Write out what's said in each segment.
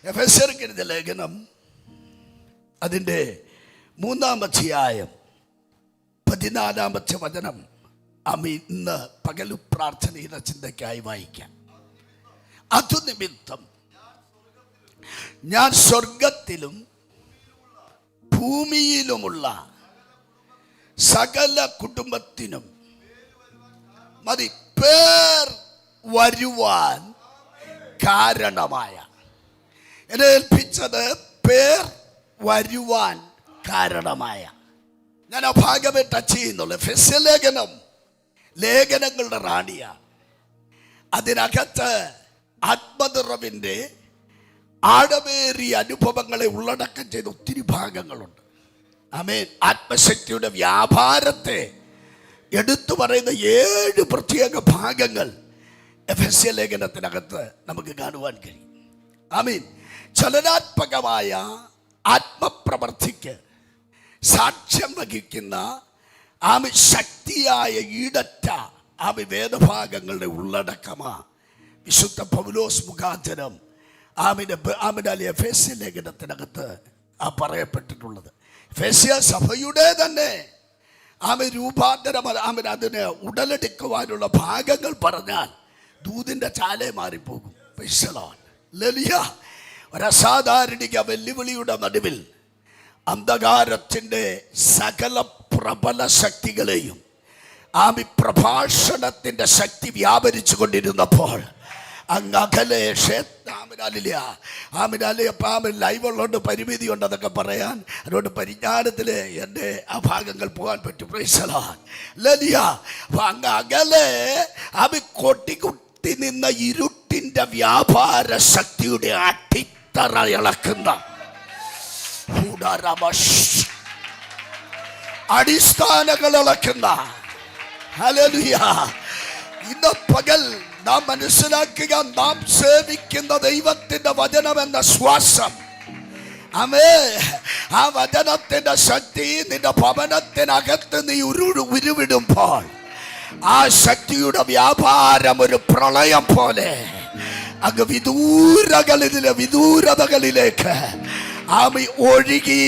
എഫെസ്യർക്ക് എഴുതിയ ലേഖനം അതിൻ്റെ 3-ാം അധ്യായം 14-ാമത്തെ വചനം ഇന്ന് പകലു പ്രാർത്ഥനയുടെ ചിന്തയ്ക്കായി വായിക്കാം. അതുനിമിത്തം ഞാൻ സ്വർഗത്തിലും ഭൂമിയിലുമുള്ള സകല കുടുംബത്തിനും പേർ വരുവാൻ കാരണമായ, എന്നെ ഏൽപ്പിച്ചത് പേർ വരുവാൻ കാരണമായ. ഞാൻ ആ ഭാഗമേ ടച്ച് ചെയ്യുന്നുള്ളൂ. എഫെസ്യ ലേഖനം ലേഖനങ്ങളുടെ റാണിയാണ്. അതിനകത്ത് ആത്മനിറവിൻ്റെ ആഴമേറിയ അനുഭവങ്ങളെ ഉള്ളടക്കം ചെയ്ത ഒത്തിരി ഭാഗങ്ങളുണ്ട്. ആമേൻ. ആത്മശക്തിയുടെ വ്യാപാരത്തെ എടുത്തു പറയുന്ന 7 പ്രത്യേക ഭാഗങ്ങൾ എഫെസ്യ ലേഖനത്തിനകത്ത് നമുക്ക് കാണുവാൻ കഴിയും. ആമേൻ. ചലനാത്മകമായ ആത്മപ്രവർത്തിക്ക് സാക്ഷ്യം വഹിക്കുന്ന ശക്തിയായ ഈടറ്റ വേദഭാഗങ്ങളുടെ ഉള്ളടക്കമാ വിശുദ്ധ പൗലോസ് മുഖാന്തരം എഫെസ്യ ലേഖനത്തിനകത്ത് പറയപ്പെട്ടിട്ടുള്ളത്. എഫെസ്യ സഭയുടെ തന്നെ രൂപാന്തരം അതിന് ഉടലെടുക്കുവാനുള്ള ഭാഗങ്ങൾ പറഞ്ഞാൽ ദൂതിൻ്റെ ചാലേ മാറിപ്പോകും. ലലിയ ഒരസാധാരണിക വെല്ലുവിളിയുടെ നടുവിൽ അന്ധകാരത്തിൻ്റെ സകല പ്രബല ശക്തികളെയും പ്രഭാഷണത്തിൻ്റെ ശക്തി വ്യാപരിച്ചു കൊണ്ടിരുന്നപ്പോൾ അങ്ങകലെ ലൈവ് ഉള്ളതുകൊണ്ട് പരിമിതി ഉണ്ടെന്നൊക്കെ പറയാൻ, അതുകൊണ്ട് പരിജ്ഞാനത്തിൽ എൻ്റെ ആ ഭാഗങ്ങൾ പോകാൻ പറ്റും. ലലിയ അങ്ങകലെ കൊട്ടിക്കുട്ടി നിന്ന ഇരുട്ടിൻ്റെ വ്യാപാര ശക്തിയുടെ അടിത്തറ ഇളക്കുന്ന അടിസ്ഥാനങ്ങൾ ഇളക്കുന്ന ഹല്ലേലൂയ. ഇന്ന് പകൽ നാം മനസ്സിലാക്കുക, നാം സേവിക്കുന്ന ദൈവത്തിന്റെ വചനം എന്ന ശ്വാസം, ആ വചനത്തിന്റെ ശക്തി നിന്റെ ഭവനത്തിനകത്ത് നീ ഉരുവിടുമ്പോൾ ആ ശക്തിയുടെ വ്യാപാരം ഒരു പ്രളയം പോലെ അങ്ങ് വിദൂരതകളിലേക്ക് ഒഴുകി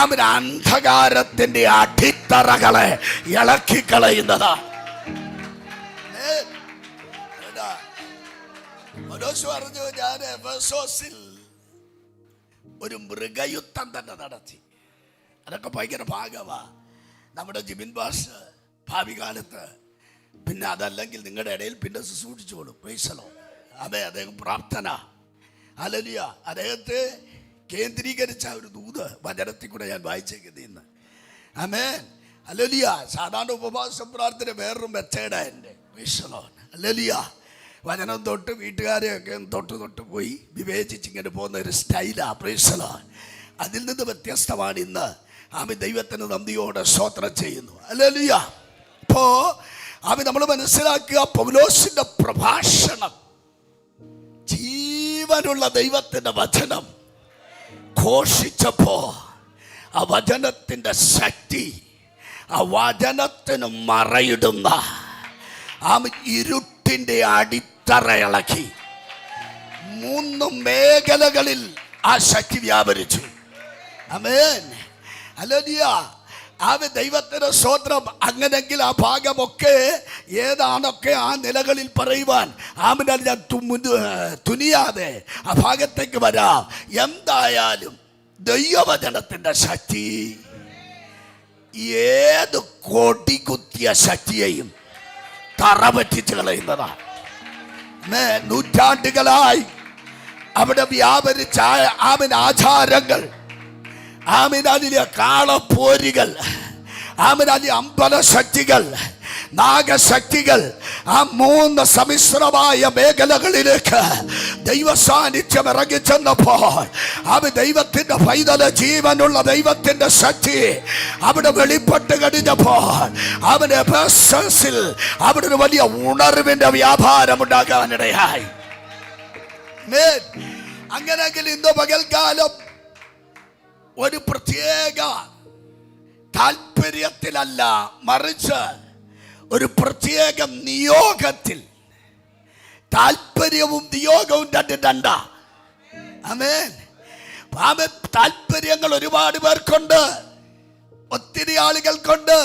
അന്ധകാരത്തിന്റെ അടിത്തറകളെ ഇളക്കിക്കളയുന്നതാണ്. പറഞ്ഞു, ഞാൻ എഫെസോസിൽ ഒരു മൃഗയുദ്ധം തന്നെ നടത്തി. അതൊക്കെ ഭയങ്കര ഭാഗമാ. നമ്മുടെ ജിബിൻ ബാസ് ഭാവി കാലത്ത് പിന്നെ അതല്ലെങ്കിൽ നിങ്ങളുടെ ഇടയിൽ പിന്നെ ശുശ്രൂഷിച്ചോളും. പ്രൈസലോ. അദ്ദേഹം പ്രാർത്ഥന ഹല്ലേലൂയ. അദ്ദേഹത്തെ കേന്ദ്രീകരിച്ച ഒരു ദൂത് വചനത്തിൽ കൂടെ ഞാൻ വായിച്ചേക്കുന്നത് ഇന്ന്. ആമേൻ. ഹല്ലേലൂയ. സാധാരണ ഉപവാസ പ്രാർത്ഥന വേറൊരു മെത്തേഡാണ് എൻ്റെ. പ്രൈസലോ. ഹല്ലേലൂയ. വചനം തൊട്ട് വീട്ടുകാരെയൊക്കെ തൊട്ട് പോയി വിവേചിച്ചിങ്ങനെ പോകുന്ന ഒരു സ്റ്റൈലാണ്. പ്രൈസലോ. അതിൽ നിന്ന് വ്യത്യസ്തമാണ് ഇന്ന് ദൈവത്തിന് നന്ദിയോടെ സ്തോത്രം ചെയ്യുന്നു. ഹല്ലേലൂയ. അപ്പോൾ നമ്മൾ മനസ്സിലാക്കുക, പൗലോസിന്റെ പ്രഭാഷണം, ജീവനുള്ള ദൈവത്തിന്റെ വചനം ഘോഷിച്ചപ്പോ ആ വചനത്തിന്റെ ശക്തി, ആ വചനത്തിന് മറയിടുന്ന ഇരുട്ടിന്റെ അടിത്തറ ഇളക്കി 3 മേഖലകളിൽ ആ ശക്തി വ്യാപരിച്ചു. ആമേൻ. ഹല്ലേലൂയ. ദൈവത്തിന് സ്തോത്രം. അങ്ങനെങ്കിൽ ആ ഭാഗമൊക്കെ ഏതാണൊക്കെ ആ നിലകളിൽ പറയുവാൻ ഞാൻ തുനിയാതെ ആ ഭാഗത്തേക്ക് വരാം. എന്തായാലും ദൈവവചനത്തിന്റെ ശക്തി ഏത് കൊടികുത്തിയ ശക്തിയെയും തറപറ്റിച്ച് കളയുന്നതാണ്. നൂറ്റാണ്ടുകളായി അവിടെ വ്യാപരിച്ച ആചാരങ്ങൾ, അതിലെ കാളപ്പോരികൾ, അതിലെ അമ്പലശക്തികൾ, നാഗശക്തികൾ, ആ 3 സമ്മിശ്രമായ മേഖലകളിലേക്ക് ദൈവസാന്നിധ്യം ഇറങ്ങിച്ചെന്നപ്പോൾ ദൈവത്തിന്റെ പൈതല ജീവനുള്ള ദൈവത്തിന്റെ ശക്തി അവിടെ വെളിപ്പെട്ട് കഴിഞ്ഞപ്പോൾ അവിടെ ഒരു വലിയ ഉണർവിന്റെ വ്യാപാരം ഉണ്ടാകാനിടയായി. അങ്ങനെയെങ്കിൽ ഇന്ന് പകൽക്കാലം ഒരു പ്രത്യേക താല്പര്യത്തിലല്ല, മറിച്ച് ഒരു പ്രത്യേക നിയോഗത്തിൽ. താല്പര്യവും നിയോഗവും രണ്ടാ. ആമേൻ. താല്പര്യങ്ങൾ ഒരുപാട് പേർക്കുണ്ട്, ഒത്തിരി ആളുകൾക്കുണ്ട്.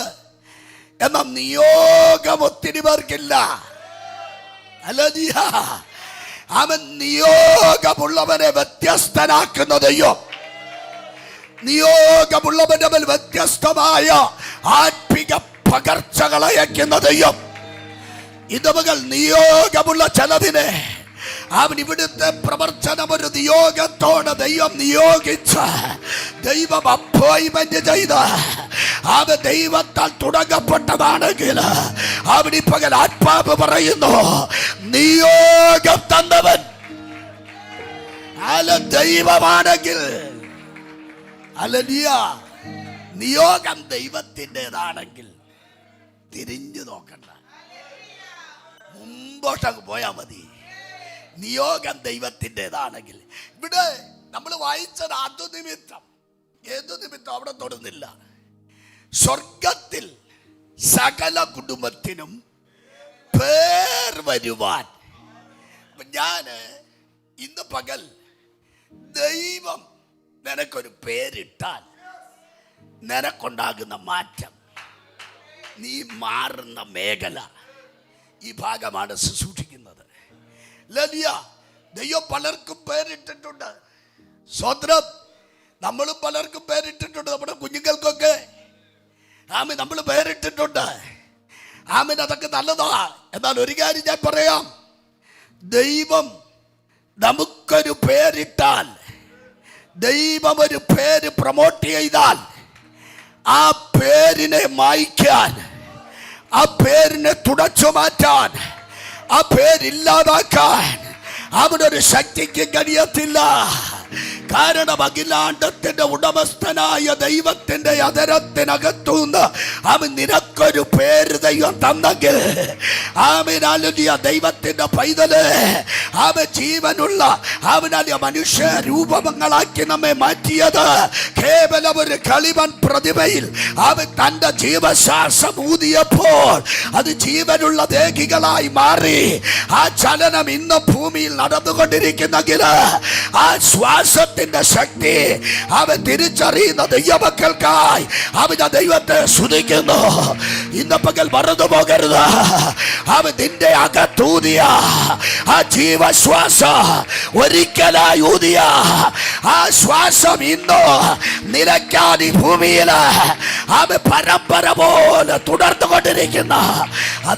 എന്നാൽ നിയോഗം ഒത്തിരി പേർക്കില്ല. ഹല്ലേലൂയ. അവൻ നിയോഗമുള്ളവനെ വ്യത്യസ്തനാക്കുന്ന ദൈവം, നിയോഗമുള്ളവന്റെ മേൽ വ്യത്യസ്തമായ ആത്മിക പകർച്ചകളെ അയക്കുന്ന ദൈവം. ഇതുമകൾ നിയോഗമുള്ള ചിലതിനെ അവൻ ഇവിടുത്തെ പ്രവർത്തനം ഒരു നിയോഗത്തോടെ ദൈവം നിയോഗിച്ച, ദൈവം അപ്പോയിന്റ്മെന്റ് ചെയ്ത, അവൻ ദൈവത്താൽ തുടങ്ങപ്പെട്ടതാണെങ്കിൽ അവൻ പകൽ ആത്മാവ് പറയുന്നു, നിയോഗം തന്നവൻ അല്ല ദൈവമാണെങ്കിൽ, ഹല്ലേലൂയ, നിയോഗം ദൈവത്തിൻ്റെതാണെങ്കിൽ തിരിഞ്ഞു നോക്കണ്ട, മുമ്പോട്ടങ്ങ് പോയാൽ മതി. നിയോഗം ദൈവത്തിൻ്റെതാണെങ്കിൽ. ഇവിടെ നമ്മൾ വായിച്ചത് ഏതു നിമിത്തം അവിടെ തൊടുന്നില്ല. സ്വർഗത്തിൽ സകല കുടുംബത്തിനും പേർ വരുവാൻ. ഞാൻ ഇന്ന് പകൽ ദൈവം നിനക്കൊരു പേരിട്ടാൽ നിനക്കുണ്ടാകുന്ന മാറ്റം, നീ മാറുന്ന മേഖല, ഈ ഭാഗമാണ് സൂക്ഷിക്കുന്നത്. ഹല്ലേലൂയ. ദൈവം പലർക്കും പേരിട്ടിട്ടുണ്ട്. സ്വത്രം. നമ്മളും പലർക്കും പേരിട്ടിട്ടുണ്ട്. നമ്മുടെ കുഞ്ഞുങ്ങൾക്കൊക്കെ ആമീൻ നമ്മൾ പേരിട്ടിട്ടുണ്ട്. ആമീൻ, അതൊക്കെ നല്ലതാ. എന്നാൽ ഒരു കാര്യം ഞാൻ പറയാം, ദൈവം നമുക്കൊരു പേരിട്ടാൽ, ദൈവം ഒരു പേര് പ്രൊമോട്ട് ചെയ്താൽ, ആ പേരിനെ മായ്ക്കാൻ, ആ പേരിനെ തുടച്ചു മാറ്റാൻ, ആ പേരില്ലാതാക്കാൻ അവനൊരു ശക്തിക്ക് കഴിയത്തില്ല. കാരണം അഖിലാണ്ടത്തിന്റെ ഉടമസ്ഥനായ ദൈവത്തിന്റെ അതരത്തിനകത്തുനിന്ന് അവൻ നിനക്കൊരു പേര് ദൈവം തന്നെങ്കിൽ, ആമേൻ, ദൈവത്തിന്റെ പൈതല്, അവൻ ജീവനുള്ള, അവനാലിയ മനുഷ്യ രൂപങ്ങളാക്കി നമ്മെ മാറ്റിയത് കേവലം ഒരു കളിമൺ പ്രതിമയിൽ അവൻ തന്റെ ജീവശ്വാസം ഊതിയപ്പോൾ അത് ജീവനുള്ള ദേഹികളായി മാറി. ആ ചലനം ഇന്ന് ഭൂമിയിൽ നടന്നുകൊണ്ടിരിക്കുന്നെങ്കിൽ ആ ശ്വാസത്തിന്റെ ശക്തി അവൻ തിരിച്ചറിയുന്ന ദൈവമക്കൾക്കായി അവൻ ദൈവത്തെ സ്തുതിക്കുന്നു. ഇന്ന് പകൽ മറന്നു പോകരുത്, അവൻ നിന്റെ അകത്തൂതിയ ആ ജീവശ്വാസം, ഒരിക്കലായി ഊതിയ ആ ശ്വാസം ഇന്നോ നിലയ്ക്കാൻ ഈ ഭൂമിയിൽ അവൻ പരമ്പര പോലെ തുടർന്നുകൊണ്ടിരിക്കുന്ന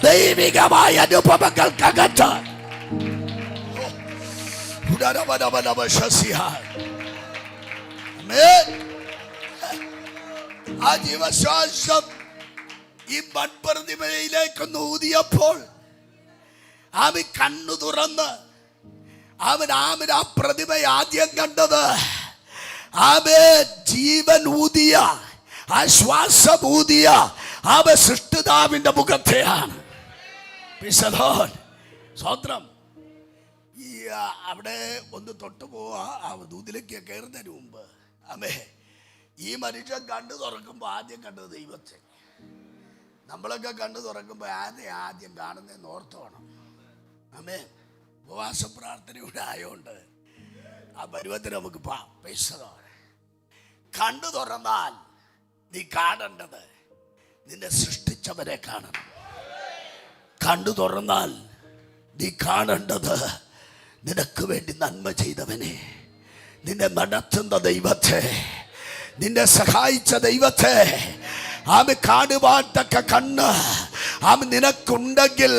ദൈവികമായ അനുഭവങ്ങൾക്കകത്ത് ആ ജീവശ്വാസം ഈ മൺപ്രതിമയിലേക്കൊന്ന് ഊതിയപ്പോൾ അവൻ കണ്ണു തുറന്ന് അവൻ ആ പ്രതിമയെ ആദ്യം കണ്ടത് ജീവൻ ഊതിയ, ആ ശ്വാസം ഊതിയ സൃഷ്ടിതാവിന്റെ മുഖത്തെയാണ്. സ്വത്രം. ഈ അവിടെ ഒന്ന് തൊട്ടു പോവാ, ആ ദൂതിലേക്ക് കയറുന്നതിന് മുമ്പ് അമ്മേ, ഈ മനുഷ്യൻ കണ്ണു തുറക്കുമ്പോൾ ആദ്യം കണ്ടത് ദൈവത്തെ. നമ്മളൊക്കെ കണ്ണു തുറക്കുമ്പോൾ ആദ്യം കാണുന്നതെന്ന് ഓർത്തോണം. അമ്മേ, ഉപവാസ പ്രാർത്ഥനയുടെ ആയോണ്ട് ആ പരുവത്തിന് നമുക്ക് കണ്ണു തുറന്നാൽ നീ കാണേണ്ടത് നിന്നെ സൃഷ്ടിച്ചവരെ കാണണം. കണ്ണു തുറന്നാൽ നീ കാണേണ്ടത് നിനക്ക് വേണ്ടി നന്മ ചെയ്തവനെ, നിന്നെ നടത്തുന്ന ദൈവത്തെ, നിന്നെ സഹായിച്ച ദൈവത്തെ ആമ കാണുവാൻ തക്ക കണ്ണ് ആമ നിനക്കുണ്ടെങ്കിൽ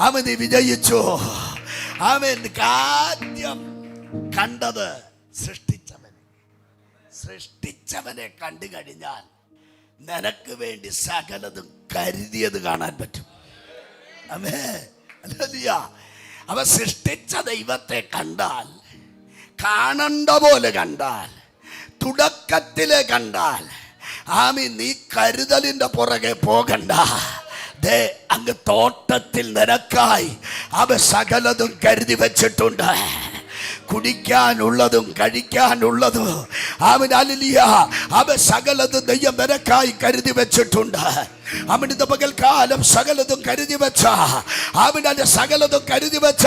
ആമ നീ വിജയിച്ചു. ആമൻ. ആദ്യം കണ്ടത് സൃഷ്ടിച്ചവനെ കണ്ടു കഴിഞ്ഞാൽ നിനക്ക് വേണ്ടി സകലതും കരുതിയത് കാണാൻ പറ്റും. അവ സൃഷ്ടിച്ച ദൈവത്തെ കണ്ടാൽ, കാണണ്ട പോലെ കണ്ടാൽ, തുടക്കത്തിലെ കണ്ടാൽ നീ കരുതലിന്റെ പുറകെ പോകണ്ട. അങ്ങ് തോട്ടത്തിൽ നിനക്കായി അവ സകലതും കരുതി വെച്ചിട്ടുണ്ട്. കുടിക്കാനുള്ളതും കഴിക്കാനുള്ളതും അവൻ സകലതും ദൈവം നിനക്കായി കരുതി വെച്ചിട്ടുണ്ട്. അവിടുത്തെ പകൽക്കാലം സകലതും കരുതി വെച്ച അവിടെ സകലതും കരുതി വെച്ച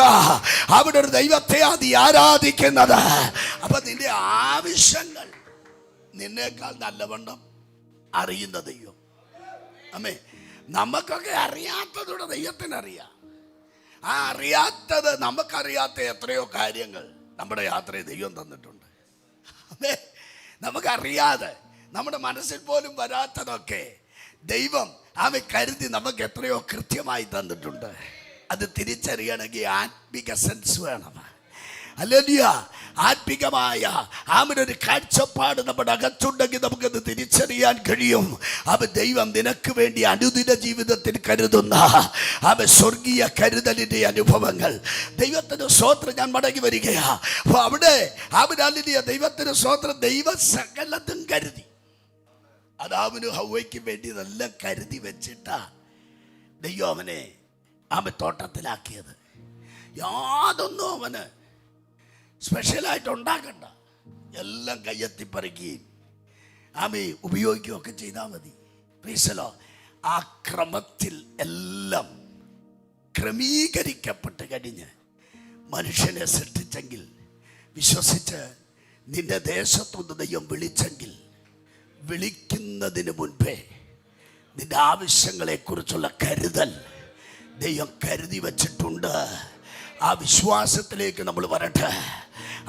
അവിടെ ഒരു ദൈവത്തെ നീ ആരാധിക്കുന്നത്. അപ്പൊ നിന്റെ ആവശ്യങ്ങൾ നിന്നേക്കാൾ നല്ലവണ്ണം അറിയുന്ന ദൈവം. അമ്മേ, നമുക്കൊക്കെ അറിയാത്തതോടെ ദൈവത്തിനറിയാം. ആ അറിയാത്തത്, നമുക്കറിയാത്ത എത്രയോ കാര്യങ്ങൾ നമ്മുടെ യാത്രയിൽ ദൈവം തന്നിട്ടുണ്ട്. അമ്മേ, നമുക്കറിയാതെ നമ്മുടെ മനസ്സിൽ പോലും വരാത്തതൊക്കെ ദൈവം കരുതി നമുക്ക് എത്രയോ കൃത്യമായി തന്നിട്ടുണ്ട്. അത് തിരിച്ചറിയണമെങ്കിൽ ആത്മിക സെൻസ് വേണം. ഹല്ലേലൂയ. ആത്മികമായ ഒരു കാഴ്ചപ്പാട് നമ്മുടെ അകത്തുണ്ടെങ്കിൽ നമുക്കത് തിരിച്ചറിയാൻ കഴിയും. ദൈവം നിനക്ക് വേണ്ടി അനുദിന ജീവിതത്തിൽ കരുതുന്ന സ്വർഗീയ കരുതലിന്റെ അനുഭവങ്ങൾ. ദൈവത്തിന് സ്തോത്രം. ഞാൻ മടങ്ങി വരികയാ. അപ്പൊ അവിടെ ദൈവത്തിന് സ്തോത്രം. ദൈവം സകലതും കരുതി. അതാവിന് ഹൗവയ്ക്ക് വേണ്ടി നല്ല കരുതി വെച്ചിട്ടാ ദൈവം അവനെ തോട്ടത്തിലാക്കിയത്. യാതൊന്നും അവന് സ്പെഷ്യലായിട്ട് ഉണ്ടാക്കണ്ട. എല്ലാം കയ്യെത്തിപ്പറിക്കുകയും ഉപയോഗിക്കുകയൊക്കെ ചെയ്താൽ മതി. പ്രീസലോ, ആ ക്രമത്തിൽ എല്ലാം ക്രമീകരിക്കപ്പെട്ട് കഴിഞ്ഞ് മനുഷ്യനെ സൃഷ്ടിച്ചെങ്കിൽ, വിശ്വസിച്ച് നിന്റെ ദേശത്തൊന്ന് ദൈവം വിളിച്ചെങ്കിൽ, വിളിക്കുന്നതിന് മുൻപേ നിന്റെ ആവശ്യങ്ങളെക്കുറിച്ചുള്ള കരുതൽ ദൈവം കരുതി വച്ചിട്ടുണ്ട്. ആ വിശ്വാസത്തിലേക്ക് നമ്മൾ വരട്ടെ.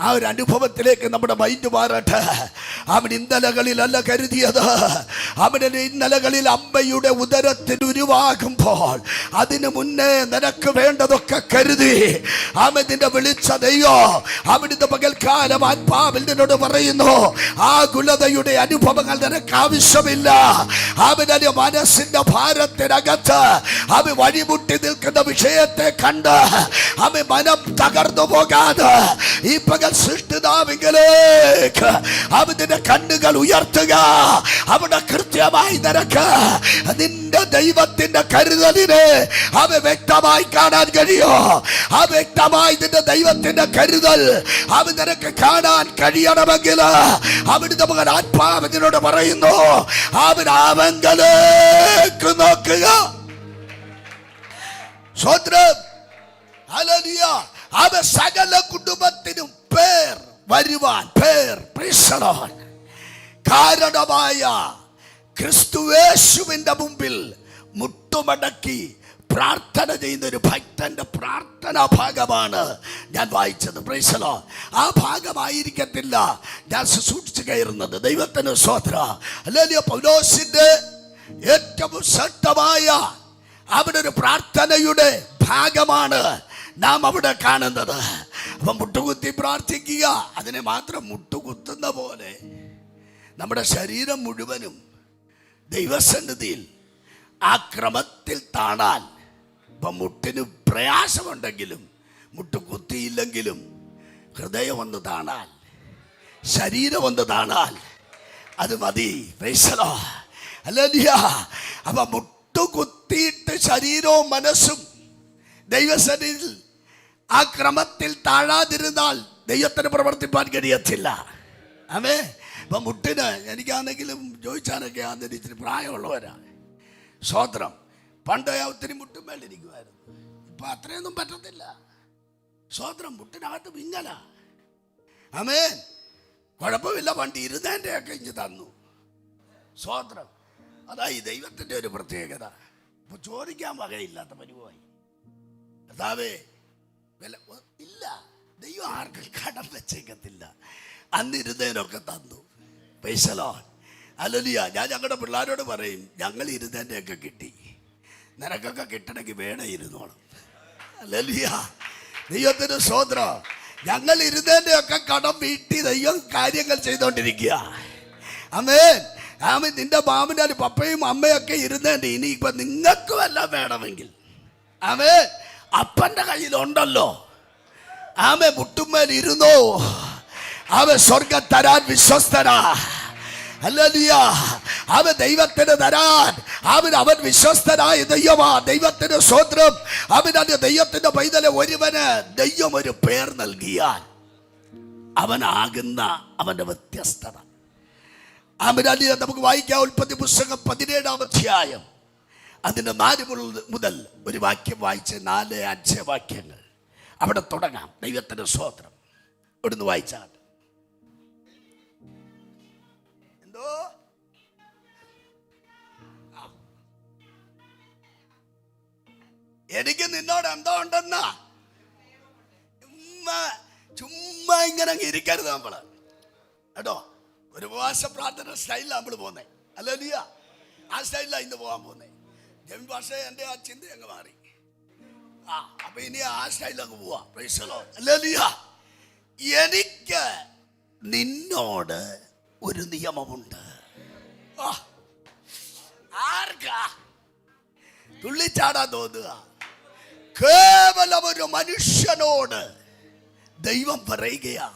ആ ഒരു അനുഭവത്തിലേക്ക് നമ്മുടെ മൈൻഡ് മാറട്ടെ. അവൻ ഇന്നലകളിലല്ല കരുതിയത്. അവൻ്റെ ഇന്നലകളിൽ അമ്മയുടെ ഉദരത്തിൽ ഉരുവാകുമ്പോൾ അതിനു മുന്നേ നിനക്ക് വേണ്ടതൊക്കെ കരുതി അവൻ നിന്നെ വിളിച്ച ദൈവം. അവിടുത്തെ പകൽക്കാലം ആത്മാവിൽ നിന്നോട് പറയുന്നു, ആ കുലതയുടെ അനുഭവങ്ങൾ നിനക്ക് ആവശ്യമില്ല. അവന്റെ മനസ്സിന്റെ ഭാരത്തിനകത്ത് അവൻ വഴിമുട്ടി നിൽക്കുന്ന വിഷയത്തെ കണ്ട് അവൻ മനം തകർന്നു പോകാതെ ഈ പകൽ സൃഷ്ടിതാവിലേക്ക് അവന്റെ കണ്ണുകൾ ഉയർത്തുക. അവിടെ കൃത്യമായി നിനക്ക് നിന്റെ ദൈവത്തിന്റെ കരുതലിനെ വ്യക്തമായി കാണാൻ കഴിയോ? വ്യക്തമായി നിന്റെ ദൈവത്തിന്റെ കരുതൽ നിനക്ക് കാണാൻ കഴിയണമെങ്കിൽ അവിടുത്തെ മകൻ ആത്മാവിനോട് പറയുന്നു, അവങ്കലേക്ക് നോക്കുക. സ്വത്രം. ഹല്ലേലൂയ. സകല കുടുംബത്തിനും പേർ വരുവാൻ കാരണമായ ക്രിസ്തുയേശുവിന്റെ മുമ്പിൽ മുട്ടുമടക്കി പ്രാർത്ഥന ചെയ്യുന്ന ഒരു ഭക്തന്റെ പ്രാർത്ഥനാ ഭാഗമാണ് ഞാൻ വായിച്ചത്. Price the Lord. ആ ഭാഗമായിരിക്കത്തില്ല ഞാൻ സൂക്ഷിച്ചു കയറുന്നത്. ദൈവത്തിന് സ്തോത്രം. ഹല്ലേലൂയ. പൗലോസിന്റെ ഏറ്റവും ശ്രദ്ധമായ അവിടെ ഒരു പ്രാർത്ഥനയുടെ ഭാഗമാണ് നാം അവിടെ കാണുന്നത്. അപ്പം മുട്ടുകുത്തി പ്രാർത്ഥിക്കുക. അതിനെ മാത്രം മുട്ടുകുത്തുന്ന പോലെ നമ്മുടെ ശരീരം മുഴുവനും ദൈവസന്നിധിയിൽ ആ ക്രമത്തിൽ താണാൽ, ഇപ്പം മുട്ടിന് പ്രയാസമുണ്ടെങ്കിലും മുട്ടുകുത്തിയില്ലെങ്കിലും ഹൃദയം ഒന്ന് താണാൽ, ശരീരം ഒന്ന് താണാൽ അത് മതി. Price the Lord. ഹല്ലേലൂയ. അപ്പം മുട്ടുകുത്തിയിട്ട് ശരീരവും മനസ്സും ദൈവസന്നിധിയിൽ ആ ക്രമത്തിൽ താഴാതിരുന്നാൽ ദൈവത്തിന് പ്രവർത്തിപ്പാൻ കഴിയത്തില്ല. ആമേ. ഇപ്പം മുട്ടിന് എനിക്കാണെങ്കിലും ചോദിച്ചാനൊക്കെ ആണെങ്കിലും ഇത്തിരി പ്രായമുള്ളവരാ. സ്വോത്രം. പണ്ട് ഒത്തിരി മുട്ടും മേളിരിക്കുമായിരുന്നു. ഇപ്പം അത്രയൊന്നും പറ്റത്തില്ല. സ്വോത്രം. മുട്ടിനകത്ത് വിങ്ങല. ആമേൻ. കുഴപ്പമില്ല. പണ്ട് ഇരുന്നതിൻ്റെയൊക്കെ ഇഞ്ഞ് തന്നു. സ്വോത്രം. അതായി ദൈവത്തിൻ്റെ ഒരു പ്രത്യേകത. ഇപ്പം ചോദിക്കാൻ വകയില്ലാത്ത പരിവായി. കർത്താവേ, ഇല്ല, ദൈവം ആർക്കും കടം വെച്ചേക്കത്തില്ല. അന്നിരുന്നതിനൊക്കെ തന്നു. Price the Lord. ഹല്ലേലൂയ. ഞാൻ ഞങ്ങളുടെ പിള്ളേരോട് പറയും, ഞങ്ങൾ ഇരുന്നതിൻ്റെയൊക്കെ കിട്ടി, നിനക്കൊക്കെ കിട്ടണമെങ്കിൽ വേണം ഇരുന്നോളും. ഹല്ലേലൂയ. ദൈവത്തിന് സ്തോത്രം. ഞങ്ങൾ ഇരുന്നതിൻ്റെയൊക്കെ കടം വീട്ടി ദൈവം കാര്യങ്ങൾ ചെയ്തുകൊണ്ടിരിക്കുക. ആമേൻ. നിന്റെ മാമനും പപ്പയും അമ്മയൊക്കെ ഇരുന്നേണ്ട. ഇനി ഇപ്പൊ നിങ്ങൾക്ക് വല്ലതും വേണമെങ്കിൽ അപ്പന്റെ കയ്യിലുണ്ടല്ലോ. മുട്ടുമേൽ ഇരുന്നോ. സ്വർഗം തരാൻ വിശ്വസ്തനാ. ഹല്ലേലൂയ. ദൈവത്തിന് തരാൻ അവൻ വിശ്വസ്തനായ ദൈവമാ. ദൈവത്തിന് സ്തോത്രം. ദൈവത്തിന്റെ പൈതലെ ഒരുവന് ദൈവം ഒരു പേർ നൽകിയാൽ അവനാകുന്ന അവന്റെ വ്യത്യസ്തത. നമുക്ക് വായിക്കാം. ഉൽപ്പത്തി പുസ്തകം 17-ാം അധ്യായം അതിൻ്റെ 4 മുതൽ ഒരു വാക്യം വായിച്ച് 4-5 വാക്യങ്ങൾ അവിടെ തുടങ്ങാം. ദൈവത്തിൻ്റെ സ്തോത്രം. ഇവിടുന്ന് വായിച്ചാൽ എന്തോ എനിക്ക് നിന്നോട് എന്തോ ഉണ്ടെന്നാ. ചുമ്മാ ഇങ്ങനെ ഇരിക്കരുത് നമ്മള് കേട്ടോ. ഒരു ഉപവാസ പ്രാർത്ഥന സ്റ്റൈലിലാണ് നമ്മൾ പോകുന്നത്. അല്ലല്ല, ആ സ്റ്റൈലിലാണ് ഇന്ന് പോകാൻ പോകുന്നത്. ജമീൻ ഭാഷ എൻ്റെ ആ ചിന്ത അങ്ങ് മാറി. അപ്പൊ ഇനി ആ സ്റ്റൈലങ്ങ് പോവാ. അല്ലല്ല, എനിക്ക് നിന്നോട് ഒരു നിയമമുണ്ട്. ആർക്കാ തുള്ളിച്ചാടാൻ തോന്നുക? കേവലം ഒരു മനുഷ്യനോട് ദൈവം പറയുകയാ.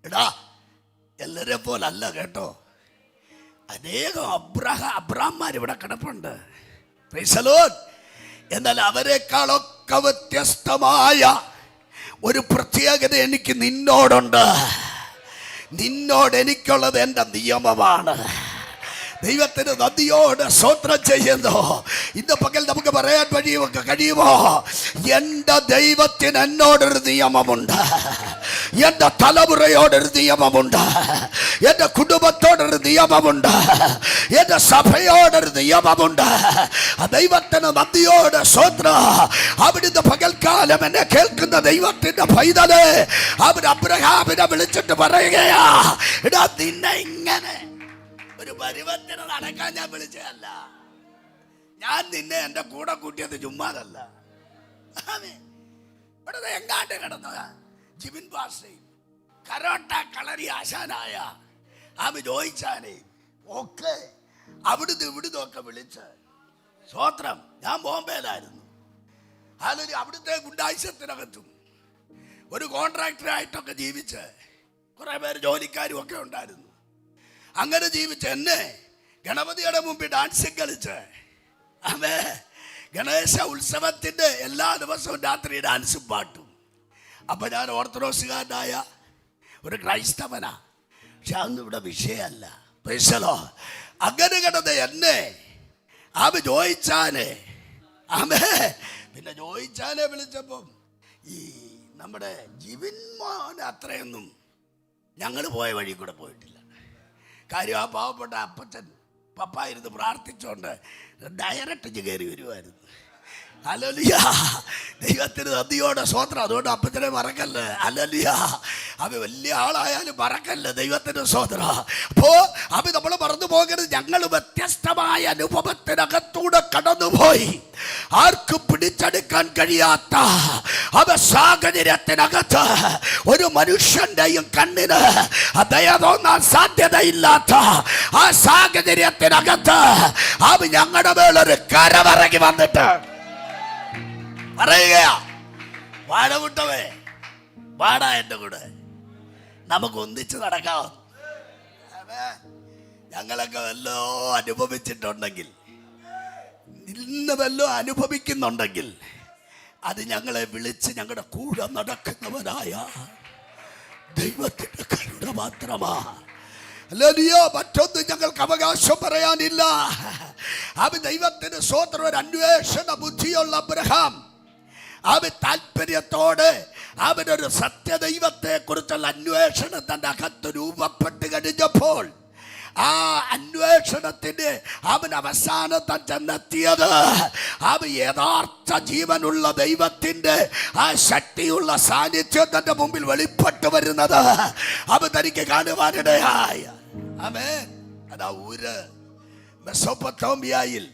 എടാ, എല്ലാരെ പോലല്ല കേട്ടോ. അനേകം അബ്രാഹ്മാർ ഇവിടെ കിടപ്പുണ്ട്. Price the Lord. എന്നാൽ അവരെക്കാളൊക്കെ വ്യത്യസ്തമായ ഒരു പ്രത്യേകത എനിക്ക് നിന്നോടുണ്ട്. നിന്നോട് എനിക്കുള്ളത് എൻ്റെ നിയമമാണ്. ദൈവത്തിന് നദിയോട് സ്തോത്രം ചെയ്യുന്നു. ഇന്ന് പകൽ നമുക്ക് പറയാൻ കഴിയുമോ? എൻ്റെ ദൈവത്തിന് എന്നോടൊരു നിയമമുണ്ട്. എൻ്റെ തലമുറയോടൊരു നിയമമുണ്ട്. എൻ്റെ കുടുംബത്തോടൊരു നിയമമുണ്ട്. എൻ്റെ സഭയോടൊരു നിയമമുണ്ട്. ദൈവത്തിന് നദിയോട് സ്തോത്രം. അവിടുന്ന് പകൽക്കാലം എന്നെ കേൾക്കുന്ന ദൈവത്തിൻ്റെ പൈതല് അവൻ അബ്രഹാമിനെ വിളിച്ചിട്ട് പറയുകയാ, എടാ നിന്നെ ഇങ്ങനെ ഒരു പരിവർത്തനം നടക്കാൻ ഞാൻ വിളിച്ചതല്ല. ഞാൻ നിന്നെ എൻ്റെ കൂടെ കൂട്ടിയത് ചുമ്മാതല്ല. ഇവിടെ എങ്ങാണ്ട് കിടന്നതാ ജിബിൻ പാസ്റ്റയും കരോട്ട കളരി ആശാനായ ആമി ജോയിച്ചാനെയും ഒക്കെ അവിടുന്ന് ഇവിടുന്നൊക്കെ വിളിച്ച് സ്വോത്രം. ഞാൻ ബോംബെയിലായിരുന്നു. അതിൽ അവിടുത്തെ ഗുണ്ടായുസത്തിനകത്തും ഒരു കോൺട്രാക്ടറായിട്ടൊക്കെ ജീവിച്ച് കുറേ പേര് ജോലിക്കാരും ഒക്കെ ഉണ്ടായിരുന്നു. അങ്ങനെ ജീവിച്ച് എന്നെ ഗണപതിയുടെ മുമ്പിൽ ഡാൻസ് കളിച്ച് ഗണേശ ഉത്സവത്തിൻ്റെ എല്ലാ ദിവസവും രാത്രി ഡാൻസും പാട്ടും. അപ്പം ഞാൻ ഓർത്തഡോക്സുകാരനായ ഒരു ക്രൈസ്തവനാ. പക്ഷെ അതൊന്നും ഇവിടെ വിഷയമല്ല. പ്രൈസലോ. അങ്ങനെ കിടന്ന് എന്നെ ജോയിച്ചാനെ പിന്നെ ജോയിച്ചാനെ വിളിച്ചപ്പം ഈ നമ്മുടെ ജിബിൻ മോനെ അത്രയൊന്നും ഞങ്ങൾ പോയ വഴി കൂടെ പോയിട്ടില്ല. കാര്യം ആ പാവപ്പെട്ട അപ്പച്ചൻ പപ്പായിരുന്നു പ്രാർത്ഥിച്ചോണ്ട് ഡയറക്റ്റ് കയറി വരുമായിരുന്നു. ഹല്ലേലൂയ. ദൈവത്തിന് നന്ദിയോടെ സ്തോത്രം. അതുകൊണ്ട് അപ്പച്ചനെ മറക്കല്ലേ. ഹല്ലേലൂയ. അവ വലിയ ആളായാലും മറക്കല്ലേ. ദൈവത്തിന് സ്തോത്രം. അപ്പോ അവ നമ്മൾ മറന്നു പോകരുത്. ഞങ്ങൾ വ്യത്യസ്തമായ അനുഭവത്തിനകത്തൂടെ കടന്നുപോയി. ആർക്കും പിടിച്ചെടുക്കാൻ കഴിയാത്ത സാഹചര്യത്തിനകത്ത് ഒരു മനുഷ്യന്റെയും കണ്ണിന് ദയ തോന്നാൻ സാധ്യതയില്ലാത്ത ആ സാഹചര്യത്തിനകത്ത് അവ ഞങ്ങളുടെ മേലൊരു കരവിറങ്ങി വന്നിട്ട് പറയുകയാ, വാഴ വിട്ടവേ വാടാ എൻ്റെ കൂടെ, നമുക്ക് ഒന്നിച്ച് നടക്കാം. ഞങ്ങളൊക്കെ വല്ലോ അനുഭവിച്ചിട്ടുണ്ടെങ്കിൽ, ഇന്ന് വല്ലോ അനുഭവിക്കുന്നുണ്ടെങ്കിൽ അത് ഞങ്ങളെ വിളിച്ച് ഞങ്ങളുടെ കൂടെ നടക്കുന്നവനായ ദൈവത്തിന്റെ കരുണ മാത്രമാ. ഹല്ലേലൂയ. മറ്റൊന്നും ഞങ്ങൾക്ക് അവകാശം പറയാനില്ല. അവൻ ദൈവത്തിന് സ്തോത്രം. ഒരു അന്വേഷണ ബുദ്ധിയുള്ള അബ്രഹാം അവൻ താല്പര്യത്തോടെ അവനൊരു സത്യദൈവത്തെ കുറിച്ചുള്ള അന്വേഷണം തൻ്റെ അകത്ത് രൂപപ്പെട്ട് കഴിഞ്ഞപ്പോൾ ആ അന്വേഷണത്തിന് അവൻ അവസാനത്തെ ചെന്നെത്തിയത് അവൻ യഥാർത്ഥ ജീവനുള്ള ദൈവത്തിൻ്റെ ആ ശക്തിയുള്ള സാന്നിധ്യം തൻ്റെ മുമ്പിൽ വെളിപ്പെട്ടു വരുന്നത് അവൻ തനിക്ക് കാണുവാനിടയായ. ആമേൻ. അതാ ഊര് മെസൊപ്പൊത്താമിയയിൽ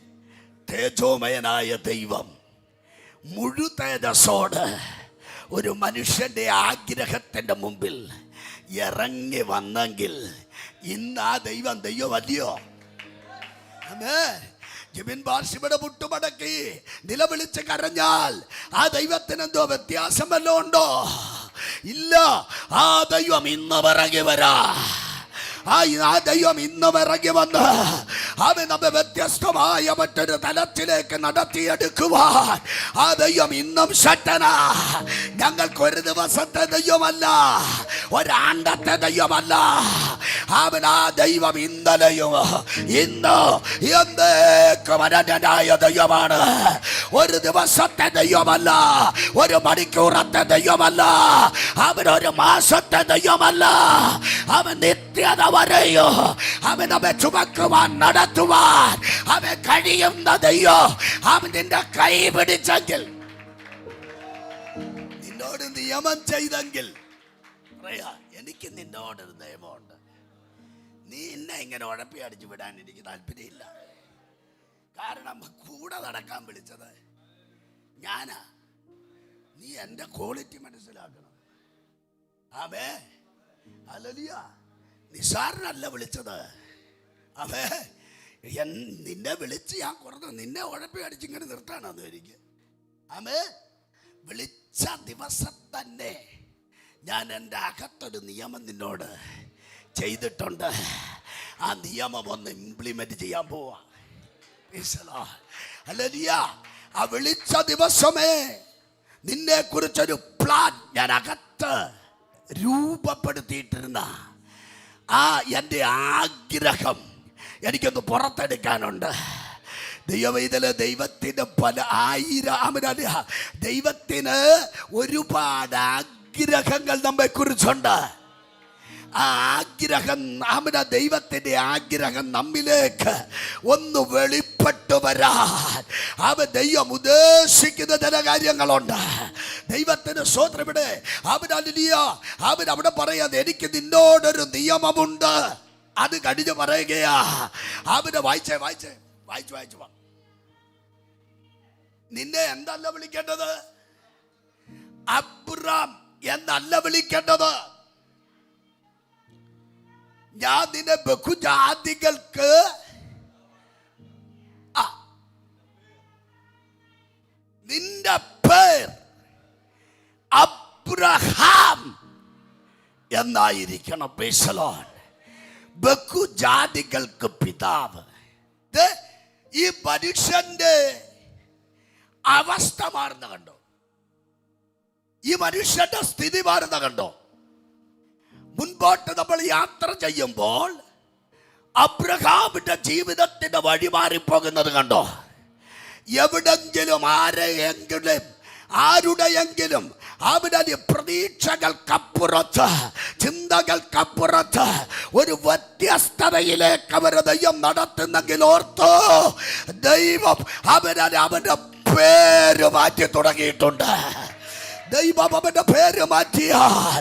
തേജോമയനായ ദൈവം മുഴു തേജസ്സോട് ഒരു മനുഷ്യന്റെ ആഗ്രഹത്തിന്റെ മുമ്പിൽ ഇറങ്ങി വന്നെങ്കിൽ ഇന്ന് ആ ദൈവമല്ലയോ? ജിബിൻ ബാർഷിയുടെ മുട്ടുമടക്കി നിലവിളിച്ച് കരഞ്ഞാൽ ആ ദൈവത്തിന് എന്തോ വ്യത്യാസം വല്ലതും ഉണ്ടോ? ഇല്ല. ആ ദൈവം ഇന്ന് പിറകെ വരാ. ആ ദൈവം ഇന്ന് ഇറങ്ങി വന്ന് അവൻ നമ്മെ വ്യത്യസ്തമായ മറ്റൊരു തലത്തിലേക്ക് നടത്തിയെടുക്കുവാൻ ആ ദൈവം ഇന്നും ശക്തനാ. ഞങ്ങൾക്കൊരു ദിവസത്തെ ദൈവമല്ല, ഒരാണ്ടത്തെ ദൈവമല്ല, അവൻ ആ ദൈവം ഇന്നലെയും ഇന്ന് എന്നേക്കും അനന്യനായ ദൈവമാണ്. ഒരു ദിവസത്തെ ദൈവമല്ല, ഒരു മണിക്കൂറത്തെ ദൈവമല്ല, അവൻ ഒരു മാസത്തെ ദൈവമല്ല. അവൻ നിത്യത വരെയോ അവൻ നമ്മെ ചുമക്കുവാൻ നടത്തുവാൻ അവൻ കഴിയുന്ന ദൈവം. അവൻ നിന്റെ കൈ പിടിച്ചെങ്കിൽ, നിന്നോട് നിയമം ചെയ്തെങ്കിൽ പറയാ, എനിക്ക് നിന്നോടൊരു നിയമമുണ്ട്. നീ എന്നെ ഇങ്ങനെ ഉഴപ്പി അടിച്ചു വിടാൻ എനിക്ക് താല്പര്യമില്ല. കാരണം കൂടെ നടക്കാൻ വിളിച്ചത് ഞാനാ. നീ എൻ്റെ ക്വാളിറ്റി മനസ്സിലാക്കണം. ആമേ, ഹല്ലേലൂയ. നിസാറിനല്ല വിളിച്ചത്. ആമേ, നിന്നെ വിളിച്ച് ഞാൻ കുറഞ്ഞു നിന്നെ ഉഴപ്പി അടിച്ചിങ്ങനെ നിർത്താനാന്ന് എനിക്ക്. ആമേ, വിളിച്ച ദിവസം തന്നെ ഞാൻ എൻ്റെ അകത്തൊരു നിയമം നിന്നോട് ചെയ്തിട്ടുണ്ട്. ആ നിയമം ഒന്ന് ഇംപ്ലിമെന്റ് ചെയ്യാൻ പോവാ. ഹല്ലേലൂയ. ആ വിളിച്ച ദിവസമേ നിന്നെ കുറിച്ചൊരു പ്ലാൻ ഞാൻ അകത്ത് രൂപപ്പെടുത്തിയിട്ടിരുന്ന ആ എൻ്റെ ആഗ്രഹം എനിക്കൊന്ന് പുറത്തെടുക്കാനുണ്ട്. ദൈവവേദന ദൈവത്തിന് പല ആയിരം ദൈവത്തിന് ഒരുപാട് ആഗ്രഹങ്ങൾ നമ്മെ കുറിച്ചുണ്ട്. ആ ആഗ്രഹം, ദൈവത്തിൻ്റെ ആഗ്രഹം നമ്മിലേക്ക് ഒന്ന് വെളിപ്പെട്ടു വരാൻ ദൈവം ഉദ്ദേശിക്കുന്ന ചില കാര്യങ്ങളുണ്ട്. ദൈവത്തിന് സ്തോത്രം. ഇവിടെ അവൻ അവിടെ പറയാതെ എനിക്ക് നിന്നോടൊരു നിയമമുണ്ട്. അത് കഴിഞ്ഞ് പറയുകയാ. വായിച്ചു നിന്നെ എന്തല്ല വിളിക്കേണ്ടത്? അബ്രാം എന്നല്ല വിളിക്കേണ്ടത്. ഞാൻ നിന്നെ ബഹുജാതികൾക്ക് നിന്റെ പേർ അബ്രഹാം എന്നായിരിക്കണം. ബഹുജാതികൾക്ക് പിതാവ്. ഈ മനുഷ്യന്റെ അവസ്ഥ മാറുന്ന കണ്ടോ? ഈ മനുഷ്യന്റെ സ്ഥിതി മാറുന്ന കണ്ടോ? മുൻപോട്ട് നമ്മൾ യാത്ര ചെയ്യുമ്പോൾ അബ്രഹാമിന്റെ ജീവിതത്തിന്റെ വഴി മാറിപ്പോകുന്നത് കണ്ടോ? എവിടെങ്കിലും ആരുടെയെങ്കിലും അവരുടെ പ്രതീക്ഷകൾക്കപ്പുറത്ത്, ചിന്തകൾക്കപ്പുറത്ത് ഒരു വ്യത്യസ്തതയിലേക്ക് അവരെ ദൈവം നടത്തുന്നെങ്കിൽ ഓർത്തോ, ദൈവം അവന്റെ പേര് മാറ്റി തുടങ്ങിയിട്ടുണ്ട്. ദൈവം അവന്റെ പേര് മാറ്റിയാൽ,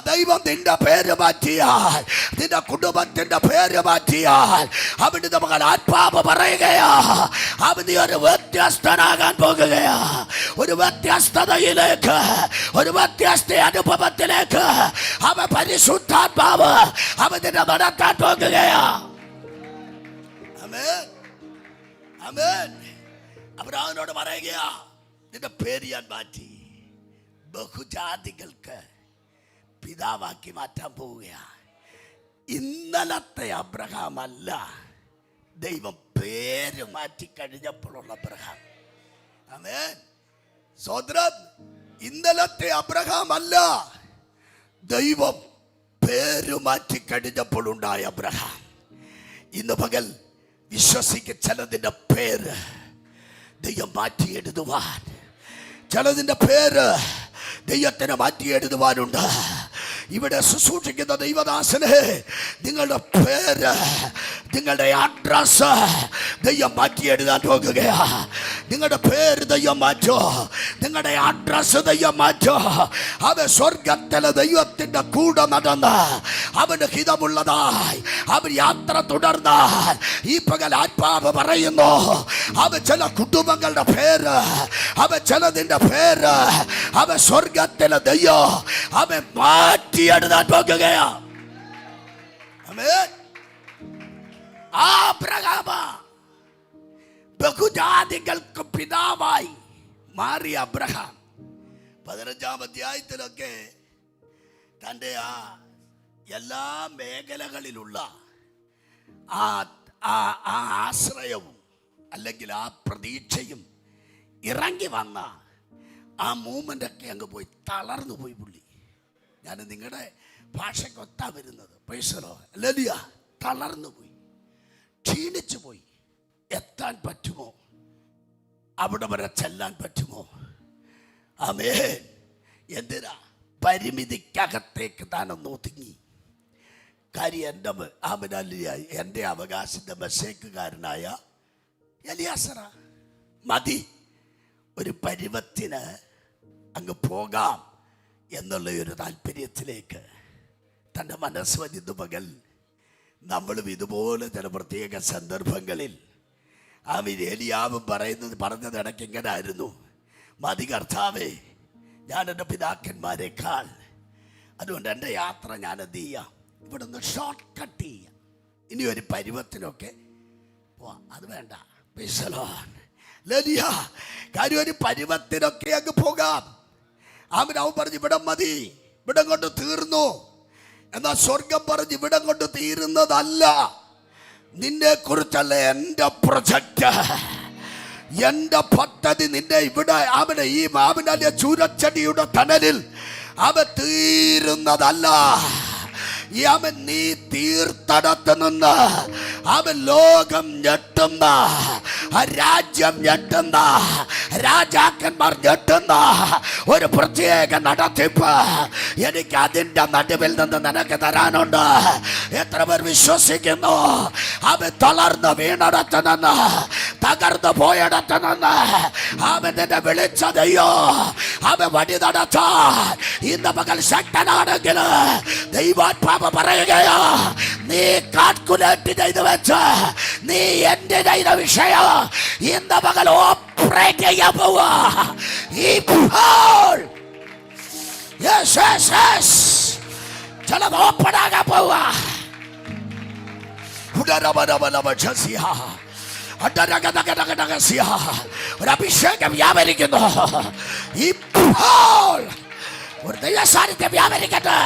ദൈവം നിന്റെ പേര് മാറ്റിയാൽ, നിന്റെ കുടുംബത്തിന്റെ പേര് മാറ്റിയാൽ, അവന്റെ മകൻ ആത്മാവ് പറയുകയാ, അവൻ നീ ഒരു വ്യത്യസ്തനാകാൻ പോകുകയാ. ഒരു വ്യത്യസ്തതയിലേക്ക്, ഒരു വ്യത്യസ്ത അനുഭവത്തിലേക്ക് അവൻ പരിശുദ്ധാത്മാവ് അവനെ നടത്താൻ പോകുകയാ. ആമേൻ, ആമേൻ. അബ്രഹാമിനോട് പറയുകയാ, നിന്റെ പേര് ഞാൻ മാറ്റി ബഹുജാതികൾക്ക് പിതാവാക്കി മാറ്റാൻ പോവുകയാണ്. ഇന്നലത്തെ അബ്രഹാം അല്ല, ദൈവം പേര് മാറ്റി കഴിഞ്ഞപ്പോഴുള്ള അബ്രഹാം. ആമേൻ, സോദരൻ. ഇന്നലത്തെ അബ്രഹാം അല്ല, ദൈവം പേര് മാറ്റി കഴിഞ്ഞപ്പോഴുണ്ടായ അബ്രഹാം. ഇന്ന് പകൽ വിശ്വസിക്ക്, ചിലതിൻ്റെ പേര് ദൈവം മാറ്റി എഴുതുവാൻ, ചിലതിൻ്റെ പേര് ദൈവത്തിന് മാറ്റി എഴുതുവാനുണ്ട്. ഇവിടെ ശുശ്രൂഷിക്കുന്ന ദൈവദാസനെ, നിങ്ങളുടെ പേര്, നിങ്ങളുടെ അഡ്രസ് ദൈവം മാറ്റി എഴുതാൻ പോകുകയാ. നിങ്ങളുടെ പേര് ദൈവം മാറ്റോ, നിങ്ങളുടെ അഡ്രസ് ദൈവം മാറ്റോ. അവൻ സ്വർഗത്തിലെ ദൈവത്തിന്റെ കൂടെ നടന്ന് അവന് ഹിതമുള്ളതായി അവൻ യാത്ര തുടർന്നാൽ, ഈ പകൽ ആത്മാവ് പറയുന്നു, അവൻ ചില കുടുംബങ്ങളുടെ പേര്, അവൻ ചിലതിന്റെ പേര്, അവൻ സ്വർഗത്തിലെ ദൈവം അവൻ മാറ്റി എഴുതാൻ പോകുകയാ. അബ്രഹാം ബഹുജാതികൾക്ക് പിതാവായി മാറിയ അബ്രഹാം 15-ാം അധ്യായത്തിലൊക്കെ തൻ്റെ ആ എല്ലാ മേഖലകളിലുള്ള ആ ആശ്രയവും അല്ലെങ്കിൽ ആ പ്രതീക്ഷയും ഇറങ്ങി വന്ന ആ മൂവ്മെൻ്റൊക്കെ അങ്ങ് പോയി തളർന്നു പോയി പുള്ളി. ഞാൻ നിങ്ങളുടെ ഭാഷയ്ക്കൊത്താ വരുന്നത്. പൈസലോ ലലിയ തളർന്നു പോയി, ക്ഷീണിച്ചു പോയി. എത്താൻ പറ്റുമോ? അവിടെ വരെ ചെല്ലാൻ പറ്റുമോ? ആമേൻ. എന്തിനാ? പരിമിതിക്കകത്തേക്ക് താനൊന്ന് ഒതുങ്ങി. കാര്യം എൻ്റെ അവകാശത്തെ ബസേക്കുകാരനായ എലിയാസറ മതി, ഒരു പരുവത്തിന് അങ്ങ് പോകാം എന്നുള്ള ഒരു താല്പര്യത്തിലേക്ക് തൻ്റെ മനസ്സ് വനിതു. പകൽ നമ്മളും ഇതുപോലെ ചില പ്രത്യേക സന്ദർഭങ്ങളിൽ ഏലിയാവും പറഞ്ഞത് ഇടയ്ക്ക് ഇങ്ങനെ ആയിരുന്നു: മതി കർത്താവേ, ഞാൻ എൻ്റെ പിതാക്കന്മാരെക്കാൾ, അതുകൊണ്ട് എൻ്റെ യാത്ര ഞാൻ എന്ത് ചെയ്യാം, ഇവിടെ നിന്ന് ഷോർട്ട് കട്ട് ചെയ്യാം, ഇനി ഒരു പരുവത്തിനൊക്കെ പോവാം. അത് വേണ്ട. കാര്യം ഒരു പരുവത്തിനൊക്കെ അങ്ങ് പോകാം. അവൻ പറഞ്ഞു ഇവിടം മതി, ഇവിടം കൊണ്ട് തീർന്നു. എന്നാൽ സ്വർഗം പറഞ്ഞു ഇവിടം കൊണ്ട് തീരുന്നതല്ല, നിന്നെ കുറിച്ചല്ല എൻ്റെ പ്രൊജക്റ്റ്, എൻ്റെ പദ്ധതി നിന്നെ ഇവിടെ ഈ മാവിന്റെ ചൂരച്ചെടിയുടെ തണലിൽ അവൻ തീരുന്നതല്ല. അവൻ നീ തീർത്തടത്ത് നിന്ന് അവൻ ലോകം ഞെട്ടുന്ന, രാജ്യം ഞെട്ടുന്ന, രാജാക്കന്മാർ ഞെട്ടുന്ന ഒരു പ്രത്യേക നടത്തിപ്പ് എനിക്ക് അതിൻ്റെ നടുവിൽ നിന്ന് നിനക്ക് തരാനുണ്ട്. എത്ര പേർ വിശ്വസിക്കുന്നു? അവൻ തളർന്ന് വീണടത്ത് നിന്ന്, തകർന്നു പോയടത്ത് നിന്ന് അവൻ നിന്നെ വിളിച്ചതയോ അവൻ വഴി നടത്താൻ ഇന്ന് പകൽ ശക്തനാണെങ്കിൽ ദൈവാത്മാവ് പറയുകയോ, നീ കാൽക്കുലേറ്റ് ചെയ്ത് വെച്ച് നീ എന്റെ ചെയ്ത വിഷയം ഇന്ന് പകൽ ഓപ്പറേറ്റ് ചെയ്യാൻ പോവാ. ചിലത് ഓപ്പൺ ആകാൻ പോവാ. ഒരു അഭിഷേകം വ്യാപരിക്കുന്നു. ഇപ്പോൾ ഒരു ദൈവ സാന്നിധ്യം വ്യാപരിക്കട്ടെ.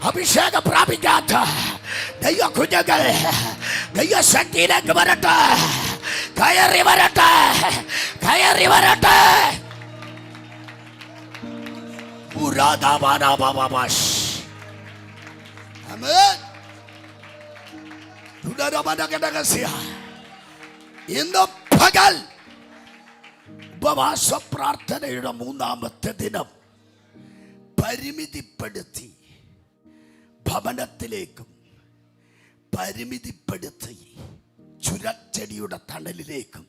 അഭിഷേകം പ്രാപിക്കാത്ത ദൈവ കുഞ്ഞുങ്ങൾ ദൈവശക്തിയിലേക്ക് വരട്ടെ, കയറി വരട്ടെ, കയറി വരട്ടെ. ഇന്ന് പകൽ ഉപവാസ പ്രാർത്ഥനയുടെ 3-ാമത്തെ ദിനം പരിമിതിപ്പെടുത്തി ഭവനത്തിലേക്കും പരിമിതിപ്പെടുത്തി ചുരച്ചെടിയുടെ തണലിലേക്കും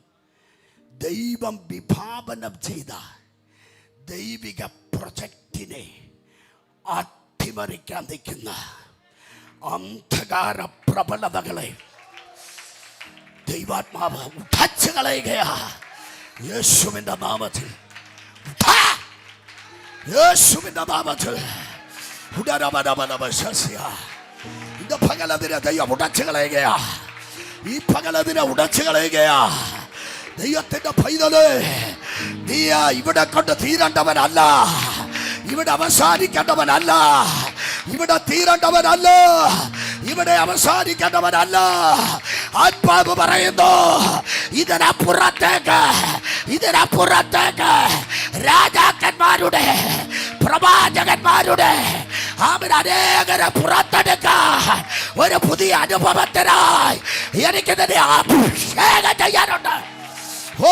ദൈവം വിഭാവനം ചെയ്ത ദൈവിക പ്രൊജക്റ്റിനെ അട്ടിമറിക്കാൻ നിൽക്കുന്ന അന്ധകാര പ്രബലതകളെ ദൈവാത്മാവ് ഉടച്ചു കളയുകയാ. യേശുവിന്റെ നാമത്തിൽ, യേശുവിന്റെ നാമത്തിൽ ഇന്ന് പകലതിനെ ദൈവം ഉടച്ചു കളയുകയാ. ഈ പകലതിനെ ഉടച്ചു കളയുകയാ. ദൈവത്തിന്റെ പൈതല്, നീ ഇവിടെ കൊണ്ട് തീരേണ്ടവനല്ല, ഇവിടെ അവസാനിക്കേണ്ടവനല്ല, ഇവിടെ തീരേണ്ടവനല്ല, ഇവിടെ അവസാനിക്കേണ്ടവനല്ല. ആത്മാവ് പറയുന്നു, ഇതിനപ്പുറത്തേക്ക്, ഇതിനപ്പുറത്തേക്ക് രാജാക്കന്മാരുടെ, പ്രവാചകന്മാരുടെ അവൻ അനേകരെ പുറത്തെടുക്കാൻ ഒരു പുതിയ അനുഭവത്തിനായി എനിക്ക് തന്നെ അഭിഷേകം ചെയ്യാനുണ്ട്. ഓ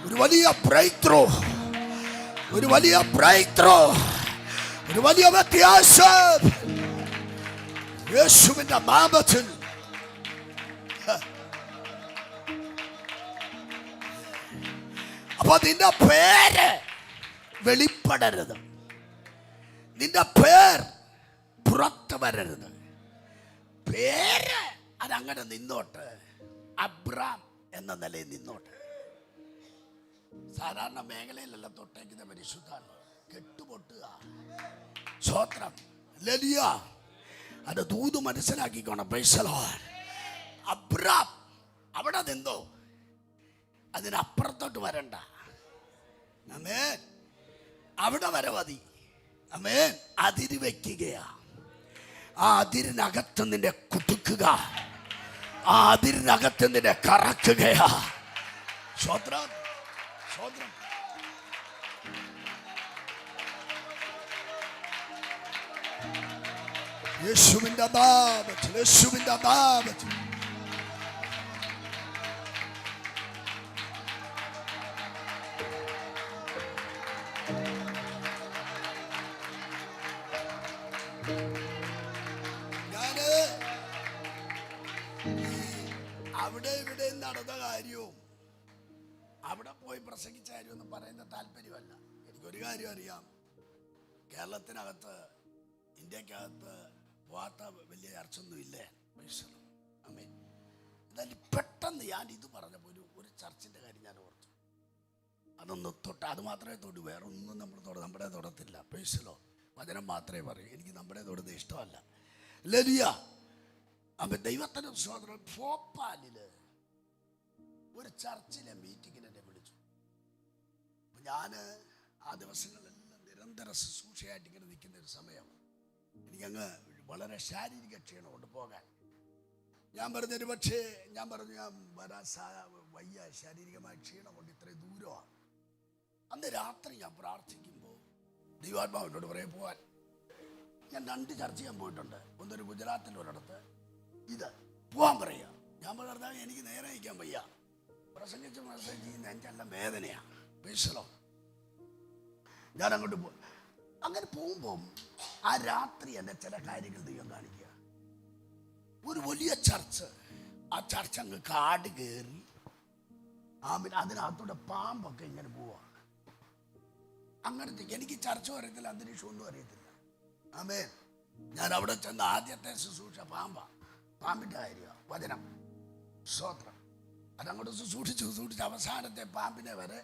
ഒരു വലിയ ബ്രേക്ക് ത്രൂ, ഒരു വലിയ ബ്രേക്ക് ത്രൂ, ഒരു വലിയ വ്യത്യാസം യേശുവിന്റെ നാമത്തിൽ. അപ്പൊ നിന്റെ പേര് വെളിപ്പെടരുത്, നിന്റെ പേർ പുറത്ത് വരരുത്. പേര് അതങ്ങനെ നിന്നോട്ട്, അബ്രാം എന്ന നിലയിൽ നിന്നോട്ട്. സാധാരണ മേഖലയിലല്ല തൊട്ടേക്കുന്ന പരിശുദ്ധാണ് കെട്ടുപൊട്ടുക. സ്വോത്രം ലലിയ അത് ദൂത് മനസ്സിലാക്കിക്കോണം. Praise the lord. അബ്രാം അവിടെ നിന്നോ, അതിനപ്പുറത്തോട്ട് വരണ്ട. ആമേൻ. അവിടെ വരെ മതി. ആമേൻ. അതിര് വെക്കുകയാ. ആ അതിരിനകത്ത് നിന്നെ കുതുക്കുക, ആ അതിരിനകത്ത് നിന്നെ കറക്കുകയാ. സ്വോത്രം സ്വോത്രം. യേശുവിന്റെ നാമത്തിൽ, യേശുവിന്റെ നാമത്തിൽ. ഞാന് അവിടെ ഇവിടെ നടന്ന കാര്യവും അവിടെ പോയി പ്രസംഗിച്ച കാര്യമൊന്നും പറയുന്ന താല്പര്യമല്ല. എനിക്കൊരു കാര്യം അറിയാം, കേരളത്തിനകത്ത് ഇന്ത്യക്കകത്ത് പോവാത്ത വലിയ ചർച്ചൊന്നും ഇല്ലേ. ആമേൻ. എന്നാലും പെട്ടെന്ന് ഞാൻ ഇത് പറഞ്ഞപ്പോൾ ഒരു ചർച്ചിൻ്റെ കാര്യം ഞാൻ ഓർത്തു. അതൊന്ന് തൊട്ട്, അത് മാത്രമേ തൊടു, വേറെ ഒന്നും നമ്മുടെ തൊടത്തില്ല. പേഴ്സലോ വചനം മാത്രമേ പറയൂ. എനിക്ക് നമ്മുടെ തൊടുന്നത് ഇഷ്ടമല്ല. ലലിയ അപ്പൊ ദൈവത്തിന് സഹോദരൻ ഭോപ്പാലില് ഒരു ചർച്ചിലെ മീറ്റിങ്ങിന് എന്നെ വിളിച്ചു. ഞാൻ ആ ദിവസങ്ങളെല്ലാം നിരന്തര ശുശ്രൂഷയായിട്ട് ഇങ്ങനെ നിൽക്കുന്ന ഒരു സമയം. എനിക്കങ്ങ് വളരെ ശാരീരിക ക്ഷീണം കൊണ്ട് പോകാൻ ഞാൻ പറഞ്ഞൊരു പക്ഷേ ഞാൻ വരാൻ വയ്യ, ശാരീരികമായ ക്ഷീണം കൊണ്ട് ഇത്രയും ദൂരമാണ്. അന്ന് രാത്രി ഞാൻ പ്രാർത്ഥിക്കുമ്പോൾ ദൈവാത്മാവിനോട് പറയാൻ പോകാൻ. ഞാൻ 2 ചർച്ച ചെയ്യാൻ പോയിട്ടുണ്ട്. ഒന്നൊരു ഗുജറാത്തിൽ ഒരിടത്ത്. ഇത് പോകാൻ പറയുക. ഞാൻ പറഞ്ഞാൽ എനിക്ക് നേരെ അയക്കാൻ വയ്യ, പ്രസംഗിച്ച് മെസ്സേജ് ചെയ്യുന്ന എനിക്കെല്ലാം വേദനയാണ്. പേശലോ ഞാൻ അങ്ങോട്ട് അങ്ങനെ പോകുമ്പോൾ ആ രാത്രി എൻ്റെ ചില കാര്യങ്ങൾ ദൈവം കാണിക്കുക. ഒരു വലിയ ചർച്ച്, ആ ചർച്ച അങ്ങ് കാട് കയറി അതിനകത്തൂടെ പാമ്പൊക്കെ ഇങ്ങനെ പോവാ. അങ്ങനത്തെ എനിക്ക് ചർച്ച അറിയത്തില്ല, അന്തരീക്ഷം ഒന്നും അറിയത്തില്ല. ആമേൻ. ഞാൻ അവിടെ ചെന്ന് ആദ്യത്തെ ശുശ്രൂഷ പാമ്പിൻ്റെ കാര്യമാണ്. വചനം സ്തോത്രം. അതങ്ങോട്ട് ശുശ്രൂഷിച്ച് അവസാനത്തെ പാമ്പിനെ വരെ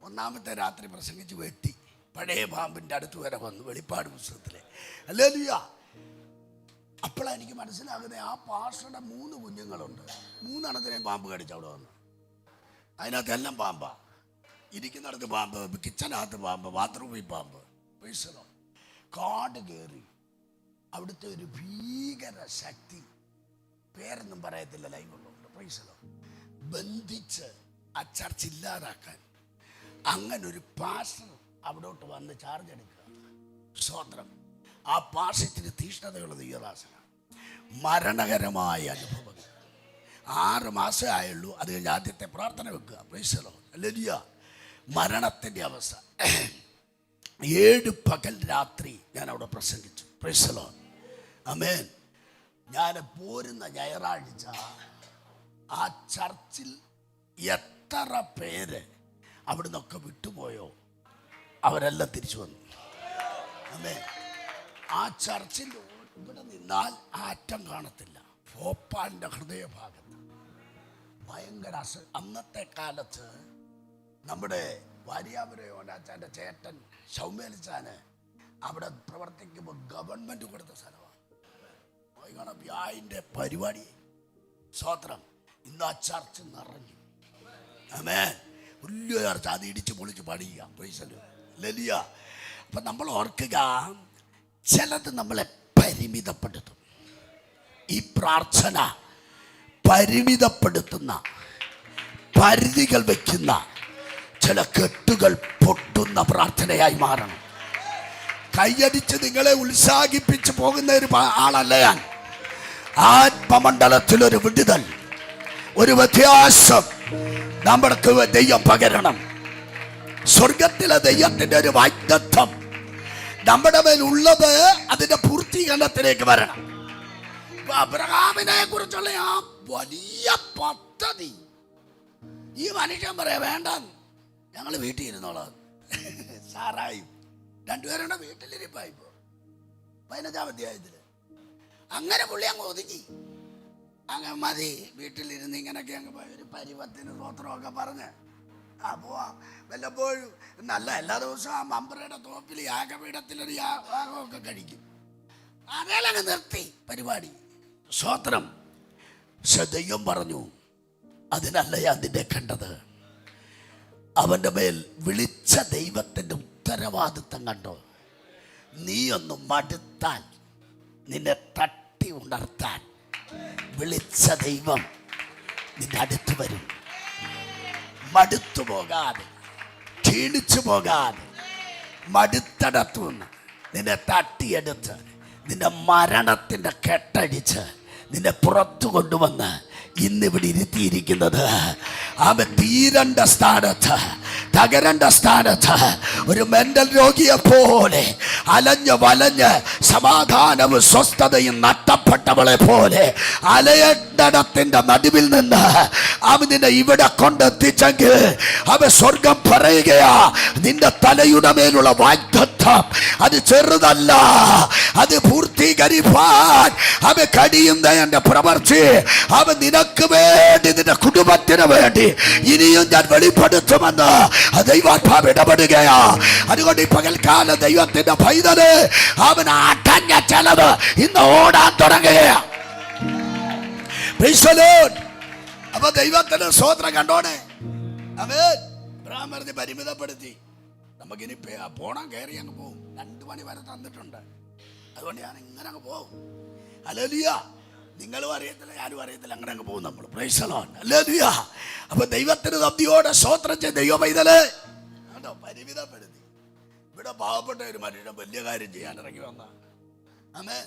1ാമത്തെ രാത്രി പ്രസംഗിച്ച് വെട്ടി. പഴയ പാമ്പിൻ്റെ അടുത്ത് വരെ വന്നു, വെളിപ്പാട് പുസ്തകത്തിലെ. ഹല്ലേലൂയ. അപ്പോഴാണ് എനിക്ക് മനസ്സിലാകുന്നത്, ആ പാസ്റ്ററുടെ 3 കുഞ്ഞുങ്ങളുണ്ട്. 3 പാമ്പ് കടിച്ച് അവിടെ വന്നു. അതിനകത്തെല്ലാം പാമ്പാ. ഇരിക്കുന്നിടത്ത് പാമ്പ്, കിച്ചനകത്ത് പാമ്പ്, ബാത്റൂമിൽ പാമ്പ്. പൈസലോ കാട് കയറി. അവിടുത്തെ ഒരു ഭീകര ശക്തി, പേരൊന്നും പറയത്തില്ല, ലൈവുള്ളുണ്ട്. പൈസലോ ബന്ധിച്ച് ആ ചർച്ച ഇല്ലാതാക്കാൻ അങ്ങനൊരു പാസ്റ്റർ അവിടോട്ട് വന്ന് ചാർജ് എടുക്കുക. സ്തോത്രം. ആ പാർശ്വത്തിന് തീഷ്ണതയുള്ള ദൈവദാസന. മരണകരമായ അനുഭവങ്ങൾ. 6 മാസമേ ആയുള്ളൂ. അത് കഴിഞ്ഞ് ആദ്യത്തെ പ്രാർത്ഥന വെക്കുക. പ്രൈസലോ ഹല്ലേലൂയ. മരണത്തിൻ്റെ അവസ്ഥ. 7 പകൽ രാത്രി ഞാൻ അവിടെ പ്രസംഗിച്ചു. പ്രൈസലോ ആമേൻ. ഞാൻ പോരുന്ന ഞായറാഴ്ച ആ ചർച്ചിൽ എത്ര പേര് അവിടെ നിന്നൊക്കെ വിട്ടുപോയോ അവരെല്ലാം തിരിച്ചു വന്നു. ആമേൻ. ആ ചർച്ചിൻ്റെ ഇവിടെ നിന്നാൽ ആ അറ്റം കാണത്തില്ല. ഭോപ്പാലിൻ്റെ ഹൃദയഭാഗത്ത് ഭയങ്കര അന്നത്തെ കാലത്ത് നമ്മുടെ വാര്യാപുരയോനാച്ചാൻ്റെ ചേട്ടൻ സൗമ്യലിച്ചാന് അവിടെ പ്രവർത്തിക്കുമ്പോൾ ഗവൺമെൻറ് കൊടുത്ത സ്ഥലമാണ്. വ്യാഴിൻ്റെ പരിപാടി. സ്തോത്രം. ഇന്ന് ആ ചർച്ച് നിറഞ്ഞു. ആമേൻ. വലിയ ചർച്ച. അത് ഇടിച്ച് പൊളിച്ച് പണിയുക. പൈസല്ലോ ലലിയ. അപ്പം നമ്മൾ ഓർക്കുക, ചിലത് നമ്മളെ പരിമിതപ്പെടുത്തും. ഈ പ്രാർത്ഥന പരിമിതപ്പെടുത്തുന്ന, പരിധികൾ വയ്ക്കുന്ന ചില കെട്ടുകൾ പൊട്ടുന്ന പ്രാർത്ഥനയായി മാറണം. കൈയടിച്ച് നിങ്ങളെ ഉത്സാഹിപ്പിച്ച് പോകുന്ന ഒരു ആളല്ല ഞാൻ. ആത്മമണ്ഡലത്തിലൊരു വിടുതൽ, ഒരു വ്യത്യാസം നമ്മൾക്ക് ദൈവം പകരണം. സ്വർഗത്തിലെ ദൈവത്തിൻ്റെ ഒരു വാഗ്ദത്തം നമ്മുടെ മേലുള്ളത് അതിന്റെ പൂർത്തീകരണത്തിലേക്ക് വരണം. അബ്രഹാമിനെ കുറിച്ചുള്ള ആ വലിയ പദ്ധതി ഈ മനുഷ്യൻ പറയാ, വേണ്ട, ഞങ്ങൾ വീട്ടിൽ ഇരുന്നോളാം. സാറായും 2 പേരുടെ വീട്ടിലിരിപ്പായിപ്പോ 15-ാം അധ്യായത്തില്. അങ്ങനെ പുള്ളി അങ്ങ് ഒതുങ്ങി. അങ്ങ് മതി, വീട്ടിലിരുന്ന് ഇങ്ങനൊക്കെ അങ്ങ് ഒരു പരിവത്തിന് സ്തോത്രമൊക്കെ പറഞ്ഞ് പോവാം വല്ലപ്പോഴും. നല്ല എല്ലാ ദിവസവും ആ മമ്പറയുടെ തോപ്പിൽ യാഗപീഠത്തിലൊരു യാഗമൊക്കെ കഴിക്കും. അതേലങ്ങ് നിർത്തി പരിപാടി. സ്തോത്രം. പക്ഷെ ദൈവം പറഞ്ഞു, അതിനല്ല ഞാൻ നിന്നെ കണ്ടത്. അവൻ്റെ മേൽ വിളിച്ച ദൈവത്തിൻ്റെ ഉത്തരവാദിത്തം കണ്ടോ? നീ ഒന്ന് മടുത്താൽ, നിന്നെ തട്ടി ഉണർത്താൻ വിളിച്ച ദൈവം നിന്റെ അടുത്ത് വരും. മടുത്തു പോകാതെ, ക്ഷീണിച്ചു പോകാതെ, മടുത്തടത്തുനിന്ന് നിന്നെ തട്ടിയെടുത്ത് നിന്റെ മരണത്തിൻ്റെ കെട്ടടിച്ച് നിന്നെ പുറത്തു കൊണ്ടുവന്ന് ഇന്നിവിടെ ഇരുത്തിയിരിക്കുന്നത് അവൻ തീരണ്ട സ്ഥാനത്ത്, തകരണ്ട സ്ഥാനത്ത് ഒരു മെന്റൽ രോഗിയെ പോലെ അലഞ്ഞ് വലഞ്ഞ് സമാധാനവും സ്വസ്ഥതയും നഷ്ടപ്പെട്ടവളെ പോലെ അലയണ്ടടത്തിന്റെ നടുവിൽ നിന്ന് അവൻ നിന്നെ ഇവിടെ കൊണ്ടെത്തിച്ചെങ്കിൽ അവൻ സ്വർഗം പറയുകയാ, നിന്റെ തലയുടെ മേലുള്ള വാഗ്ദത്തം അത് ചെറുതല്ല, അത് പൂർത്തീകരിപ്പാൻ അവൻ കഴിയുന്ന എന്റെ പ്രവർത്തി അവൻ നിനക്ക് വേണ്ടി, നിന്റെ കുടുംബത്തിന് വേണ്ടി ഇനിയും ഞാൻ വെളിപ്പെടുത്തുമെന്ന് ദൈവാത്മാവ് ഇടപെടുകയാ. അതുകൊണ്ട് ഈ പകൽക്കാല ദൈവത്തിന്റെ പൈതല് അവൻ അടഞ്ഞ ചെലവ് ഇന്ന് ഓടാൻ തുടങ്ങുകയാ. അപ്പൊ ദൈവത്തിന് സ്തോത്രം കണ്ടോണേ. അവൻ പരിമിതപ്പെടുത്തി നമുക്കിനി പോണം, കയറി അങ്ങ് പോകും. 2 മണി വരെ തന്നിട്ടുണ്ട്, അതുകൊണ്ട് ഞാൻ ഇങ്ങനെ അങ്ങ് പോകും. ഹല്ലേലൂയ. നിങ്ങളും അറിയത്തില്ല, ഞാനും അറിയത്തില്ല, അങ്ങനെ അങ്ങ് പോകും നമ്മൾ. Price the Lord. ഹല്ലേലൂയ. അപ്പൊ ദൈവത്തിന് നന്ദിയോടെ സ്തോത്രം ചെയ്ത് ദൈവ പൈതല് കേട്ടോ പരിമിതപ്പെടുത്തി. ഇവിടെ പാവപ്പെട്ട ഒരു മനുഷ്യൻ വലിയ കാര്യം ചെയ്യാൻ ഇറങ്ങി വന്ന അമ്മേ,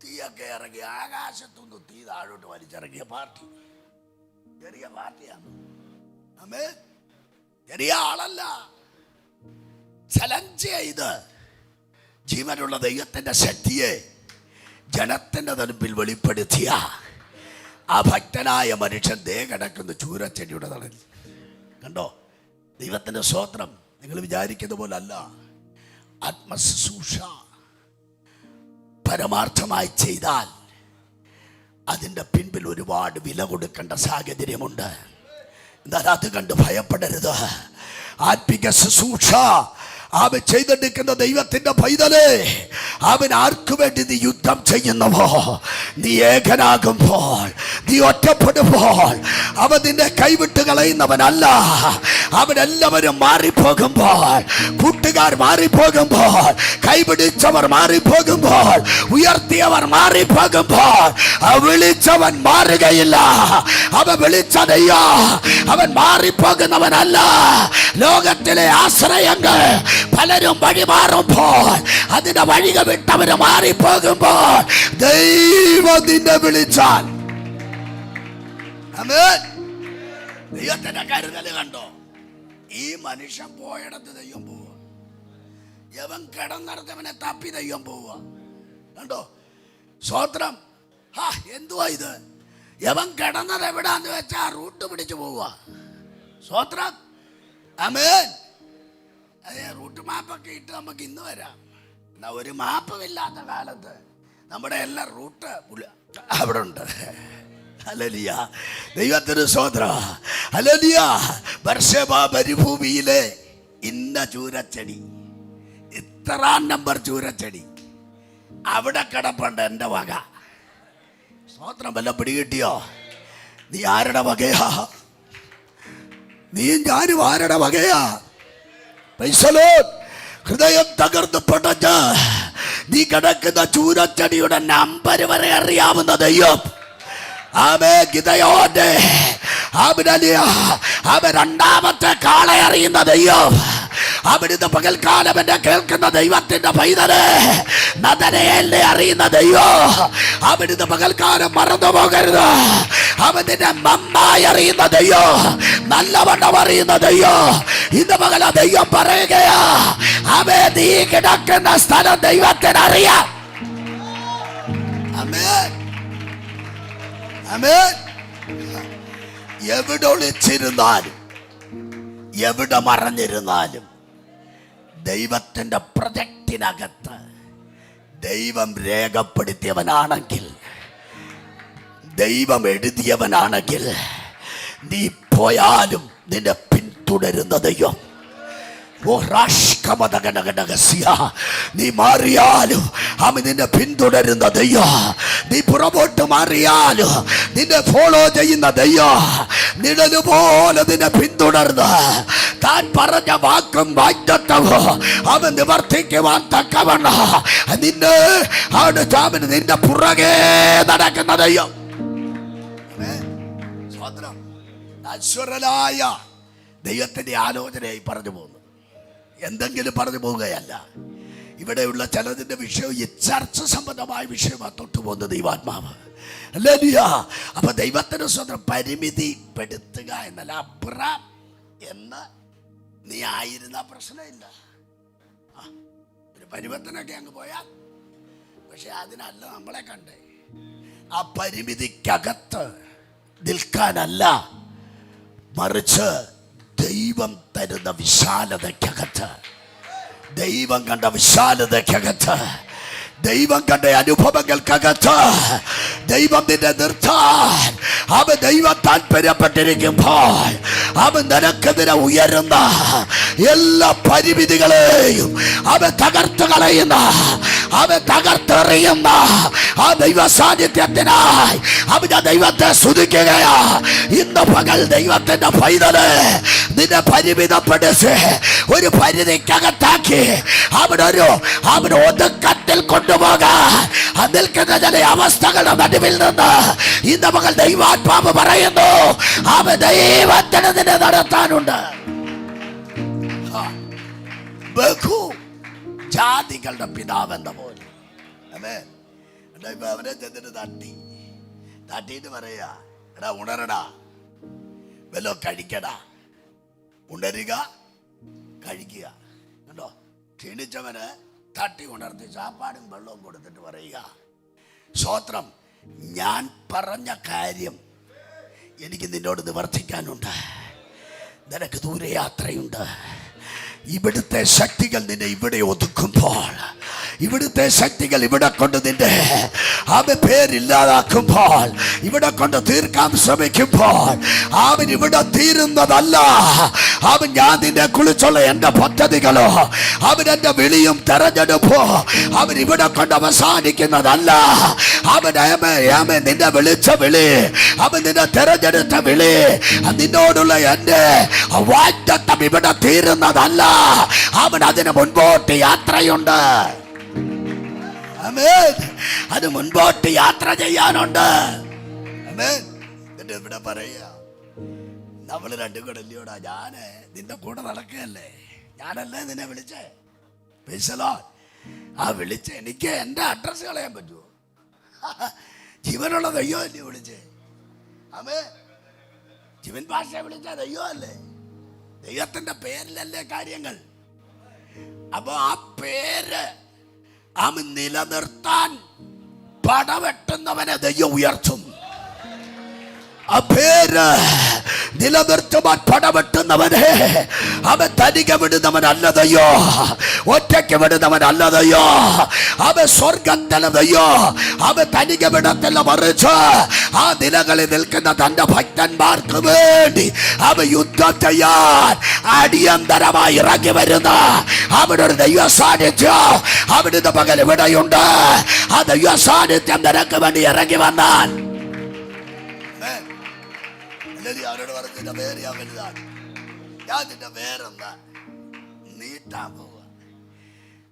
തീയൊക്കെ ഇറങ്ങി ആകാശത്തുനിന്ന് തീ താഴോട്ട് വലിച്ചിറങ്ങിയ പാർട്ടി, ചെറിയ പാർട്ടിയാണ് അമ്മേ, ചെറിയ ആളല്ല. ചലഞ്ച് ചെയ്ത് ജീവനുള്ള ദൈവത്തിന്റെ ശക്തിയെ ജനത്തിന്റെ തലപ്പിൽ വെളിപ്പെടുത്തിയ ആ ഭക്തനായ മനുഷ്യൻ ദേ കിടക്കുന്ന ചൂരച്ചെടിയുടെ തണലിൽ കണ്ടോ. ദൈവത്തിന്റെ സ്തോത്രം. നിങ്ങൾ വിചാരിക്കുന്ന പോലല്ല. ആത്മശുശ്രൂഷ പരമാർത്ഥമായി ചെയ്താൽ അതിൻ്റെ പിൻപിൽ ഒരുപാട് വില കൊടുക്കേണ്ട സാഹചര്യമുണ്ട്. എന്നാൽ അത് കണ്ട് ഭയപ്പെടരുത്. ആത്മിക ശുശ്രൂഷ അവൻ ചെയ്തെടുക്കുന്ന ദൈവത്തിന്റെ പൈതലേ, അവൻ ആർക്കു വേണ്ടി നീ യുദ്ധം ചെയ്യുന്നവോ, നീ ഏകനാകുമ്പോൾ, നീ ഒറ്റപ്പെടുമ്പോൾ അവൻ നിന്നെ കൈവിട്ട് കളയുന്നവനല്ല. അവനെല്ലാവരും മാറിപ്പോകുമ്പോൾ, കൂട്ടുകാർ മാറിപ്പോകുമ്പോൾ, കൈപിടിച്ചവർ മാറിപ്പോകുമ്പോൾ, ഉയർത്തിയവർ മാറിപ്പോകുമ്പോൾ വിളിച്ചവൻ മാറുകയില്ല. അവൻ വിളിച്ചതയ്യോ, അവൻ മാറിപ്പോകുന്നവനല്ല. ലോകത്തിലെ ആശ്രയങ്ങൾ പലരും വഴിമാറുമ്പോൾ, അതിന്റെ വഴിക വിട്ടവര് മാറിപ്പോകുമ്പോൾ ദൈവം നിന്നെ വിളിച്ചാൽ ദൈവത്തിന്റെ കരുതല് കണ്ടോ. ഈ മനുഷ്യൻ പോയിടത്ത് ദൈവം പോവുക, യവൻ കിടന്നിടത്തവനെ തപ്പി ദൈവം പോവുക. കണ്ടോ സ്തോത്രം. എന്തുവാ ഇത്? യവൻ കിടന്നത് എവിടാന്ന് വെച്ചാ റൂട്ട് പിടിച്ചു പോവുക. സ്തോത്രം. ആമേൻ. റൂട്ട് മാപ്പൊക്കെ ഇട്ട് നമുക്ക് ഇന്ന് വരാം. എന്നാ ഒരു മാപ്പുമില്ലാത്ത കാലത്ത് നമ്മുടെ എല്ലാ റൂട്ട് അവിടെ ഉണ്ട്. ഹല്ലേലൂയ. ദൈവത്തിന് സ്തോത്രം. ഹല്ലേലൂയ. ബർശേബ മരുഭൂമിയിലെ ഇന്ന ചൂരച്ചെടി, ഇത്രാം നമ്പർ ചൂരച്ചെടി അവിടെ കിടപ്പുണ്ട് എൻ്റെ വക. സ്തോത്രം. വല്ല പിടികിട്ടിയോ? നീ ആരുടെ വകയാ? നീ ഞാനും ആരുടെ വകയാ? ഹൃദയം തകർന്നു പടഞ്ഞ് നീ കിടക്കുന്ന ചൂരച്ചെടിയുടെ നമ്പർ വരെ അറിയാവുന്ന ദൈവം അവൻ രണ്ടാമത്തെ കാളെ അറിയുന്ന ദൈവം. അവിടുന്ന് പകൽക്കാലം എന്നെ കേൾക്കുന്ന ദൈവത്തിന്റെ പൈതല് നദനയല്ലേ അറിയുന്ന ദൈവം. അവിടുന്ന് പകൽക്കാലം മറന്നു പോകരുത്. അവൻ നിന്നെ നന്നായി അറിയുന്ന ദൈവം, നല്ലവണ്ണം അറിയുന്ന ദൈവം. ഇന്ന് പകല ദൈവം പറയുകയാ, അവൻ നീ കിടക്കുന്ന സ്ഥലം ദൈവത്തിന് അറിയാം. ആമേൻ. ആമേൻ. എവിടെ ഒളിച്ചിരുന്നാലും എവിടെ മറഞ്ഞിരുന്നാലും ദൈവത്തിന്റെ പ്രൊജക്റ്റിനകത്ത് ദൈവം രേഖപ്പെടുത്തിയവനാണെങ്കിൽ, ദൈവം എഴുതിയവനാണെങ്കിൽ, നീ പോയാലും നിന്റെ പിന്തുടരുന്ന ദൈവം. നീ മാറിയാലും അവൻ നിന്നെ പിന്തുടരുന്ന ദൈവം. നീ പുറകോട്ട് മാറിയാലും നിന്നെ ഫോളോ ചെയ്യുന്ന ദൈവം. നിഴലുപോലെ നിന്നെ പിന്തുടർന്ന് താൻ പറഞ്ഞ വാക്കും വാഗ്ദത്തവും അവൻ നിവർത്തിക്കുവാൻ തക്കവണ്ണം നിന്റെ പുറകെ നടക്കുന്ന ദൈവം. അശ്വരനായ ദൈവത്തിന്റെ ആലോചനയായി പറഞ്ഞു പോകുന്നു. എന്തെങ്കിലും പറഞ്ഞു പോവുകയല്ല. ഇവിടെയുള്ള ചിലതിന്റെ വിഷയം ഈ ചർച്ച സംബന്ധമായ വിഷയമാണ് തൊട്ടു പോകുന്ന ദൈവാത്മാവ്. അപ്പൊ ദൈവത്തിന് സ്വന്തം പരിമിതിപ്പെടുത്തുക എന്നല്ല. അബ്രാം എന്ന് നീ ആയിരുന്ന പ്രശ്നമില്ല, ഒരു പരിവർത്തനമൊക്കെ അങ്ങ് പോയാൽ. പക്ഷെ അതിനല്ല നമ്മളെ കണ്ടേ. ആ പരിമിതിക്കകത്ത് നിൽക്കാനല്ല, മറിച്ച് ദൈവം തരുന്ന വിശാലതയ്ക്കകത്ത്, ദൈവം കണ്ട വിശാലതയ്ക്കകത്ത്, ദൈവം കണ്ട അനുഭവങ്ങൾക്കകത്ത് ദൈവം നിന്നെ നിർത്താൻ അവൻ ദൈവം താല്പര്യപ്പെട്ടിരിക്കുമ്പോൾ അവൻ നിനക്കെതിരെ ഉയരുന്ന എല്ലാ പരിമിതികളെയും അവൻ തകർത്ത് കളയുന്ന, അവൻ തകർത്തെറിയുന്ന ആ ദൈവ സാന്നിധ്യത്തിനായി അവൻ ദൈവത്തെ സ്തുതിക്കുകയാ. ഇന്ന് പകൽ ദൈവത്തിന്റെ പൈതല് നിന്നെ പരിമിതപ്പെടുത്തി ഒരു പരിധിക്കകത്താക്കി അവൻ ഒതുക്കത്തിൽ കൊണ്ടുപോകാൻ നിൽക്കുന്ന ചില അവസ്ഥകളുടെ നടുവിൽ നിന്ന് ഇന്ന് മകൾ ദൈവാത്മാവ് പറയുന്നു അവൻ ദൈവത്തിന് നിന്നെ നടത്താനുണ്ട്. ബഹു ജാതികളുടെ പിതാവെന്ന പോലെ അവനെ ചെന്നിട്ട് തട്ടിയിട്ട് പറയാ, എടാ ഉണരടാ, വല്ലോ കഴിക്കടാ, ഉണരുക, കഴിക്കുക. കണ്ടോ, ക്ഷീണിച്ചവന് തട്ടി ഉണർത്തി ചാപ്പാടും വെള്ളവും കൊടുത്തിട്ട് പറയുക, സ്തോത്രം, ഞാൻ പറഞ്ഞ കാര്യം എനിക്ക് നിന്നോട് നിവർത്തിക്കാനുണ്ട്. നിനക്ക് ദൂരയാത്രയുണ്ട്. ഇവിടുത്തെ ശക്തികൾ നിന്നെ ഇവിടെ ഒതുക്കുമ്പോൾ, ഇവിടുത്തെ ശക്തികൾ ഇവിടെ കൊണ്ട് നിന്റെ പേരില്ലാതാക്കുമ്പോൾ, ഇവിടെ കൊണ്ട് തീർക്കാൻ ശ്രമിക്കുമ്പോൾ അവൻ ഇവിടെ തീരുന്നതല്ല. അവൻ ഞാൻ നിന്നെ കുളിച്ചുള്ള എൻ്റെ പദ്ധതികളോ അവൻ എൻ്റെ വിളിയും തെരഞ്ഞെടുപ്പോ അവൻ ഇവിടെ കൊണ്ട് അവസാനിക്കുന്നതല്ല. അവൻ നിന്നെ വിളിച്ച വിളി, അവൻ നിന്നെ തെരഞ്ഞെടുത്ത വിളി, നിന്നോടുള്ള എൻ്റെ വാഗ്ദത്തം ഇവിടെ തീരുന്നതല്ല. അവൻ അതിന് മുൻപോട്ട് യാത്രയുണ്ട്. അത് മുൻപോട്ട് യാത്ര ചെയ്യാനുണ്ട്. എന്നിട്ട് ഇവിടെ പറയാ, നമ്മൾ രണ്ടും കൂടെ അല്ലയോടാ, ഞാന് നിന്റെ കൂടെ നടക്കുകയല്ലേ, ഞാനല്ലേ നിന്നെ വിളിച്ചേ. ആ വിളിച്ച എനിക്ക് എൻ്റെ അഡ്രസ് കളയാൻ പറ്റുമോ? ജീവനുള്ള ദൈവം അല്ലേ വിളിച്ചേ. ജീവൻ ഭാഷ വിളിച്ച ദൈവം അല്ലേ, ദൈവത്തിന്റെ പേരിലല്ലേ കാര്യങ്ങൾ. അപ്പൊ ആ പേര് അവൻ നിലനിർത്താൻ പടവെട്ടുന്നവനെ ദൈവം ഉയർത്തും. ആ പേര് നിലനിർത്തുവാൻ പടവെട്ടുന്നവനെ അവൻ തനിക്ക് വിടുന്നവനല്ലതയോ, ഒറ്റയ്ക്ക് വിടുന്നവനല്ലതയോ. അവൻ സ്വർഗത്തിലതയോ അവൻ തനിക്ക് വിടത്തില്ല, മറിച്ച് ആ നിലകളിൽ നിൽക്കുന്ന തന്റെ ഭക്തന്മാർക്ക് വേണ്ടി അവൻ യുദ്ധം ചെയ്യാൻ അടിയന്തരമായി ഇറങ്ങി വരുന്ന അവിടെ ഒരു ദൈവ സാന്നിധ്യം അവിടുത്തെ പകൽ ഇവിടെയുണ്ട്. ആ ദൈവ സാന്നിധ്യം നിനക്ക് വേണ്ടി ഇറങ്ങി വന്നാൽ അവരോട് പറഞ്ഞ പേര് ഞാൻ വലുതാണ്, ഞാൻ നിന്റെ പേരെന്താ നീട്ടാൻ പോവുക.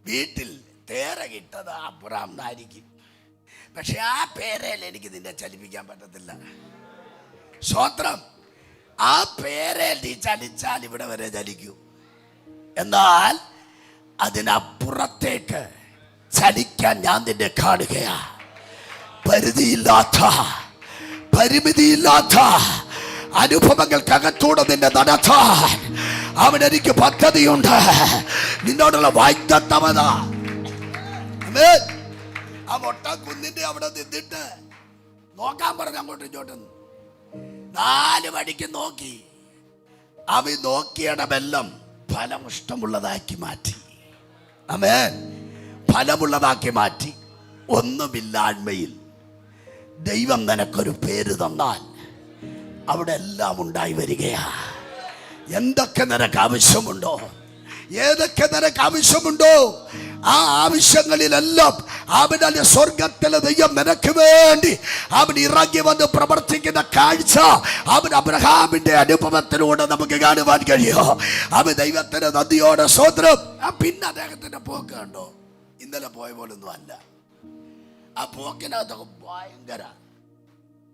വീട്ടിൽ തേര കിട്ടത് അബ്രാം എന്നായിരിക്കും, പക്ഷെ ആ പേരയിൽ എനിക്ക് നിന്നെ ചലിപ്പിക്കാൻ പറ്റത്തില്ല. സ്തോത്രം, ആ പേരയിൽ നീ ചലിച്ചാൽ ഇവിടെ വരെ ചലിക്കൂ. എന്നാൽ അതിനപ്പുറത്തേക്ക് ചലിക്കാൻ ഞാൻ നിന്നെ കാണുകയാ. പരിമിതിയില്ലാത്ത അനുഭവങ്ങൾക്കകത്തൂടെ നിന്നെ നടത്താൻ അവൻ എനിക്ക് പദ്ധതിയുണ്ട്. നിന്നോടുള്ള വാഗ്ദത്തമത. ആ മൊട്ട കുന്നിന്റെ അവിടെ നിന്നിട്ട് നോക്കാൻ പറഞ്ഞു, അങ്ങോട്ടും ഇങ്ങോട്ടും 4 മണിക്ക് നോക്കി. അവൻ നോക്കിയിടമെല്ലാം ഫലമിഷ്ടമുള്ളതാക്കി മാറ്റി. ആമേൻ, ഫലമുള്ളതാക്കി മാറ്റി. ഒന്നുമില്ലായ്മയിൽ ദൈവം നിനക്കൊരു പേര് തന്നാൽ അവിടെ എല്ലാം ഉണ്ടായി വരികയാ. എന്തൊക്കെ നിനക്ക് ആവശ്യമുണ്ടോ, ഏതൊക്കെ നിനക്ക് ആവശ്യമുണ്ടോ, ആ ആവശ്യങ്ങളിലെല്ലാം അവന്റെ സ്വർഗത്തിലെ ദൈവം നിനക്ക് വേണ്ടി അവൻ ഇറങ്ങി വന്ന് പ്രവർത്തിക്കുന്ന കാഴ്ച അവൻ അബ്രഹാമിന്റെ അനുഭവത്തിലൂടെ നമുക്ക് കാണുവാൻ കഴിയും. അവൻ ദൈവത്തിന് നന്ദിയോടെ സ്തോത്രം. പിന്നെ അദ്ദേഹത്തിന്റെ പോക്ക് കണ്ടോ, ഇന്നലെ പോയ പോലൊന്നും അല്ല. ആ പോക്കിനകത്തൊക്കെ ഭയങ്കര,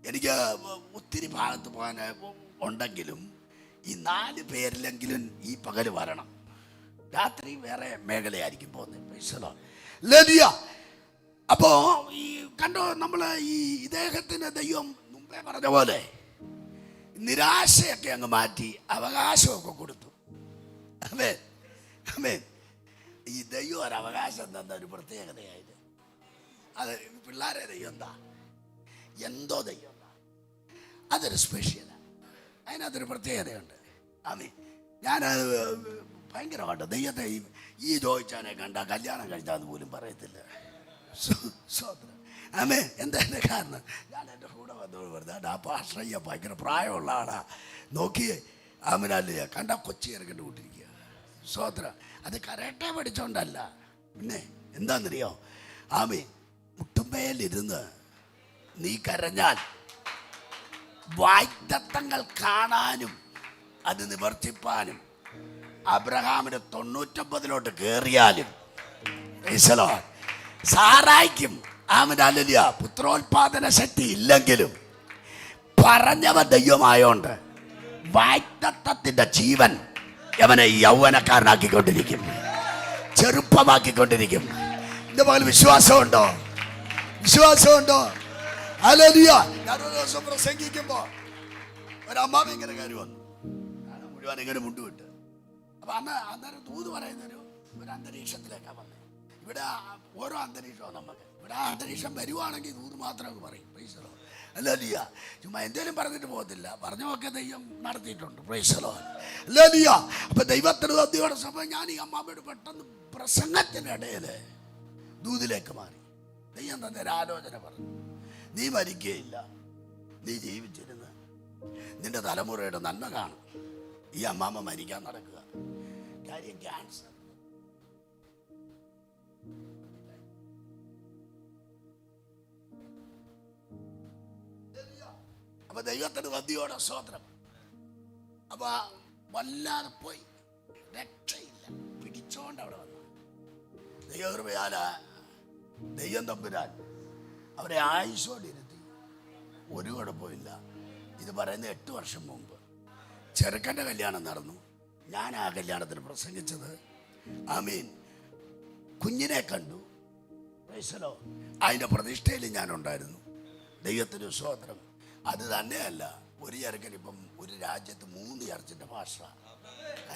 എനിക്ക് ഒത്തിരി ഭാഗത്ത് പോകാൻ ഉണ്ടെങ്കിലും ഈ 4 പേരിലെങ്കിലും ഈ പകല് വരണം. രാത്രി വേറെ മേഖലയായിരിക്കും പോകുന്നത്. അപ്പോ ഈ കണ്ടോ, നമ്മള് ഈ ഇദ്ദേഹത്തിന് ദൈവം മുമ്പേ പറഞ്ഞ പോലെ നിരാശയൊക്കെ അങ്ങ് മാറ്റി അവകാശമൊക്കെ കൊടുത്തു. ആമേൻ, ആമേൻ. ഈ ദൈവം ഒരു അവകാശം തന്ന ഒരു പ്രത്യേകതയായത്. അത് പിള്ളേരെ ദൈവം എന്താ, എന്തോ ദൈവം എന്താ, അതൊരു സ്പെഷ്യലാണ്. അതിനകത്തൊരു പ്രത്യേകതയുണ്ട്. ആമേൻ. ഞാനത് ഭയങ്കരമായിട്ട് ദൈവത്തെ ഈ ചോദിച്ചാനെ കണ്ട കല്യാണം കഴിച്ചാന്ന് പോലും പറയത്തില്ല. ആമേ. എന്താ കാരണം, ഞാൻ എൻ്റെ കൂടെ വന്നോട് പറഞ്ഞാൽ ആ പാസ്റ്ററയ്യ ഭയങ്കര പ്രായമുള്ള ആളാ, നോക്കിയേ ആമനല്ലേ കണ്ട കൊച്ചി ഇറക്കേണ്ടി വിട്ടിരിക്കുക. സ്വോത്ര. അത് കരട്ടെ പഠിച്ചോണ്ടല്ല, പിന്നെ എന്താണെന്നറിയോ, ആമേ, മുട്ടുമ്പേലിരുന്ന് നീ കരഞ്ഞാൽ വാഗ്ദത്തങ്ങൾ കാണാനും അത് നിവർത്തിപ്പാനും അബ്രഹാമിന് 99 കയറിയാലും സാറായിക്കും ആമനല്ല പുത്രോത്പാദന ശക്തി ഇല്ലെങ്കിലും പറഞ്ഞവൻ ദൈവമായോണ്ട് വാഗ്ദത്തത്തിന്റെ ജീവൻ അവനെ യൗവനക്കാരനാക്കിക്കൊണ്ടിരിക്കും, ചെറുപ്പമാക്കിക്കൊണ്ടിരിക്കും. എന്റെ മകൾ വിശ്വാസമുണ്ടോ? വിശ്വാസമുണ്ടോ? ഹല്ലേലൂയ. ഞാനൊരു ദിവസം പ്രസംഗിക്കുമ്പോ ഒരമ്മാവ ഇങ്ങനെ കയറി വന്നു, മുഴുവൻ ഇങ്ങനെ മുണ്ടുവിട്ട്. അപ്പൊ അന്നേരം ദൂത് പറയുന്നൊരു അന്തരീക്ഷത്തിലേക്കാണ് വന്നത്. ഇവിടെ ഓരോ അന്തരീക്ഷവും നമുക്ക് ഇവിടെ ആ അന്തരീക്ഷം വരുവാണെങ്കിൽ ദൂത് മാത്രമേ പറയും. Praise lord. ഹല്ലേലൂയ. ചുമ്മാ എന്തേലും പറഞ്ഞിട്ട് പോകത്തില്ല, പറഞ്ഞൊക്കെ ദൈവം നടത്തിയിട്ടുണ്ട്. Praise lord. ഹല്ലേലൂയ. അപ്പൊ ദൈവത്തിന് നന്ദിയോടെ സമയം ഞാൻ ഈ അമ്മാമ്മയോട് പെട്ടെന്ന് പ്രസംഗത്തിനിടയിൽ ദൂതിലേക്ക് മാറി. ദൈവം തന്നെ ഒരു ആലോചന പറഞ്ഞു, നീ മരിക്കുകയില്ല, നീ ജീവിച്ചിരുന്ന് നിന്റെ തലമുറയുടെ നന്മ കാണും. ഈ അമ്മാമ്മ മരിക്കാൻ നടക്കുക, കാര്യം ക്യാൻസർ. അപ്പൊ ദൈവത്തിന് നന്ദിയോടെ സ്തോത്രം. അപ്പൊ വല്ലാതെ പോയി, രക്ഷയില്ല, പിടിച്ചോണ്ട് അവിടെ വന്നു. ദൈവകൃപയാല ദൈവം തമ്പുരാൻ അവരെ ആയുസ്സോടിരുത്തി, ഒരു കുഴപ്പമില്ല. ഇത് പറയുന്ന 8 വർഷം മുമ്പ് ചെറുക്കൻ്റെ കല്യാണം നടന്നു. ഞാൻ ആ കല്യാണത്തിന് പ്രസംഗിച്ചത്. ആമീൻ. കുഞ്ഞിനെ കണ്ടു. പ്രൈസലോ. അതിൻ്റെ പ്രതിഷ്ഠയിൽ ഞാനുണ്ടായിരുന്നു. ദൈവത്തിന് സ്തോത്രം. അത് തന്നെയല്ല, ഒരു ചെറുക്കൻ ഇപ്പം ഒരു രാജ്യത്ത് 3 ചർച്ചിൻ്റെ ഭാഷ,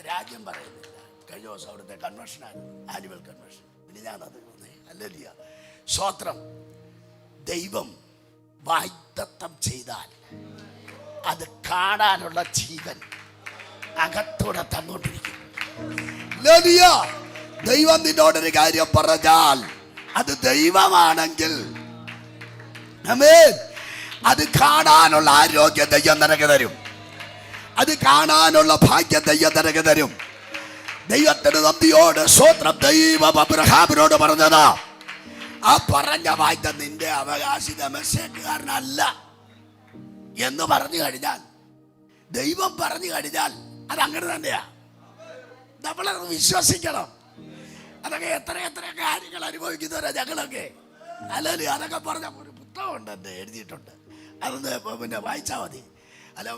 രാജ്യം പറയുന്നില്ല. കഴിഞ്ഞ ദിവസം അവിടുത്തെ കൺവെൻഷനായിരുന്നു, ആനുവൽ കൺവെൻഷൻ. പിന്നെ ഞാനത് ഹല്ലേലൂയ. സ്തോത്രം. ദൈവം വാഗ്ദത്തം ചെയ്താൽ അത് കാണാനുള്ള ജീവൻ അകത്തൂടെ തന്നോണ്ടിരിക്കും. ദൈവം നിന്നോടൊരു കാര്യം പറഞ്ഞാൽ അത് ദൈവമാണെങ്കിൽ അത് കാണാനുള്ള ആരോഗ്യം ദൈവം നിനക്ക് തരും, അത് കാണാനുള്ള ഭാഗ്യം ദൈവം നിനക്ക് തരും. ദൈവത്തിന് നന്ദിയോട് സ്തോത്രം. ദൈവം അബ്രഹാമിനോട് പറഞ്ഞതാ, ആ പറഞ്ഞ വാഗ്ദത്തം നിന്റെ അവകാശിത മെസ്സേജുകാരനല്ല എന്ന് പറഞ്ഞു കഴിഞ്ഞാൽ, ദൈവം പറഞ്ഞു കഴിഞ്ഞാൽ അത് അങ്ങനെ തന്നെയാ. നമ്മളത് വിശ്വസിക്കണം. അതൊക്കെ എത്ര കാര്യങ്ങൾ അനുഭവിക്കുന്നവരാ ഞങ്ങളൊക്കെ. അല്ലെങ്കിൽ അതൊക്കെ പറഞ്ഞ ഒരു പുസ്തകമുണ്ട്, എൻ്റെ എഴുതിയിട്ടുണ്ട്. അതൊന്ന് പിന്നെ വായിച്ചാൽ മതി. അല്ല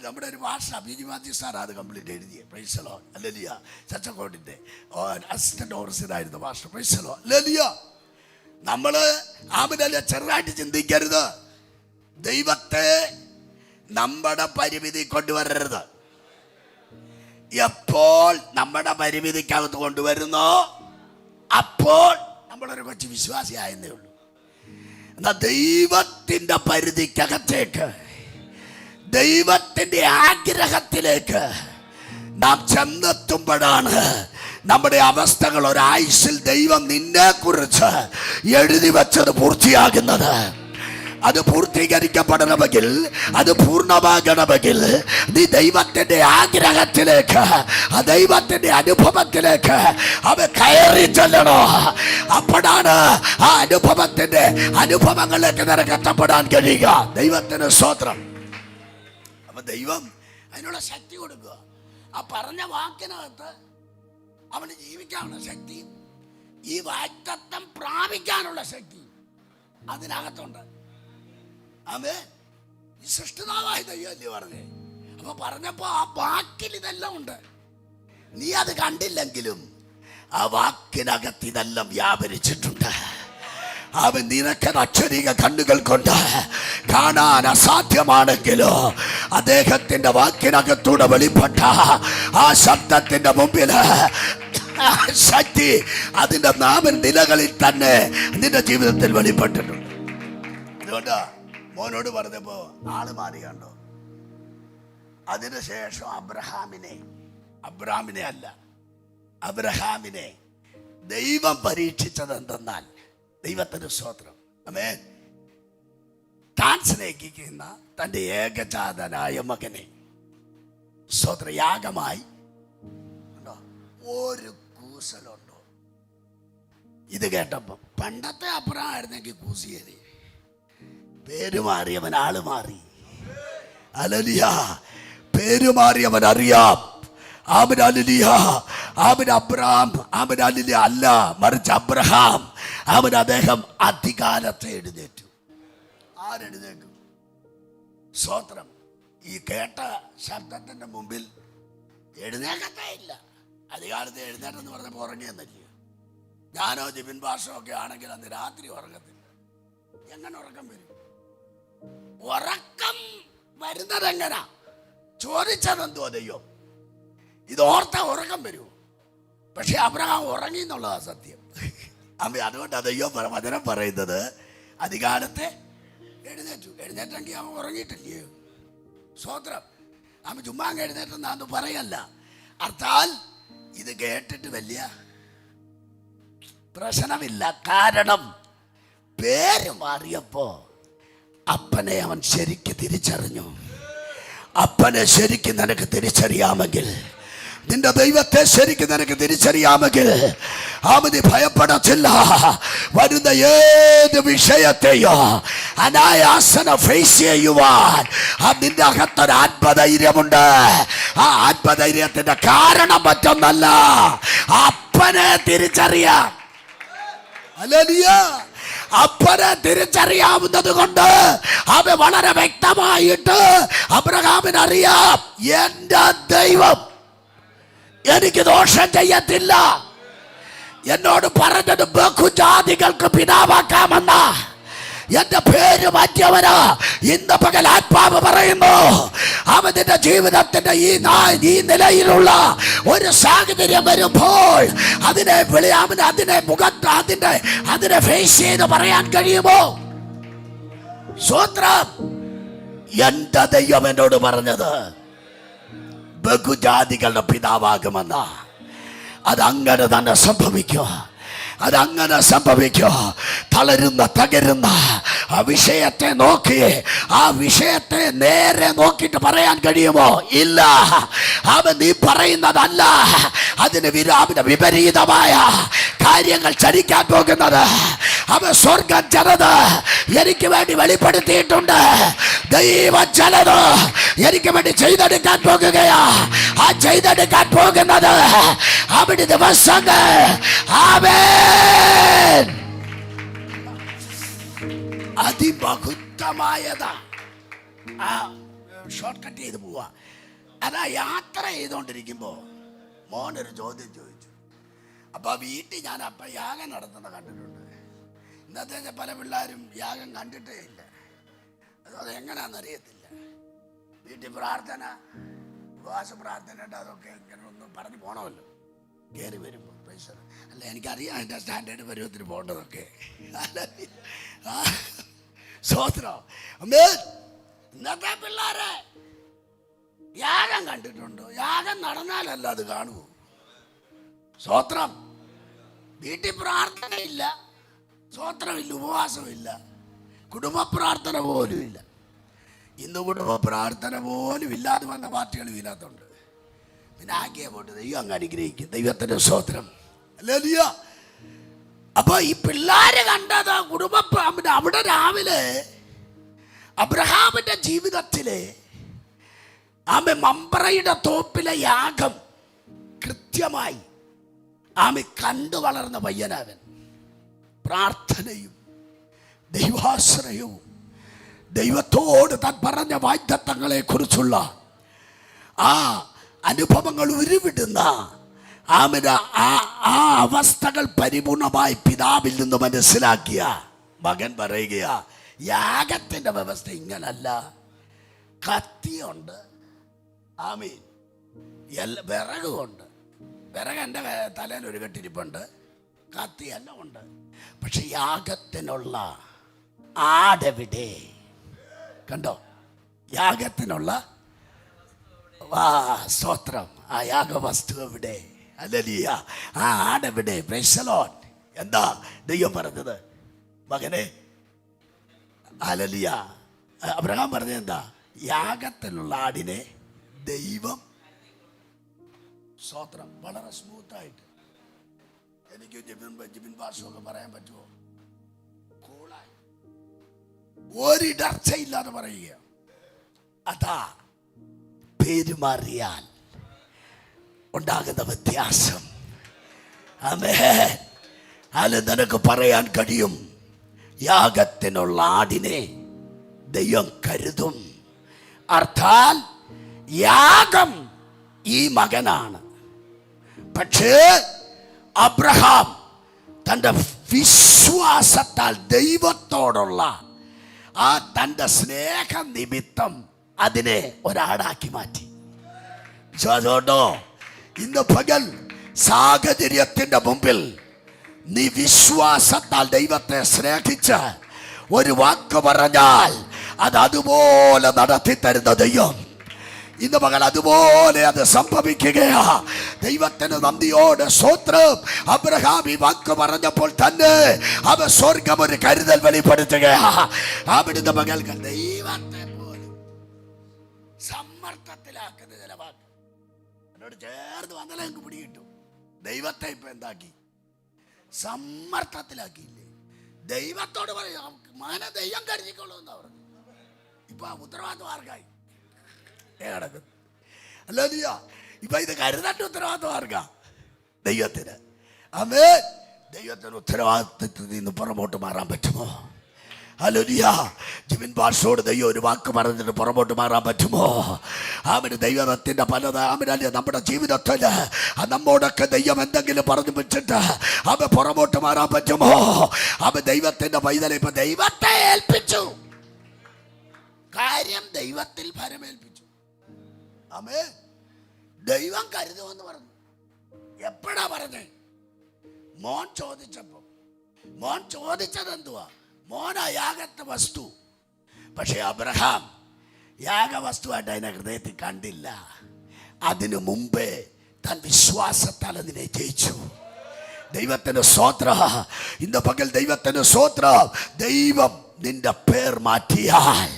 നമ്മുടെ ഒരു ഭാഷ ബിജി മാത്യു സാർ അത് കംപ്ലീറ്റ് എഴുതിയ. Praise lord. ഹല്ലേലൂയ. ചച്ചക്കോട്ടിൻ്റെ അസിസ്റ്റന്റ് ഓഫീസറായിരുന്നു ഭാഷ. Praise lord. ഹല്ലേലൂയ. നമ്മള് ആമനല്ല ചെറുതായിട്ട് ചിന്തിക്കരുത്. ദൈവത്തെ നമ്മുടെ പരിമിതി കൊണ്ടുവരരുത്. എപ്പോൾ നമ്മുടെ പരിമിതിക്കകത്ത് കൊണ്ടുവരുന്നോ അപ്പോൾ നമ്മളൊരു കൊച്ചു വിശ്വാസിയായെന്നേ ഉള്ളൂ. എന്നാ ദൈവത്തിൻ്റെ പരിധിക്കകത്തേക്ക്, ദൈവത്തിൻ്റെ ആഗ്രഹത്തിലേക്ക് നാം ചെന്നെത്തുമ്പോഴാണ് നമ്മുടെ അവസ്ഥകൾ ഒരായുസ്സിൽ ദൈവം നിന്നെ കുറിച്ച് എഴുതി വെച്ചത് പൂർത്തിയാകുന്നത്. അത് പൂർത്തീകരിക്കപ്പെടണമെങ്കിൽ, അത് പൂർണ്ണമാകണമെങ്കിൽ നീ ദൈവത്തിന്റെ ആഗ്രഹത്തിലേക്ക്, ആ ദൈവത്തിന്റെ അനുഭവത്തിലേക്ക് അവ കയറി ചെല്ലണോ. അപ്പോഴാണ് ആ അനുഭവങ്ങളിലേക്ക് നിനക്ക് എത്തപ്പെടാൻ കഴിയുക. ദൈവത്തിന് സ്തോത്രം. അപ്പൊ ദൈവം അതിനുള്ള ശക്തി കൊടുക്കുക. ആ പറഞ്ഞ വാക്കിനകത്ത് അവന് ജീവിക്കാനുള്ള ശക്തി, ഈ വാഗ്ദത്തം പ്രാപിക്കാനുള്ള ശക്തി അതിനകത്തുണ്ട്. ആമേൻ. ഈ സൃഷ്ടിതാവായ ദൈവമല്ലേ പറഞ്ഞേ. അപ്പൊ പറഞ്ഞപ്പോ ആ വാക്കിൽ ഇതെല്ലാം ഉണ്ട്. നീ അത് കണ്ടില്ലെങ്കിലും ആ വാക്കിനകത്ത് ഇതെല്ലാം വ്യാപരിച്ചിട്ടുണ്ട്. അവൻ നിനക്കത് അക്ഷരീക കണ്ണുകൾ കൊണ്ട് കാണാൻ അസാധ്യമാണെങ്കിലോ അദ്ദേഹത്തിന്റെ വാക്കിനകത്തൂടെ വെളിപ്പെട്ട ആ ശബ്ദത്തിന്റെ മുമ്പിൽ ശക്തി അതിന്റെ നാമൻ നിലകളിൽ തന്നെ നിന്റെ ജീവിതത്തിൽ വെളിപ്പെട്ടിട്ടുണ്ട്. അതുകൊണ്ട് മോനോട് പറഞ്ഞപ്പോ ആള് മാറി കണ്ടോ. അതിനുശേഷം അബ്രഹാമിനെ അല്ല, അബ്രഹാമിനെ ദൈവം പരീക്ഷിച്ചത് എന്തെന്നാൽ, ദൈവത്തിന്റെ സ്തോത്രം, ആമേൻ, താൻ സ്നേഹിക്കുന്ന തന്റെ ഏകജാതനായ മകനെ സ്തോത്രയാഗമായി ഒരു കൂസലുണ്ടോ. ഇത് കേട്ടപ്പോ പണ്ടത്തെ അബ്രഹാം ആയിരുന്നെങ്കിൽ കൂസിയേനെ. പേര് മാറിയവൻ ആള് മാറി. ഹല്ലേലൂയ. പേര് മാറിയവൻ അറിയാം. ആമേൻ. ഹല്ലേലൂയ. ആമേൻ. അബ്രഹാം ആമേൻ ഹല്ലേലൂയ അല്ല, മറിച്ച് അബ്രഹാം ആമേൻ അദ്ദേഹം അധികാരത്തെ എഴുന്നേറ്റു. ആരെഴുന്നേക്കും? സ്തോത്രം. ഈ കേട്ട ശബ്ദത്തിന്റെ മുമ്പിൽ എഴുന്നേക്കത്തേ ഇല്ല. അധികാരത്തെ എഴുന്നേറ്റെന്ന് പറഞ്ഞപ്പോൾ ഉറങ്ങിയെന്നല്ലേ. ഞാനോ ജിബിൻ ഭാഷോ ഒക്കെ ആണെങ്കിൽ അന്ന് രാത്രി ഉറങ്ങത്തില്ല. എങ്ങനെ ഉറക്കം വരും? ഉറക്കം വരുന്നത് എങ്ങനാ? ചോദിച്ചതെന്തോ ദൈവം. ഇത് ഓർത്ത ഉറക്കം വരൂ. പക്ഷെ അബ്രഹാം ഉറങ്ങി എന്നുള്ളതാ സത്യം. അമ്മ അതുകൊണ്ടാണ് ദൈവം വചനം പറയുന്നത് അധികാരത്തെ എഴുന്നേറ്റെങ്കിൽ അവൻ ഉറങ്ങിയിട്ടില്ലേ. സ്തോത്രം. അമ്മ ചുമ്മാ എഴുന്നേറ്റെന്നാന്ന് പറയല്ല. അർത്ഥാൽ ഇത് കേട്ടിട്ട് വലിയ പ്രശ്നമില്ല. കാരണം പേര് മാറിയപ്പോ അപ്പനെ അവൻ ശരിക്ക് തിരിച്ചറിഞ്ഞു. അപ്പനെ ശരിക്കും നിനക്ക് തിരിച്ചറിയാമെങ്കിൽ, നിന്റെ ദൈവത്തെ ശരിക്കും നിനക്ക് തിരിച്ചറിയാമെങ്കിൽ അവന് ഭയപ്പെടത്തില്ല. വരുന്ന ഏത് വിഷയത്തെയോ അനായാസന ഫേസ് ചെയ്യുവാൻ നിന്റെ അകത്തൊരു ആത്മധൈര്യമുണ്ട്. ആ ആത്മധൈര്യത്തിന്റെ കാരണം മറ്റൊന്നല്ല, അപ്പനെ തിരിച്ചറിയാം. ഹല്ലേലൂയ. അപ്പനെ തിരിച്ചറിയാവുന്നത് കൊണ്ട് അവ വളരെ വ്യക്തമായിട്ട് അബ്രഹാമിന് അറിയാം, എന്റെ ദൈവം എനിക്ക് ദോഷം ചെയ്യത്തില്ല. എന്നോട് പറഞ്ഞത് ബഹുജാതികൾക്ക് പിതാവാക്കാമെന്ന എന്റെ പേര് മാറ്റിയവനാ. ഇന്ന് പകൽ ആത്മാവ് പറയുന്നു, അവന്റെ ജീവിതത്തിന്റെ ഈ നിലയിലുള്ള ഒരു സാഹചര്യം വരുമ്പോൾ അതിനെ ഫേസ് ചെയ്ത് പറയാൻ കഴിയുമോ? സ്തോത്രം. എന്റെ ദൈവം എന്നോട് പറഞ്ഞത് ബഹുജാതികളുടെ പിതാവാകുമെന്ന. അതങ്ങനെ തന്നെ സംഭവിക്കുക. അതങ്ങനെ സംഭവിക്കോ. തകരുന്ന ആ വിഷയത്തെ നോക്കി, ആ വിഷയത്തെ നേരെ നോക്കിയിട്ട് പറയാൻ കഴിയുമോ? ഇല്ല. അവൻ നീ പറയുന്നതല്ല, അതിന് വിപരീതമായ കാര്യങ്ങൾ ചലിക്കാൻ പോകുന്നത് അവൻ സ്വർഗം ചിലത് എനിക്ക് വേണ്ടി വെളിപ്പെടുത്തിയിട്ടുണ്ട്. ദൈവം ചിലത് എനിക്ക് വേണ്ടി ചെയ്തെടുക്കാൻ പോകുകയാ. ആ ചെയ്തെടുക്കാൻ പോകുന്നത് അവിടെ ദിവസങ്ങൾ അതിമഹുത്തമായതാ. ആ ഷോർട്ട് കട്ട് ചെയ്ത് പോവാ. അതാ യാത്ര ചെയ്തോണ്ടിരിക്കുമ്പോ മോനൊരു ചോദ്യം ചോദിച്ചു. അപ്പൊ വീട്ടിൽ ഞാൻ യാഗം നടത്തുന്ന കണ്ടിട്ടുണ്ട്. ഇന്നത്തെ പല പിള്ളേരും യാഗം കണ്ടിട്ടേ ഇല്ല. അതെങ്ങനാന്ന് അറിയത്തില്ല. വീട്ടിൽ പ്രാർത്ഥന, ഉപവാസ പ്രാർത്ഥന ഉണ്ട്. അതൊക്കെ ഇങ്ങനെ ഒന്ന് പറഞ്ഞു പോണമല്ലോ കയറി വരുമ്പോ. അല്ല, എനിക്കറിയാം എൻ്റെ സ്റ്റാൻഡേർഡ് പരുവത്തിന് പോകേണ്ടതൊക്കെ. സ്തോത്രം. ഇന്നത്തെ പിള്ളേരെ യാഗം കണ്ടിട്ടുണ്ടോ? യാഗം നടന്നാലല്ല അത് കാണൂ. സ്തോത്രം. വീട്ടിൽ പ്രാർത്ഥനയില്ല, സ്തോത്രമില്ല, ഉപവാസമില്ല. കുടുംബ പ്രാർത്ഥന പോലും ഇല്ല. ഇന്ന് കുടുംബ പ്രാർത്ഥന പോലും ഇല്ലാതെ വന്ന പാർട്ടികൾ ഇതിനകത്തുണ്ട്. പിന്നെ ആക്കിയ പോട്ട് ദൈവം അങ്ങ് അനുഗ്രഹിക്കും. ദൈവത്തിന്റെ സ്തോത്രം. ഹല്ലേലൂയ. അപ്പൊ ഈ പിള്ളേര് കണ്ടത് കുടുംബ അവിടെ രാവിലെ അബ്രഹാമിന്റെ ജീവിതത്തിലെ ആമെ മമ്പ്രയുടെ തോപ്പിലെ യാഗം കൃത്യമായി ആമെ കണ്ടു വളർന്ന പയ്യനാവൻ. പ്രാർത്ഥനയും ദൈവാശ്രയവും ദൈവത്തോട് താൻ പറഞ്ഞ വാഗ്ദത്തങ്ങളെ കുറിച്ചുള്ള ആ അനുഭവങ്ങൾ ഉരുവിടുന്ന ആ അവസ്ഥകൾ പരിപൂർണമായി പിതാവിൽ നിന്ന് മനസ്സിലാക്കിയ മകൻ പറയുക, യാഗത്തിന്റെ വ്യവസ്ഥ ഇങ്ങനല്ല. കത്തിയുണ്ട്, ആമീൻ, വിറകുണ്ട്. വിറക് എൻ്റെ തലയിൽ ഒരു കെട്ടിരിപ്പുണ്ട്, കത്തിയെല്ലാം ഉണ്ട്. പക്ഷെ യാഗത്തിനുള്ള ആടെവിടെ? കണ്ടോ, യാഗത്തിനുള്ള സ്തോത്രം, ആ യാഗവസ്തു എവിടെ? ഹല്ലേലൂയ. ആ ആടെവിടെ? Price the Lord. എന്താ ദൈവം പറഞ്ഞത് മകനെ? ഹല്ലേലൂയ. അബ്രഹാം പറഞ്ഞത് എന്താ? യാഗത്തിനുള്ള ആടിനെ ദൈവം. സ്തോത്രം. വളരെ സ്മൂത്തായിട്ട് എനിക്ക് ജിബിൻ ഭാഷയൊക്കെ പറയാൻ പറ്റുമോ? കൂളായി, ഒരിടർച്ചയില്ലാതെ പറയുക. അതാ പെരുമാറിയാൽ ഉണ്ടാകുന്ന വ്യത്യാസം. ആമേൻ. അത് നിനക്ക് പറയാൻ കഴിയും, യാഗത്തിനുള്ള ആടിനെ ദൈവം കരുതും. അർത്ഥാൽ യാഗം ഈ മകനാണ്. പക്ഷേ അബ്രഹാം തൻ്റെ വിശ്വാസത്താൽ ദൈവത്തോടുള്ള ആ തൻ്റെ സ്നേഹ നിമിത്തം അതിനെ ഒരാടാക്കി മാറ്റി. വിശ്വാസമുണ്ടോ? ഇന്ന് പകൽ സാഹചര്യത്തിന്റെ മുമ്പിൽ നീ വിശ്വാസത്താൽ ദൈവത്തെ സ്നേഹിച്ച് ഒരു വാക്ക് പറഞ്ഞാൽ അത് അതുപോലെ നടത്തി തരുന്ന ദൈവം ഇന്ന് പകൽ അതുപോലെ അത് സംഭവിക്കുകയാ. ദൈവത്തിന് നന്ദിയോടെ സ്തോത്രം. അബ്രഹാം ഈ വാക്ക് പറഞ്ഞപ്പോൾ തന്നെ അവ സ്വർഗം ഒരു കരുതൽ വെളിപ്പെടുത്തുകയാ. അവിടുത്തെ പകൽ ദൈവത്തെ പോലും സമ്മർദ്ദത്തിലാക്കുന്ന ചില വാക്ക് എന്നോട് ചേർന്ന് വന്നാലേ എനിക്ക് പിടികിട്ടു. ദൈവത്തെ ഇപ്പൊ എന്താക്കി? സമ്മർദ്ദത്തിലാക്കിയില്ലേ? ദൈവത്തോട് പറയാം, മന ദൈവം കരുതിക്കൊള്ളൂ എന്നാ പറഞ്ഞു. ഇപ്പൊ ആ ഉത്തരവാദിത്വം ആർക്കായി? ഹല്ലേലൂയ. ഇപ്പൊ ഇത് കരുതേണ്ട ഉത്തരവാദിത്വം ആർക്കാ? ദൈവത്തിന്. ആമേൻ. ദൈവത്തിന് ഉത്തരവാദിത്വത്തിൽ നിന്ന് പുറമോട്ട് മാറാൻ പറ്റുമോ? ഹല്ലേലൂയ. ജിബിൻ ഭാഷയോട് ദൈവം ഒരു വാക്ക് പറഞ്ഞിട്ട് പുറമോട്ട് മാറാൻ പറ്റുമോ? അവന് ദൈവത്തിന്റെ പലത് അവനല്ലേ നമ്മുടെ ജീവിതത്തിൽ നമ്മോടൊക്കെ ദൈവം എന്തെങ്കിലും പറഞ്ഞു വെച്ചിട്ട് അവ പുറമോട്ട് മാറാൻ പറ്റുമോ? അവ ദൈവത്തിന്റെ പൈതലെ ഇപ്പൊ ദൈവത്തെ ഏൽപ്പിച്ചു. കാര്യം ദൈവത്തിൽ ഫലമേൽപ്പിച്ചു. ആമേൻ. ദൈവം കരുതുമെന്ന് പറഞ്ഞു. എപ്പോഴാ പറഞ്ഞേ? മോൻ ചോദിച്ചപ്പോ. മോൻ ചോദിച്ചത് എന്തുവാ? മോനാ യാഗത്തെ വസ്തു. പക്ഷെ അബ്രഹാം യാഗവസ്തുവായിട്ട് അതിനെ ഹൃദയത്തിൽ കണ്ടില്ല. അതിനു മുമ്പേ താൻ വിശ്വാസത്താൽ അതിനെ ജയിച്ചു. ദൈവത്തിന് സ്തോത്രം. ഇന്ന് പകൽ ദൈവത്തിന് സ്തോത്രം. ദൈവം നിന്റെ പേർ മാറ്റിയാൽ,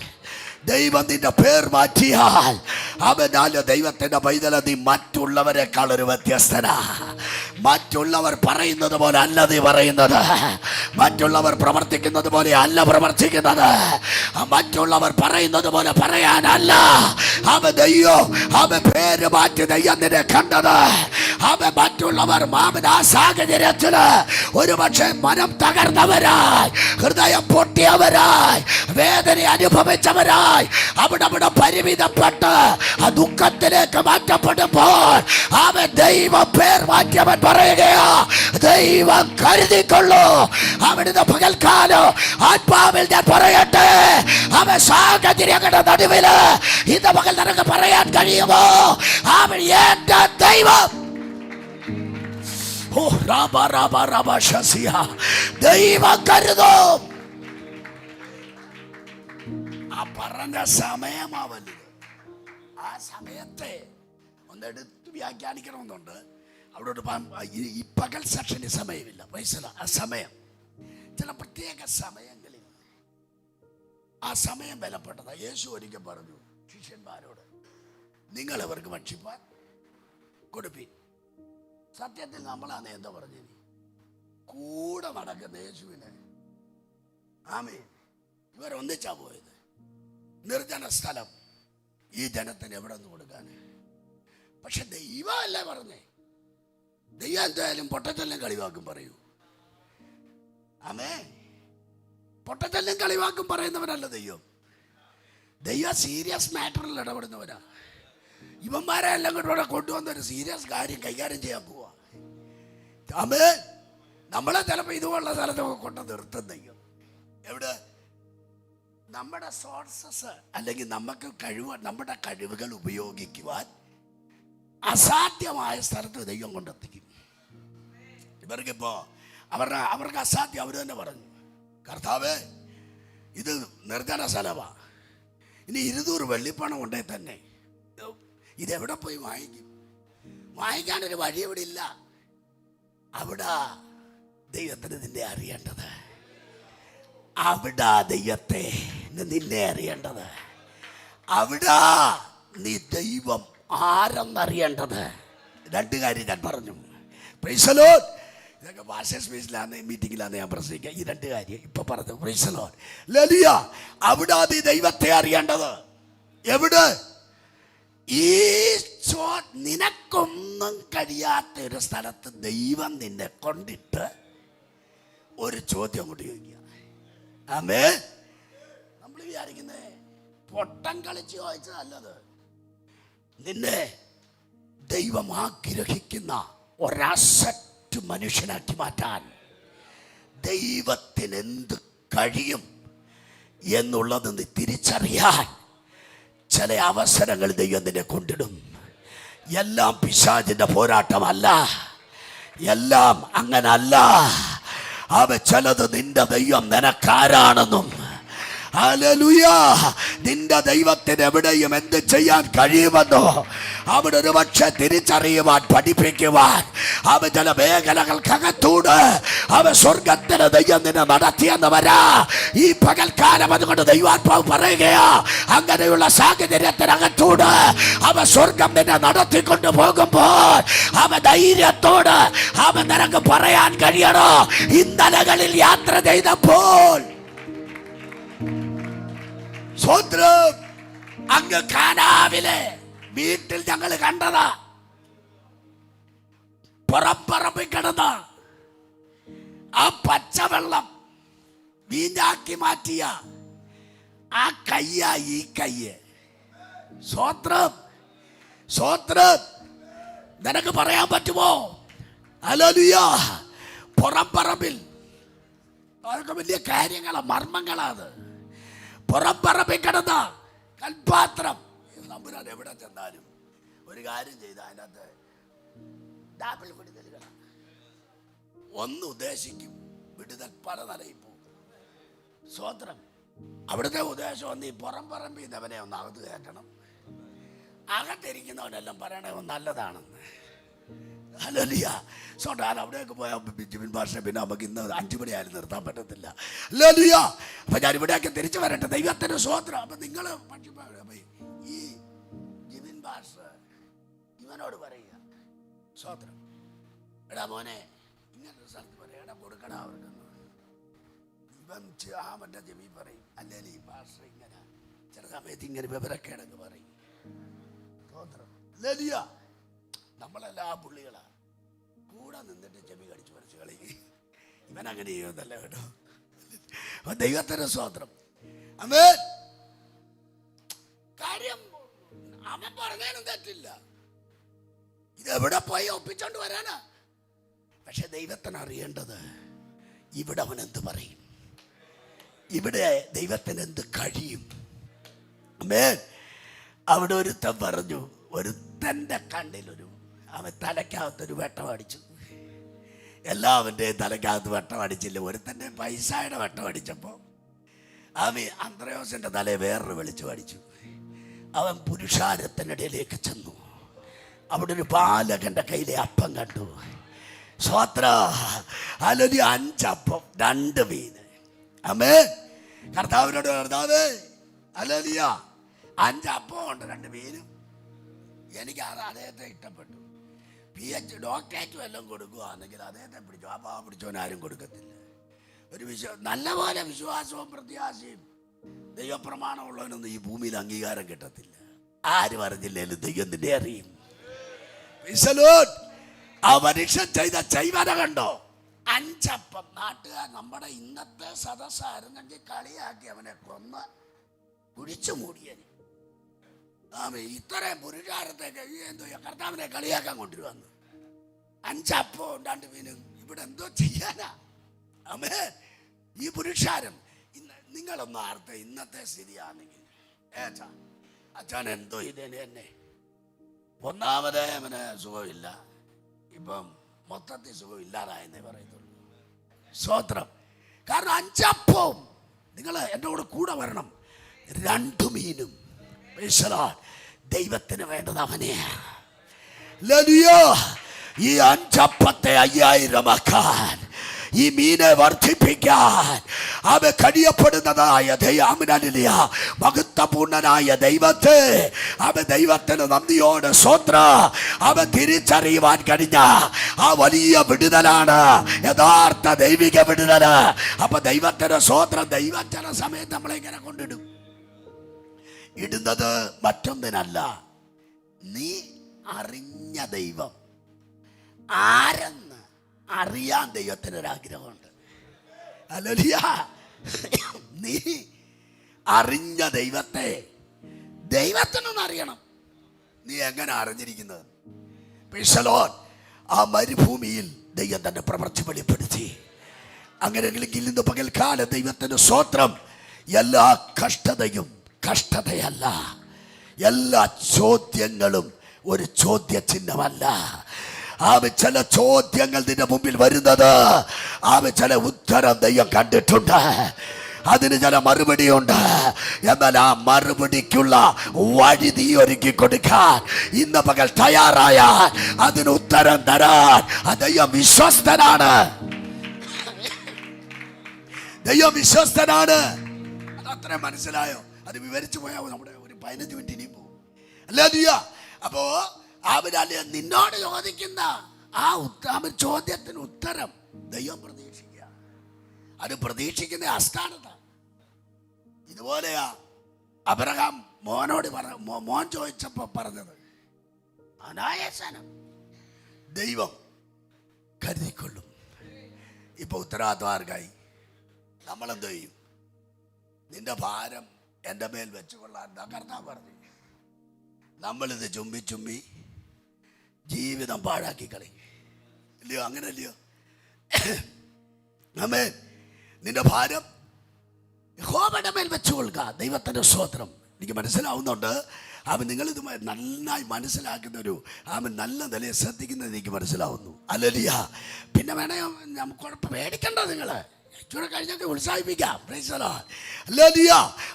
ദൈവം നിന്റെ പേർ മാറ്റിയാൽ അവനാല് ദൈവത്തിന്റെ പൈതല നീ മറ്റുള്ളവരെക്കാൾ ഒരു വ്യത്യസ്തനാ. മറ്റുള്ളവർ പറയുന്നത് പോലെ അല്ല നീ പറയുന്നത്. മറ്റുള്ളവർ പ്രവർത്തിക്കുന്നത് പോലെ അല്ല പ്രവർത്തിക്കുന്നത്. മറ്റുള്ളവർ പറയുന്നത് പോലെ പറയാനല്ല. അവ ദൈവം അവ പേര് മാറ്റി ദൈവം നിന്നെ കണ്ടത്. അവ മറ്റുള്ളവർ മാമൻ ആ സാഹചര്യത്തില് ഒരു പക്ഷേ മനം തകർന്നവരായി, ഹൃദയം പൊട്ടിയവരായി, വേദന അനുഭവിച്ചവരായി അവിടെ പരിമിതപ്പെട്ട് ആ ദുഃഖത്തിലേക്ക് മാറ്റപ്പെടുമ്പോൾ അവൻ ദൈവം പേർ മാറ്റിയവൻ പറയുകയാ, ദൈവം കരുതിക്കൊള്ളൂ. അവിടുന്ന് പകൽക്കാലം ആത്മാവിൽ ഞാൻ പറയട്ടെ, അവൻ സാഹചര്യങ്ങളുടെ നടുവില് ഇന്ന് പകൽ നിനക്ക് പറയാൻ കഴിയുമോ? അവൻ എന്റെ ദൈവം. ഓ രാബ രാബ രാബ ശസിയ, ദൈവം കരുതും. ആ പറഞ്ഞ സമയമാവല്ലോ. ആ സമയത്തെ ഒന്നെടുത്ത് വ്യാഖ്യാനിക്കണമെന്നുണ്ട്. അവിടെ ഈ പകൽ സെക്ഷന് സമയമില്ല. പൈസ ആ സമയം ചില പ്രത്യേക സമയങ്ങളിൽ ആ സമയം ബലപ്പെട്ടതാ. യേശു ഒരിക്കൽ പറഞ്ഞു ശിഷ്യന്മാരോട്, നിങ്ങൾ അവർക്ക് ഭക്ഷിപ്പാൻ കൊടുപ്പീൻ. സത്യത്തിൽ നമ്മളാണ് എന്താ പറഞ്ഞു, കൂടെ നടക്കുന്ന യേശുവിന് ആമേൻ ഇവരൊന്നിച്ചാ പോയത്. നിർജ്ജന സ്ഥലം, ഈ ജനത്തിന് എവിടെ നിന്ന് കൊടുക്കാൻ? പക്ഷെ ദൈവമല്ലേ പറഞ്ഞേ. ദൈവം എന്തായാലും പൊട്ടത്തെല്ലാം കളിവാക്കും പറയൂ. ആമേ, പൊട്ടത്തെല്ലാം കളിവാക്കും പറയുന്നവനല്ല ദൈവം. ദൈവം സീരിയസ് മാറ്ററിൽ ഇടപെടുന്നവനാ. ഇവന്മാരെ എല്ലാം കൂടെ കൊണ്ടുവന്നൊരു സീരിയസ് കാര്യം കൈകാര്യം ചെയ്യാൻ പോവാ. ആമേ, നമ്മളെ ചിലപ്പോൾ ഇതുപോലുള്ള സ്ഥലത്തൊക്കെ കൊണ്ട് നിർത്തും ദൈവം. എവിടെ? നമ്മുടെ സോഴ്സസ് അല്ലെങ്കിൽ നമുക്ക് നമ്മുടെ കഴിവുകൾ ഉപയോഗിക്കുവാൻ അസാധ്യമായ സ്ഥലത്ത് ദൈവം കൊണ്ടെത്തിക്കും. ഇവർക്കിപ്പോ അവർക്ക് അസാധ്യം. അവർ തന്നെ പറഞ്ഞു, കർത്താവേ ഇത് നിർജ്ജന സ്ഥലമാ, ഇനി 200 വെള്ളിപ്പണം ഉണ്ടേ തന്നെ ഇതെവിടെ പോയി വാങ്ങിക്കും? വാങ്ങിക്കാനൊരു വഴി എവിടെ ഇല്ല. അവിടെ ദൈവത്തിന് നിന്നെ അറിയേണ്ടത്. അവിടെ ദൈവത്തെ നിന്നെ അറിയേണ്ടത്. അവിടെ നീ ദൈവം ആരെന്നറിയേണ്ടത്. 2 കാര്യം ഞാൻ പറഞ്ഞു. Price the Lord. ഇതൊക്കെ ഭാഷ സ്പേസിലാണ്, മീറ്റിങ്ങിലാണ് ഞാൻ പ്രസംഗിക്കുക. ഈ 2 കാര്യം ഇപ്പൊ പറഞ്ഞു. Price the Lord. ഹല്ലേലൂയ. അവിടെ നീ ദൈവത്തെ അറിയേണ്ടത്. എവിടെ? ഈ നിനക്കൊന്നും കഴിയാത്ത ഒരു സ്ഥലത്ത് ദൈവം നിന്നെ കൊണ്ടിട്ട് ഒരു ചോദ്യം കൊണ്ട് ചോദിക്കുക. ആമേ, നമ്മൾ വിചാരിക്കുന്നേ പൊട്ടം കളിച്ച് ചോദിച്ചതല്ലത്. നിന്നെ ദൈവം ആഗ്രഹിക്കുന്ന ഒരസറ്റ് മനുഷ്യനാക്കി മാറ്റാൻ ദൈവത്തിന് എന്ത് കഴിയും എന്നുള്ളത് നീ തിരിച്ചറിയാൻ ചില അവസരങ്ങൾ ദൈവം നിന്നെ കൊണ്ടിടും. എല്ലാം പിശാചിന്റെ പോരാട്ടമല്ല, എല്ലാം അങ്ങനല്ല. അവ ചിലത് നിന്റെ ദൈവം നിനക്കാരാണെന്നും, ഹല്ലേലൂയ, നിന്റെ ദൈവത്തിന് എവിടെയും എന്ത് ചെയ്യാൻ കഴിയുമെന്നോ അവിടെ ഒരു പക്ഷെ തിരിച്ചറിയുവാൻ പഠിപ്പിക്കുവാൻ അവ ചില മേഖലകൾക്കകത്തൂട് അവ സ്വർഗത്തിന് ദൈവം നിന്നെ നടത്തിയെന്ന് വരാ. ഈ പകൽക്കാലം അതുകൊണ്ട് ദൈവാത്മാവ് പറയുകയാ, അങ്ങനെയുള്ള സാഹചര്യത്തിനകത്തൂട് അവ സ്വർഗം നിന്നെ നടത്തിക്കൊണ്ട് പോകുമ്പോൾ അവ ധൈര്യത്തോട് അവ നിനക്ക് പറയാൻ കഴിയണോ, ഇന്നലകളിൽ യാത്ര ചെയ്തപ്പോൾ സ്വത്രം അങ്ങ് കാനാവിലെ വീട്ടിൽ ഞങ്ങൾ കണ്ടതാ, പുറപ്പറമ്പിൽ കിടന്ന ആ പച്ചവെള്ളം വീഞ്ഞാക്കി മാറ്റിയ ആ കയ്യ ഈ കയ്യ്. സ്വത്രം സ്വത്രം നിനക്ക് പറയാൻ പറ്റുമോ? ഹല്ലേലൂയ. പുറപ്പറമ്പിൽ അതൊക്കെ വലിയ കാര്യങ്ങളാ, മർമ്മങ്ങളാണ്. പുറപ്പറമ്പിൽ കിടന്ന കൽപാത്രം നമ്പുരാൻ എവിടെ ചെന്നാലും ഒരു കാര്യം ചെയ്ത അതിനകത്ത് ഡാബിൾ വിടുതലുകളാണ്. ഒന്ന് ഉദ്ദേശിക്കും വിടുതൽ പല നിലയിൽ പോകും. സ്വത്രം അവിടുത്തെ ഉദ്ദേശം ഒന്ന് ഈ പുറംപറമ്പിൽ നിന്നവനെ ഒന്ന് അകത്ത് കയറ്റണം, അകത്തിരിക്കുന്നവനെല്ലാം പറയണേ നല്ലതാണെന്ന്. ഹല്ലേലൂയ. സോട്ടാൽ അവിടേക്ക് പോയാൽ ജിബിൻ ഭാഷ പിന്നെ നമുക്ക് ഇന്ന് 5 മണിയായാലും നിർത്താൻ പറ്റത്തില്ല. ഹല്ലേലൂയ. അപ്പൊ ഞാൻ ഇവിടെയൊക്കെ തിരിച്ചു വരട്ടെ. ദൈവത്തിന് സ്വത്രം. അപ്പൊ നിങ്ങൾ ഈ ജിബിൻ ഭാഷ ഇവനോട് പറയുക, സ്വത്രം എടാ മോനെ ഇങ്ങനൊരു സ്ഥലത്ത് പറയാം, എടാ കൊടുക്കടാ അവർക്കെന്ന്. ഇവൻ മറ്റേ ജമീൻ പറയും, അല്ലെങ്കിൽ ഈ ഭാഷ ഇങ്ങനെ ചില സമയത്ത് ഇങ്ങനെ വിവരക്കേടൊക്കെ പറയും. സ്വത്രം. ഹല്ലേലൂയ. നമ്മളെല്ലാം ആ പുള്ളികളാ കൂടെ നിന്നിട്ട് ചെവി കടിച്ചു പറിച്ചു കളി. ഇവൻ അങ്ങനെ ചെയ്യുന്നല്ല കേട്ടോ. ദൈവത്തിന്റെ സ്വത്രം. ആമേൻ. കാര്യം അവൻ പറഞ്ഞാലും തെറ്റില്ല, ഇതെവിടെ പോയി ഒപ്പിച്ചോണ്ട് വരാനാ. പക്ഷെ ദൈവത്തിന് അറിയേണ്ടത് ഇവിടെ അവൻ എന്ത് പറയും, ഇവിടെ ദൈവത്തിന് എന്ത് കഴിയും. ആമേൻ. അവിടെ ഒരുത്തൻ പറഞ്ഞു, ഒരുത്തൻ്റെ കണ്ണിലൊരു അവൻ തലയ്ക്കകത്തൊരു വെട്ടം അടിച്ചു. എല്ലാവൻ്റെയും തലയ്ക്കകത്ത് വെട്ടം അടിച്ചില്ല, ഒരുത്തൻ്റെ പൈസയുടെ വെട്ടം അടിച്ചപ്പോൾ അവൻ അന്ത്രയോസിൻ്റെ തലയെ വേറൊരു വെളിച്ചം അടിച്ചു. അവൻ പുരുഷാരത്തിനിടയിലേക്ക് ചെന്നു. അവിടെ ഒരു ബാലകന്റെ കയ്യിലെ അപ്പം കണ്ടു. സ്വത്ര. അല്ലെങ്കിൽ 5 അപ്പം 2 മീൻ. ആമേൻ. കർത്താവിനോട്, കർത്താവേ ഹല്ലേലൂയ, 5 അപ്പം ഉണ്ട് 2 മീനും. എനിക്ക് അദ്ദേഹത്തെ ഇഷ്ടപ്പെട്ടു. PH ഡോക്ടറേറ്റും എല്ലാം കൊടുക്കുകയാണെങ്കിൽ അദ്ദേഹത്തെ പിടിച്ചു. ആ പാവ പിടിച്ചവനാരും കൊടുക്കത്തില്ല. ഒരു നല്ലപോലെ വിശ്വാസവും പ്രത്യാശയും ദൈവപ്രമാണമുള്ളവനൊന്നും ഈ ഭൂമിയിൽ അംഗീകാരം കിട്ടത്തില്ല. ആരും അറിഞ്ഞില്ലേലും ദൈവം നിന്നെ അറിയും. ആ മനുഷ്യൻ ചെയ്ത ചെയ്വന കണ്ടോ? 5 അപ്പം. നാട്ടുകാർ നമ്മുടെ ഇന്നത്തെ സദസ്സായിരുന്നെങ്കിൽ കളിയാക്കി അവനെ കൊന്ന് കുഴിച്ചു മൂടിയന്. ഇത്രയും പുരുഷാരത്തേക്ക് എന്തോ കർത്താവിനെ കളിയാക്കാൻ കൊണ്ടുവന്നു. 5 അപ്പം 2 മീനും. ഇവിടെ എന്തോ ചെയ്യാനാ? ആമേൻ. ഈ പുരുഷാരം നിങ്ങളൊന്നും ആർത്തെ ഇന്നത്തെ സ്ഥിതിയാണെങ്കിൽ അച്ഛൻ എന്തോ ഇതേനെ എന്നെ ഒന്നാമതേ അവന് സുഖമില്ല, ഇപ്പം മൊത്തത്തിൽ സുഖം ഇല്ലാതായെന്നേ പറയത്തുള്ളൂ. സ്തോത്രം. കാരണം 5 അപ്പവും നിങ്ങൾ എൻ്റെ കൂടെ വരണം, 2 മീനും. ദൈവത്തിന് വേണ്ടത് അവനെയാ. ഈ 5 അപ്പത്തെ 5000 ആക്കാൻ, ഈ മീനെ വർദ്ധിപ്പിക്കാൻ അവ കഴിയപ്പെടുന്നതായ മഹത്വപൂർണനായ ദൈവത്തെ, അവ ദൈവത്തിന് നന്ദിയോട് സ്വത്ര അവ തിരിച്ചറിയുവാൻ കഴിഞ്ഞ ആ വലിയ വിടുതലാണ് യഥാർത്ഥ ദൈവിക വിടുതല്. അപ്പൊ ദൈവത്തിന് സ്വത്രം. ദൈവം ചില സമയത്ത് നമ്മളിങ്ങനെ കൊണ്ടിടും. ഇടുന്നത് മറ്റൊന്നിനല്ല, നീ അറിഞ്ഞ ദൈവം ആരെന്ന് അറിയാൻ ദൈവത്തിനൊരാഗ്രഹമുണ്ട്. ഹല്ലേലൂയ. നീ അറിഞ്ഞ ദൈവത്തെ ദൈവത്തിനൊന്ന് അറിയണം. നീ എങ്ങനെ അറിഞ്ഞിരിക്കുന്നത്? ആ മരുഭൂമിയിൽ ദൈവം തന്നെ പ്രവർത്തി വെളിപ്പെടുത്തി. അങ്ങനെയെങ്കിൽ ഇന്ന് പകൽക്കാലം ദൈവത്തിന്റെ സ്തോത്രം. എല്ലാ കഷ്ടതയും കഷ്ടതയല്ല, എല്ലാ ചോദ്യങ്ങളും ഒരു ചോദ്യചിഹ്നമല്ല. ചില ചോദ്യങ്ങൾ നിന്റെ മുമ്പിൽ വരുന്നത് ചില ഉത്തരം ദൈവം കണ്ടിട്ടുണ്ട്, അതിന് ചില മറുപടിയുണ്ട്. എന്നാൽ ആ മറുപടിക്കുള്ള വഴി നീ ഒരുക്കി കൊടുക്കാൻ ഇന്ന് പകൽ തയ്യാറായ അതിന് ഉത്തരം തരാൻ ദൈവം വിശ്വസ്തനാണ്. ദൈവം വിശ്വസ്തനാണ്. അതത്ര മനസ്സിലായോ? അത് വിവരിച്ചു പോയാൽ നമ്മുടെ ഒരു 15 മിനിറ്റ് ഇനിയും പോകും. ഹല്ലേലൂയ. അപ്പോ അവരല്ലേ നിന്നോട് ചോദിക്കുന്ന ആ ചോദ്യത്തിന് ഉത്തരം ദൈവം പ്രതീക്ഷിക്കുക. അത് പ്രതീക്ഷിക്കുന്ന അസ്ഥാനത. ഇതുപോലെയാ അബ്രഹാം മോനോട് മോൻ ചോദിച്ചപ്പോ പറഞ്ഞത്, അനായാസനം ദൈവം കരുതിക്കൊള്ളും. ഇപ്പൊ ഉത്തരവാദിത്വമാർക്കായി നമ്മളെന്ത് ചെയ്യും? നിന്റെ ഭാരം എൻ്റെ മേൽ വെച്ചുകൊള്ളാൻ കർത്താവ് പറഞ്ഞു. നമ്മളിത് ചുമ്പി ചുമ്പി ജീവിതം പാഴാക്കി കളയും. ഇല്ലയോ? അങ്ങനല്ലയോ? ആമേൻ. നിന്റെ ഭാരം യഹോവയുടെ മേൽ വെച്ചുകൊള്ളുക. ദൈവത്തിന്റെ സ്തോത്രം. എനിക്ക് മനസ്സിലാവുന്നുണ്ട്. നിങ്ങളിത് നന്നായി മനസ്സിലാക്കുന്നൊരു നല്ല നിലയെ ശ്രദ്ധിക്കുന്നത് എനിക്ക് മനസ്സിലാവുന്നു. ഹല്ലേലൂയ. പിന്നെ വേണേ നമുക്ക് പേടിക്കണ്ട. നിങ്ങള് കഴിഞ്ഞൊക്കെ ഉത്സാഹിപ്പിക്കാം.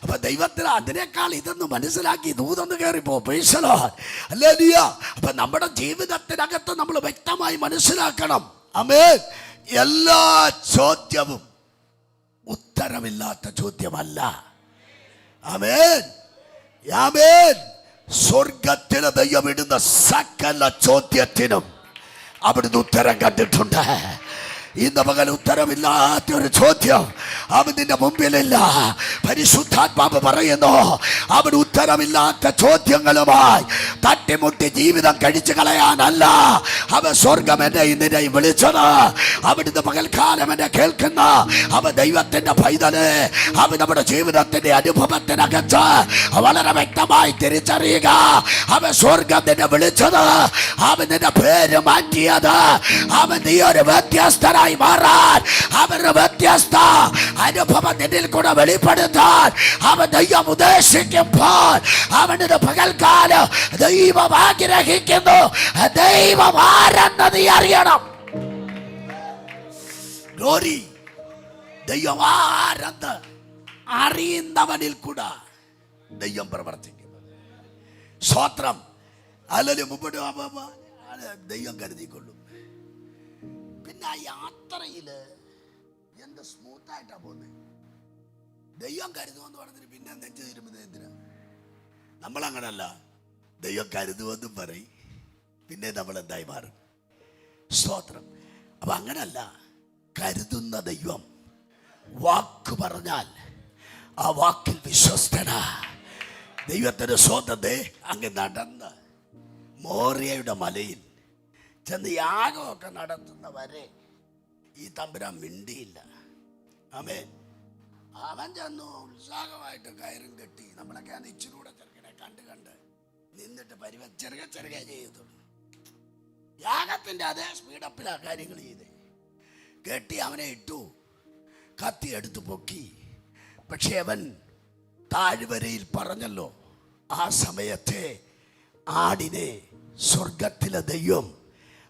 അപ്പൊ ദൈവത്തിന് അതിനേക്കാൾ ഇതൊന്ന് മനസ്സിലാക്കി ദൂതൊന്ന് കയറിപ്പോ. അപ്പൊ നമ്മുടെ ജീവിതത്തിനകത്ത് നമ്മൾ വ്യക്തമായി മനസ്സിലാക്കണം. ആമേൻ. എല്ലാ ചോദ്യവും ഉത്തരമില്ലാത്ത ചോദ്യമല്ല. ആമേൻ. ആമേൻ. സ്വർഗത്തിലെ ദൈവം ഇടുന്ന സകല ചോദ്യത്തിനും അവിടുന്ന് ഉത്തരം കണ്ടിട്ടുണ്ട്. ഇന്ന് പകൽ ഉത്തരമില്ലാത്തൊരു ചോദ്യം നിന്റെ മുമ്പിലില്ല. പരിശുദ്ധാത്മാവ് പറയുന്നു, അവിടെ ഉത്തരമില്ലാത്ത ചോദ്യങ്ങളുമായി തട്ടിമുട്ടി ജീവിതം കഴിച്ചു കളയാനല്ല സ്വർഗം എന്നെ ഇന്നിനെയും വിളിച്ചത്. അവിടുന്ന് പകൽക്കാലം എന്നെ കേൾക്കുന്ന ദൈവത്തിന്റെ പൈതല് നമ്മുടെ ജീവിതത്തിന്റെ അനുഭവത്തിനകത്ത് വളരെ വ്യക്തമായി തിരിച്ചറിയുക. സ്വർഗം നിന്നെ വിളിച്ചത്, നിന്റെ പേര് മാറ്റിയത്, നീ ഒരു വ്യത്യസ്തന മാറാൻ, അവരുടെ വ്യത്യസ്ത അനുഭവം നിന്നിൽ കൂടെ വെളിപ്പെടുത്താൻ ദൈവം ഉദ്ദേശിക്കുമ്പോൾ അവന്റെ പകൽക്കാലം ദൈവം ആഗ്രഹിക്കുന്നു. ദൈവം ആരെന്ന് നീ അറിയണം. ദൈവം ആരെന്ന് അറിയുന്നവനിൽ കൂടെ ദൈവം പ്രവർത്തിക്കുന്നു. സ്തോത്രം. അല്ലെങ്കിൽ മുമ്പോട്ട് ദൈവം കരുതിക്കൊള്ളും. പിന്നെ ആ യാത്രയില് എന്ത് സ്മൂത്തായിട്ടാ പോകുന്നത്. ദൈവം കരുതുമെന്ന് പറഞ്ഞിട്ട് പിന്നെ നെഞ്ചു തീരുമ്പോൾ എന്തിനാ? നമ്മളങ്ങനല്ല. ദൈവം കരുതുമെന്നും പറയും, പിന്നെ നമ്മൾ എന്തായി മാറും? സ്തോത്രം. അപ്പൊ അങ്ങനല്ല, കരുതുന്ന ദൈവം വാക്ക് പറഞ്ഞാൽ ആ വാക്കിൽ വിശ്വസ്തനാ. ദൈവത്തിന്റെ സ്വന്തത്തെ അങ്ങ് നടന്ന് മോറിയയുടെ മലയിൽ ചെന്ന് യാഗമൊക്കെ നടത്തുന്നവരെ ഈ തമ്പുരാൻ മിണ്ടിയില്ല. ആമേൻ. അവൻ ചെന്നു ഉത്സാഹമായിട്ട് കയറും കെട്ടി. നമ്മളൊക്കെ ഇച്ചിരി കൂടെ ചെറുക്കനെ കണ്ട് നിന്നിട്ട് ചെറുക ചെയ്തു. യാഗത്തിന്റെ അതേ സ്പീഡപ്പിലാ കാര്യങ്ങൾ ചെയ്തേ. കെട്ടി അവനെ ഇട്ടു, കത്തി എടുത്തു പൊക്കി. പക്ഷെ അവൻ താഴ്വരയിൽ പറഞ്ഞല്ലോ, ആ സമയത്തെ ആടിനെ സ്വർഗത്തിലെ ദൈവം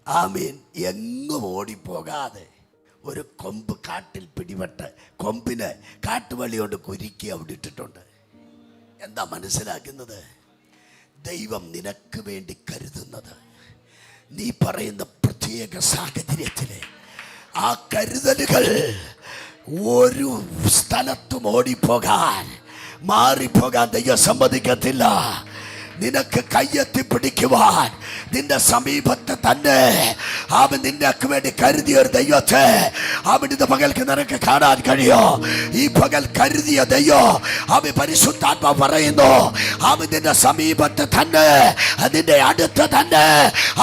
ആമീൻ എങ്ങും ഓടിപ്പോകാതെ ഒരു കൊമ്പ് കാട്ടിൽ പിടിപെട്ട് കൊമ്പിന് കാട്ടുവള്ളി കൊണ്ട് കുരുക്കി അവിടെ ഇട്ടിട്ടുണ്ട്. എന്താ മനസ്സിലാക്കുന്നത്? ദൈവം നിനക്ക് വേണ്ടി കരുതുന്നത് നീ പറയുന്ന പ്രത്യേക സാഹചര്യത്തില് ആ കരുതലുകൾ ഒരു സ്ഥലത്തും ഓടിപ്പോകാൻ മാറിപ്പോകാൻ ദൈവം സമ്മതിക്കത്തില്ല. നിനക്ക് കയ്യെത്തി പിടിക്കുവാൻ നിന്റെ സമീപത്ത് തന്നെ അവൻ നിനക്ക് വേണ്ടി കരുതിയ ഒരു ദൈവത്തെ അവിടുത്തെ പകൽക്ക് നിനക്ക് കാണാൻ കഴിയോ? ഈ പകൽ കരുതിയ ദൈവം അവൻ പരിശുദ്ധാത്മ പറയുന്നു, അവൻ നിന്റെ സമീപത്ത് തന്നെ, അതിന്റെ അടുത്ത് തന്നെ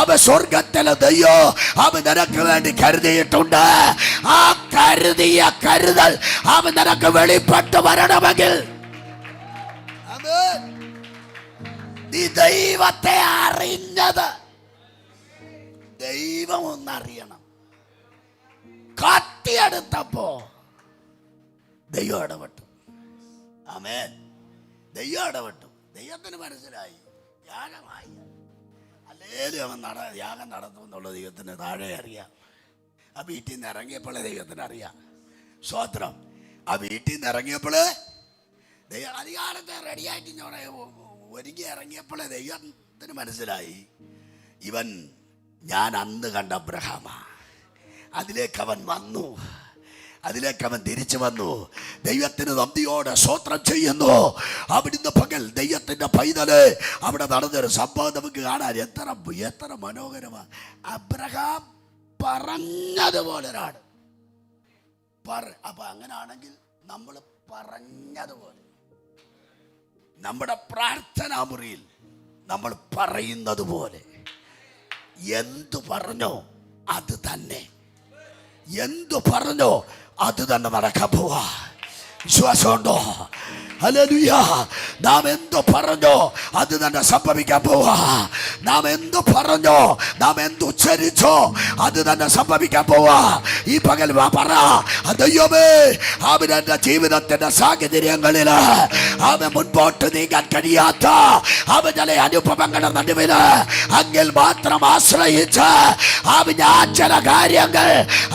അവൻ സ്വർഗത്തിലെ ദൈവം അവൻ നിനക്ക് വേണ്ടി കരുതിയിട്ടുണ്ട്. ആ കരുതിയ കരുതൽ അവൻ നിനക്ക് വെളിപ്പെട്ട് വരണമെങ്കിൽ നീ ദൈവത്തെ അറിഞ്ഞത് ദൈവം ഒന്നറിയണം. കത്തിയെടുത്തപ്പോ ദൈവം ഇടപെട്ടു. ആമേൻ. ദൈവം ഇടപെട്ടു. ദൈവത്തിന് മനസ്സിലായി യാഗമായി. അല്ലേലും അവൻ യാഗം നടത്തുമെന്നുള്ള ദൈവത്തിന് താഴെ അറിയാം. ആ വീട്ടിൽ നിന്ന് ഇറങ്ങിയപ്പോഴേ ദൈവത്തിന് അറിയാം. സ്തോത്രം. ആ വീട്ടിൽ നിന്ന് ഇറങ്ങിയപ്പോഴേ ദൈവം അധികാരത്തെ റെഡിയായിട്ട് ഒരുങ്ങി ഇറങ്ങിയപ്പോഴേ ദൈവത്തിന് മനസ്സിലായി, ഇവൻ ഞാൻ അന്ന് കണ്ട അബ്രഹാമാ. അതിലേക്ക് അവൻ വന്നു, അതിലേക്ക് അവൻ തിരിച്ചു വന്നു. ദൈവത്തിന് നന്ദിയോടെ സ്തോത്രം ചെയ്യുന്നു. അവിടുന്ന് പകൽ ദൈവത്തിന്റെ പൈതല് അവിടെ നടന്നൊരു സംഭവം നമുക്ക് കാണാൻ എത്ര മനോഹരമാണ്. അബ്രഹാം പറഞ്ഞതുപോലൊരാണ്. അപ്പൊ അങ്ങനാണെങ്കിൽ നമ്മൾ പറഞ്ഞതുപോലെ നമ്മുടെ പ്രാർത്ഥനാ മുറിയിൽ നമ്മൾ പറയുന്നത് പോലെ എന്തു പറഞ്ഞോ അത് തന്നെ, എന്തു പറഞ്ഞോ അത് തന്നെ നടക്കാൻ പോവാ. വിശ്വാസമുണ്ടോ? ഹല്ലേലൂയ. നാം എന്തു പറഞ്ഞോ അത് തന്നെ സംഭവിക്കാൻ പോവാ. നാം എന്തു പറഞ്ഞോ, നാം എന്തു ഉച്ചരിച്ചോ അത് തന്നെ സംഭവിക്കാൻ പോവാ. ഈ പകൽ പറ, ദൈവമേ അവൻ എൻ്റെ ജീവിതത്തിന്റെ സാഹചര്യങ്ങളിൽ അവൻ മുൻപോട്ട് നീങ്ങാൻ കഴിയാത്ത അവൻ ചില അനുഭവങ്ങളുടെ നടുവില് അങ്ങിൽ മാത്രം ആശ്രയിച്ച് അവൻ ഞാൻ ചില കാര്യങ്ങൾ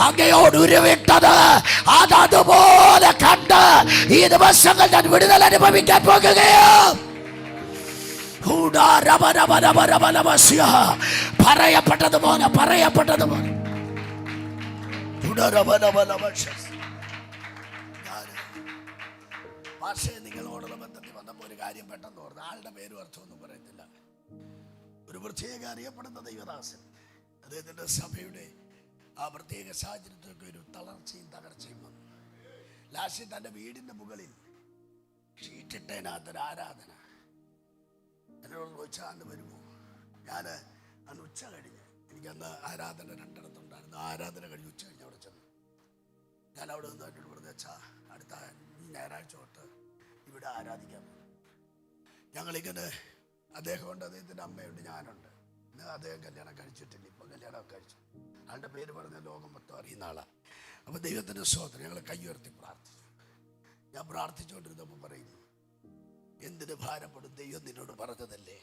അങ്ങയോട് ഉരുവിട്ടത് അതുപോലെ കണ്ട് ഈ ദിവസങ്ങൾ ഞാൻ വിടുതൽ അനുഭവിക്കാൻ പോകുകയോ. പറയപ്പെട്ടതുപോലെ പക്ഷേ നിങ്ങളോടുള്ള ബന്ധത്തിൽ വന്നപ്പോ ഒരു കാര്യം പെട്ടെന്ന് ഓർത്ത്, ആളുടെ പേരും അർത്ഥമൊന്നും പറയത്തില്ല. ഒരു പ്രത്യേക അറിയപ്പെടുന്ന ദൈവദാസൻ, അദ്ദേഹത്തിന്റെ സഭയുടെ ആ പ്രത്യേക സാഹചര്യത്തിലൊക്കെ ഒരു തളർച്ചയും തകർച്ചയും വന്നു. ലാസ്റ്റ് തന്റെ വീടിന്റെ മുകളിൽ ഷീറ്റിട്ടതിനകത്തൊരു ആരാധന. എന്നോട് ചോദിച്ചാൽ അന്ന് വരുമോ? ഞാൻ അന്ന് ഉച്ച കഴിഞ്ഞ്, എനിക്കന്ന് ആരാധന രണ്ടിടത്തുണ്ടായിരുന്നു. ആരാധന കഴിഞ്ഞ് ഉച്ച കഴിഞ്ഞ് അവിടെ ചെന്നു. ഞാൻ അവിടെ നിന്ന് എന്നോട് പറഞ്ഞു, വെച്ചാ അടുത്ത ഞായറാഴ്ച തൊട്ട് ഇവിടെ ആരാധിക്കാൻ പോകും. ഞങ്ങളിങ്ങനെ അദ്ദേഹമുണ്ട്, അദ്ദേഹത്തിൻ്റെ അമ്മയുണ്ട്, ഞാനുണ്ട്. ഇന്ന് അദ്ദേഹം കല്യാണം കഴിച്ചിട്ടില്ല, ഇപ്പം കല്യാണം കഴിച്ചു. ആളുടെ പേര് പറഞ്ഞ ലോകം മൊത്തം അറിയുന്ന ആളാണ്. അപ്പോൾ ദൈവത്തിൻ്റെ സ്തോത്രം. ഞങ്ങൾ കൈയുയർത്തി പ്രാർത്ഥിച്ചു. ഞാൻ പ്രാർത്ഥിച്ചുകൊണ്ടിരുന്നപ്പോൾ പറയുന്നു, എന്തിന് ഭാരപ്പെടും, ദൈവം നിന്നോട് പറഞ്ഞതല്ലേ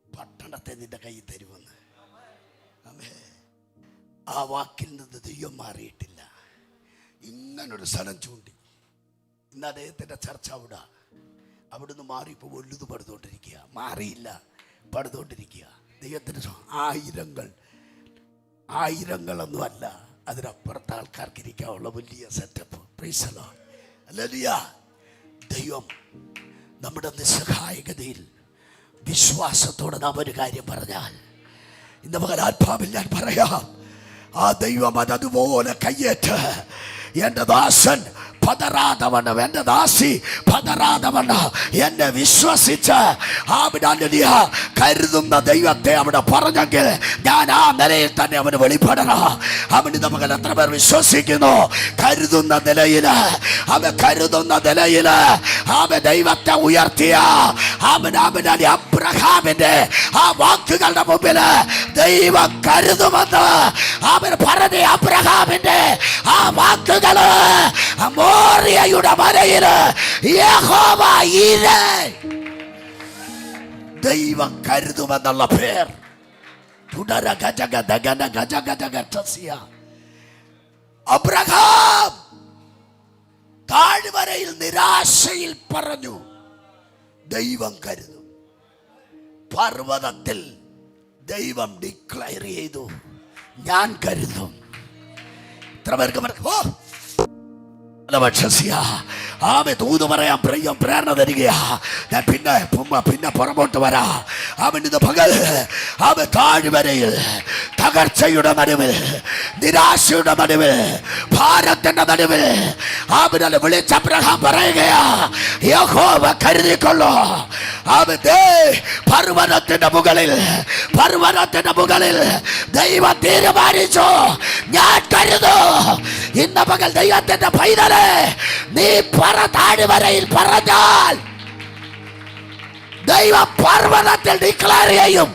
പട്ടണത്തെ നിന്റെ കയ്യിൽ തരുമെന്ന്. ആ വാക്കിൽ നിന്ന് ദൈവം മാറിയിട്ടില്ല. ഇങ്ങനൊരു സ്ഥലം ചൂണ്ടി. ഇന്ന് അദ്ദേഹത്തിൻ്റെ ചർച്ച അവിടുന്ന് മാറിയപ്പോൾ വലുത് പടുത്തോണ്ടിരിക്കുക. മാറിയില്ല, പടുത്തോണ്ടിരിക്കുക. ദൈവത്തിൻ്റെ ആയിരങ്ങളൊന്നുമല്ല, അതിനപ്പുറത്ത് ആൾക്കാർക്ക് ഇരിക്കാനുള്ള വലിയ setup. Price the Lord. Hallelujah. ദൈവം നമ്മുടെ നിസ്സഹായകതയിൽ വിശ്വാസത്തോടെ നാം ഒരു കാര്യം പറഞ്ഞാൽ, ഇന്ന് പകൽ ആത്മാവിൽ ഞാൻ പറയാം, ആ ദൈവം അതുപോലെ കയ്യേറ്റ് എൻ്റെ ദാസൻ പതറാതവണ്ണം, എൻ്റെ ദാസി പതറാതവണ്ണം എന്നെ വിശ്വസിച്ച് കരുതുന്ന ദൈവത്തെ അവിടെ പറഞ്ഞെങ്കിൽ ഞാൻ ആ നിലയിൽ തന്നെ അവന് വെളിപ്പെടണം. അവന് നമുക്ക് എത്ര പേർ വിശ്വസിക്കുന്നു? കരുതുന്ന നിലയില് അവൻ ദൈവത്തെ ഉയർത്തിയ അബ്രഹാമിന്റെ ആ വാക്കുകളുടെ മുമ്പില് ദൈവം കരുതുമെന്ന് അവൻ പറഞ്ഞ അബ്രഹാമിന്റെ ആ വാക്കുകള് മോറിയയുടെ മലയില് യഹോവ ഈരെ ദൈവം കരുതുമെന്നുള്ള പേർ. അബ്രഹാം താഴ്വരയിൽ നിരാശയിൽ പറഞ്ഞു, ദൈവം കരുതും. പർവ്വതത്തിൽ ദൈവം ഡിക്ലെയർ ചെയ്തു, ഞാൻ കരുതും. ഇത്ര പേർക്ക് തൂത് പറയാൻ പ്രേരണ തരികയാ. ഞാൻ പിന്നെ പുറമോട്ട് വരാ. അവൻ ഇത് പകൽ താഴ്വരയിൽ തകർച്ചയുടെ നടുവിൽ, നിരാശയുടെ നടുവിൽ, ഭാരത്തിന്റെ നടുവിൽ അവനെ വിളിച്ച അബ്രഹാം പറയുകയാ, യഹോവ കരുതിക്കൊള്ളൂ. പർവ്വതത്തിന്റെ മുകളിൽ ദൈവം തീരുമാനിച്ചു, ഞാൻ കരുതൂ. ഇന്ന് പകൽ ദൈവത്തിന്റെ പൈതലെ നീ താഴ്വരയിൽ പറഞ്ഞാൽ ദൈവ പർവ്വതത്തിൽ ഡിക്ലെയർ ചെയ്യും.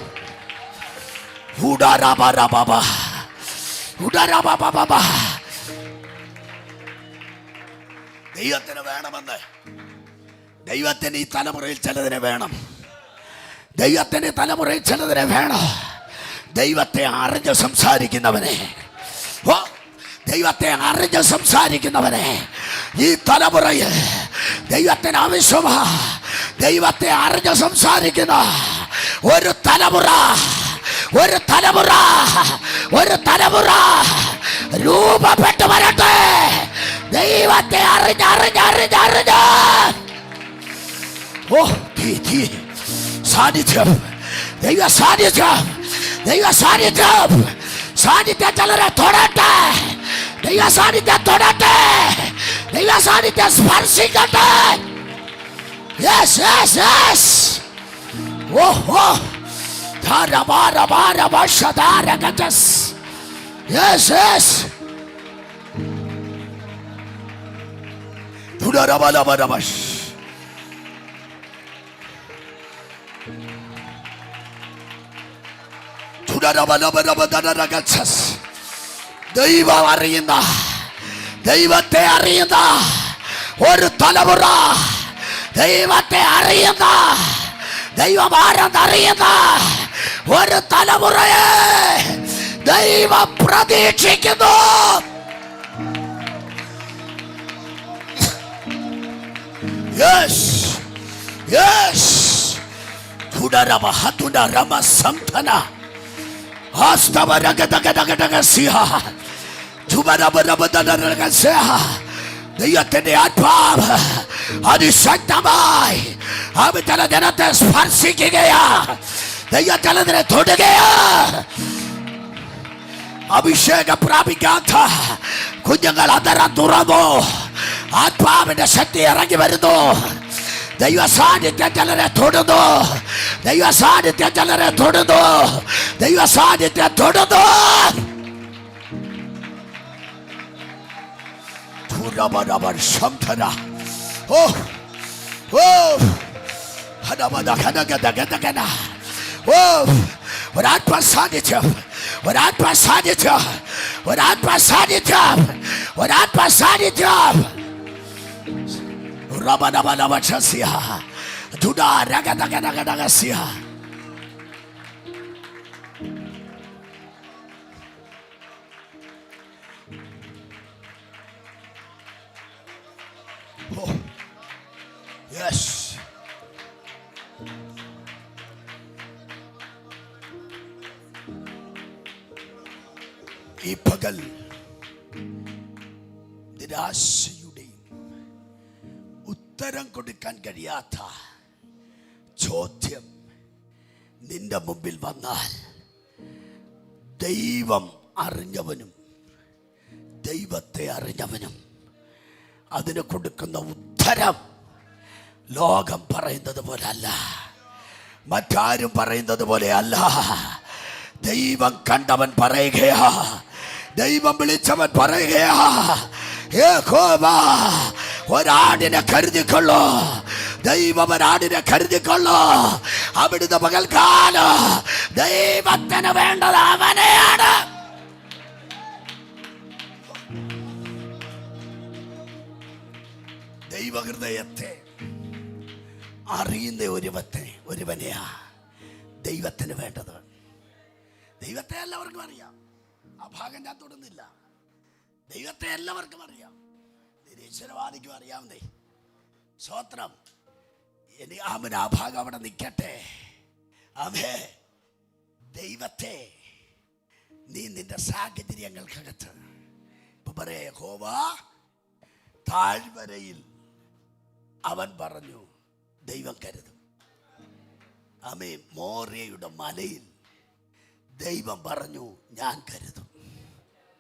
ദൈവത്തിന് വേണമെന്ന്, ദൈവത്തിന് ഈ തലമുറയിൽ ചിലതിനെ വേണം. ദൈവത്തിന് തലമുറയിൽ ചിലതിനെ വേണം. ദൈവത്തെ അറിഞ്ഞ് സംസാരിക്കുന്നവനെ ഈ തലമുറയിൽ ദൈവത്തിന് ആവശ്യമാ. ദൈവത്തെ അറിഞ്ഞ് സംസാരിക്കുന്ന ഒരു തലമുറ രൂപപ്പെട്ടു വരട്ടെ. ദൈവത്തെ അറിഞ്ഞ് സാന്നിധ്യം, ദൈവ സാന്നിധ്യം ചിലരെ തൊടട്ടെ. ദൈവ സാന്നിധ്യം സ്പർശിക്കട്ടെ. ദൈവത്തെ അറിയുന്ന ഒരു തലമുറ, ദൈവത്തെ അറിയുന്ന, ദൈവമാരെന്നറിയുന്ന ഒരു തലമുറയെ ദൈവം പ്രതീക്ഷിക്കുന്നു. ദൈവത്തിന്റെ ആത്മാവ് അതിശക്തമായി അവന്റെ ജനത്തെ സ്പർശിക്കുകയാ. ദൈവത്തിനെ തൊടുകയാ. അഭിഷേകം പ്രാപിക്കാത്ത കുഞ്ഞുങ്ങൾ അതരം തുറന്നു. ആത്മാവിന്റെ ശക്തി ഇറങ്ങി വരുന്നു. ദൈവ സാന്നിധ്യം ചിലരെ തൊടുന്നു. ദൈവ സാന്നിധ്യം ചിലരെ തൊടുന്നു. ദൈവ സാന്നിധ്യം തൊടുന്നു. ഒരാത്മസാന്നിധ്യം, ഒരാത്മസാന്നിധ്യം, ഒരാത്മസാന്നിധ്യം, ഒരാത്മസാന്നിധ്യം. Oh, yes. ഈ പകൽ നിരാശയുടെയും ഉത്തരം കൊടുക്കാൻ കഴിയാത്ത ചോദ്യം നിന്റെ മുമ്പിൽ വന്നാൽ, ദൈവം അറിഞ്ഞവനും ദൈവത്തെ അറിഞ്ഞവനും അതിന് കൊടുക്കുന്ന ഉത്തരം ലോകം പറയുന്നത് പോലെ അല്ല, മറ്റാരും പറയുന്നത് പോലെ അല്ല. ദൈവം കണ്ടവൻ പറയുകയാ, ദൈവം വിളിച്ചവൻ പറയുകയാ, യഹോവ ഒരാടിനെ കരുതിക്കൊള്ളു, ദൈവം ഒരാടിനെ കരുതിക്കൊള്ളു. അവിടുന്ന് പകൽക്കാലം ദൈവത്തിന് വേണ്ടത് അവനെയാണ്. ദൈവഹൃദയത്തെ അറിയുന്ന ഒരുവനെയാ ദൈവത്തിന് വേണ്ടത്. ദൈവത്തെ എല്ലാവർക്കും അറിയാം, ആ ഭാഗം ഞാൻ തൊടുന്നില്ല. ദൈവത്തെ എല്ലാവർക്കും അറിയാം, നിരീശ്വരവാദിക്കും അറിയാവുന്നേ. സ്തോത്രം. ഇനി അവൻ ആ ഭാഗം അവിടെ നിൽക്കട്ടെ. അവേ ദൈവത്തെ നീ നിന്റെ സാഹചര്യങ്ങൾക്കകത്ത് ഇപ്പൊ പറയേ, യഹോവ താഴ്വരയിൽ അവൻ പറഞ്ഞു ദൈവം കരുതും. ആമേ മോറിയയുടെ മലയിൽ ദൈവം പറഞ്ഞു ഞാൻ കരുതും.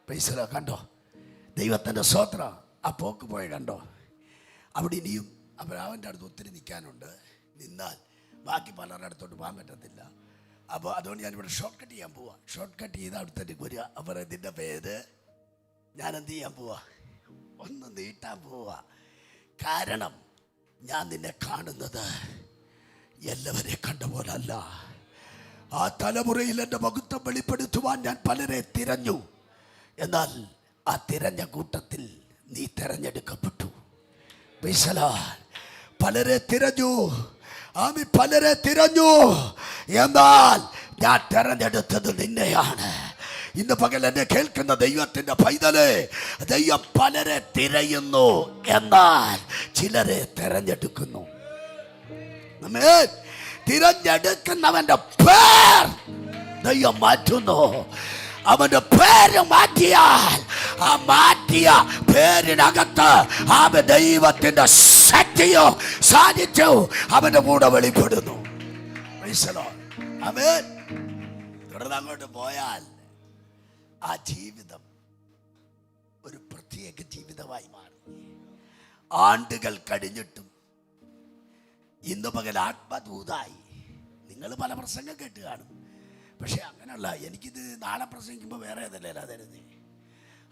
പൈസ കണ്ടോ ദൈവത്തിൻ്റെ സ്തോത്രം. ആ പോക്ക് പോയ കണ്ടോ. അവിടെ ഇനിയും അവൻ്റെ അടുത്ത് ഒത്തിരി നിൽക്കാനുണ്ട്. നിന്നാൽ ബാക്കി പലരുടെ അടുത്തോട്ട് പോകാൻ പറ്റത്തില്ല. അപ്പോൾ അതുകൊണ്ട് ഞാനിവിടെ ഷോർട്ട് കട്ട് ചെയ്യാൻ പോവാ. ഷോർട്ട് കട്ട് ചെയ്ത് അടുത്തേക്ക് വരിക. അപ്പോൾ ഇതിൻ്റെ പേര് ഞാൻ എന്ത് ചെയ്യാൻ പോവാ, ഒന്ന് നീട്ടാൻ പോവാ. കാരണം ഞാൻ നിന്നെ കാണുന്നത് എല്ലാവരെയും കണ്ട പോലല്ല. ആ തലമുറയിൽ എൻ്റെ മഹത്വം വെളിപ്പെടുത്തുവാൻ ഞാൻ പലരെ തിരഞ്ഞു. എന്നാൽ ആ തിരഞ്ഞ കൂട്ടത്തിൽ നീ തിരഞ്ഞെടുക്കപ്പെട്ടു. പലരെ തിരഞ്ഞു, ആമി പലരെ തിരഞ്ഞു. എന്നാൽ ഞാൻ തിരഞ്ഞെടുത്തത് നിന്നെയാണ്. ഇന്ന് പകൽ എന്നെ കേൾക്കുന്ന ദൈവത്തിന്റെ പൈതലേ, ദൈവം പലരെ തിരയുന്നു, എന്നാൽ ചിലരെ തിരഞ്ഞെടുക്കുന്നു. തിരഞ്ഞെടുക്കുന്നവന്റെ പേർ ദൈവം മാറ്റുന്നു. അവന്റെ പേര് മാറ്റിയാൽ ആ മാറ്റിയ പേരിനകത്ത് അവൻ ദൈവത്തിന്റെ ശക്തിയോ സാന്നിധ്യവും അവന്റെ കൂടെ വെളിപ്പെടുന്നു. ആമേൻ. തുടർന്ന് അങ്ങോട്ട് പോയാൽ ആ ജീവിതം ഒരു പ്രത്യേക ജീവിതമായി മാറി. ആണ്ടുകൾ കഴിഞ്ഞിട്ടും ഇന്ന് പകൽ ആത്മദൂതായി. നിങ്ങൾ പല പ്രസംഗം കേട്ട് കാണും, പക്ഷെ അങ്ങനെയല്ല. എനിക്കിത് നാളെ പ്രസംഗിക്കുമ്പോൾ വേറെ ഏതല്ല തരുന്നേ.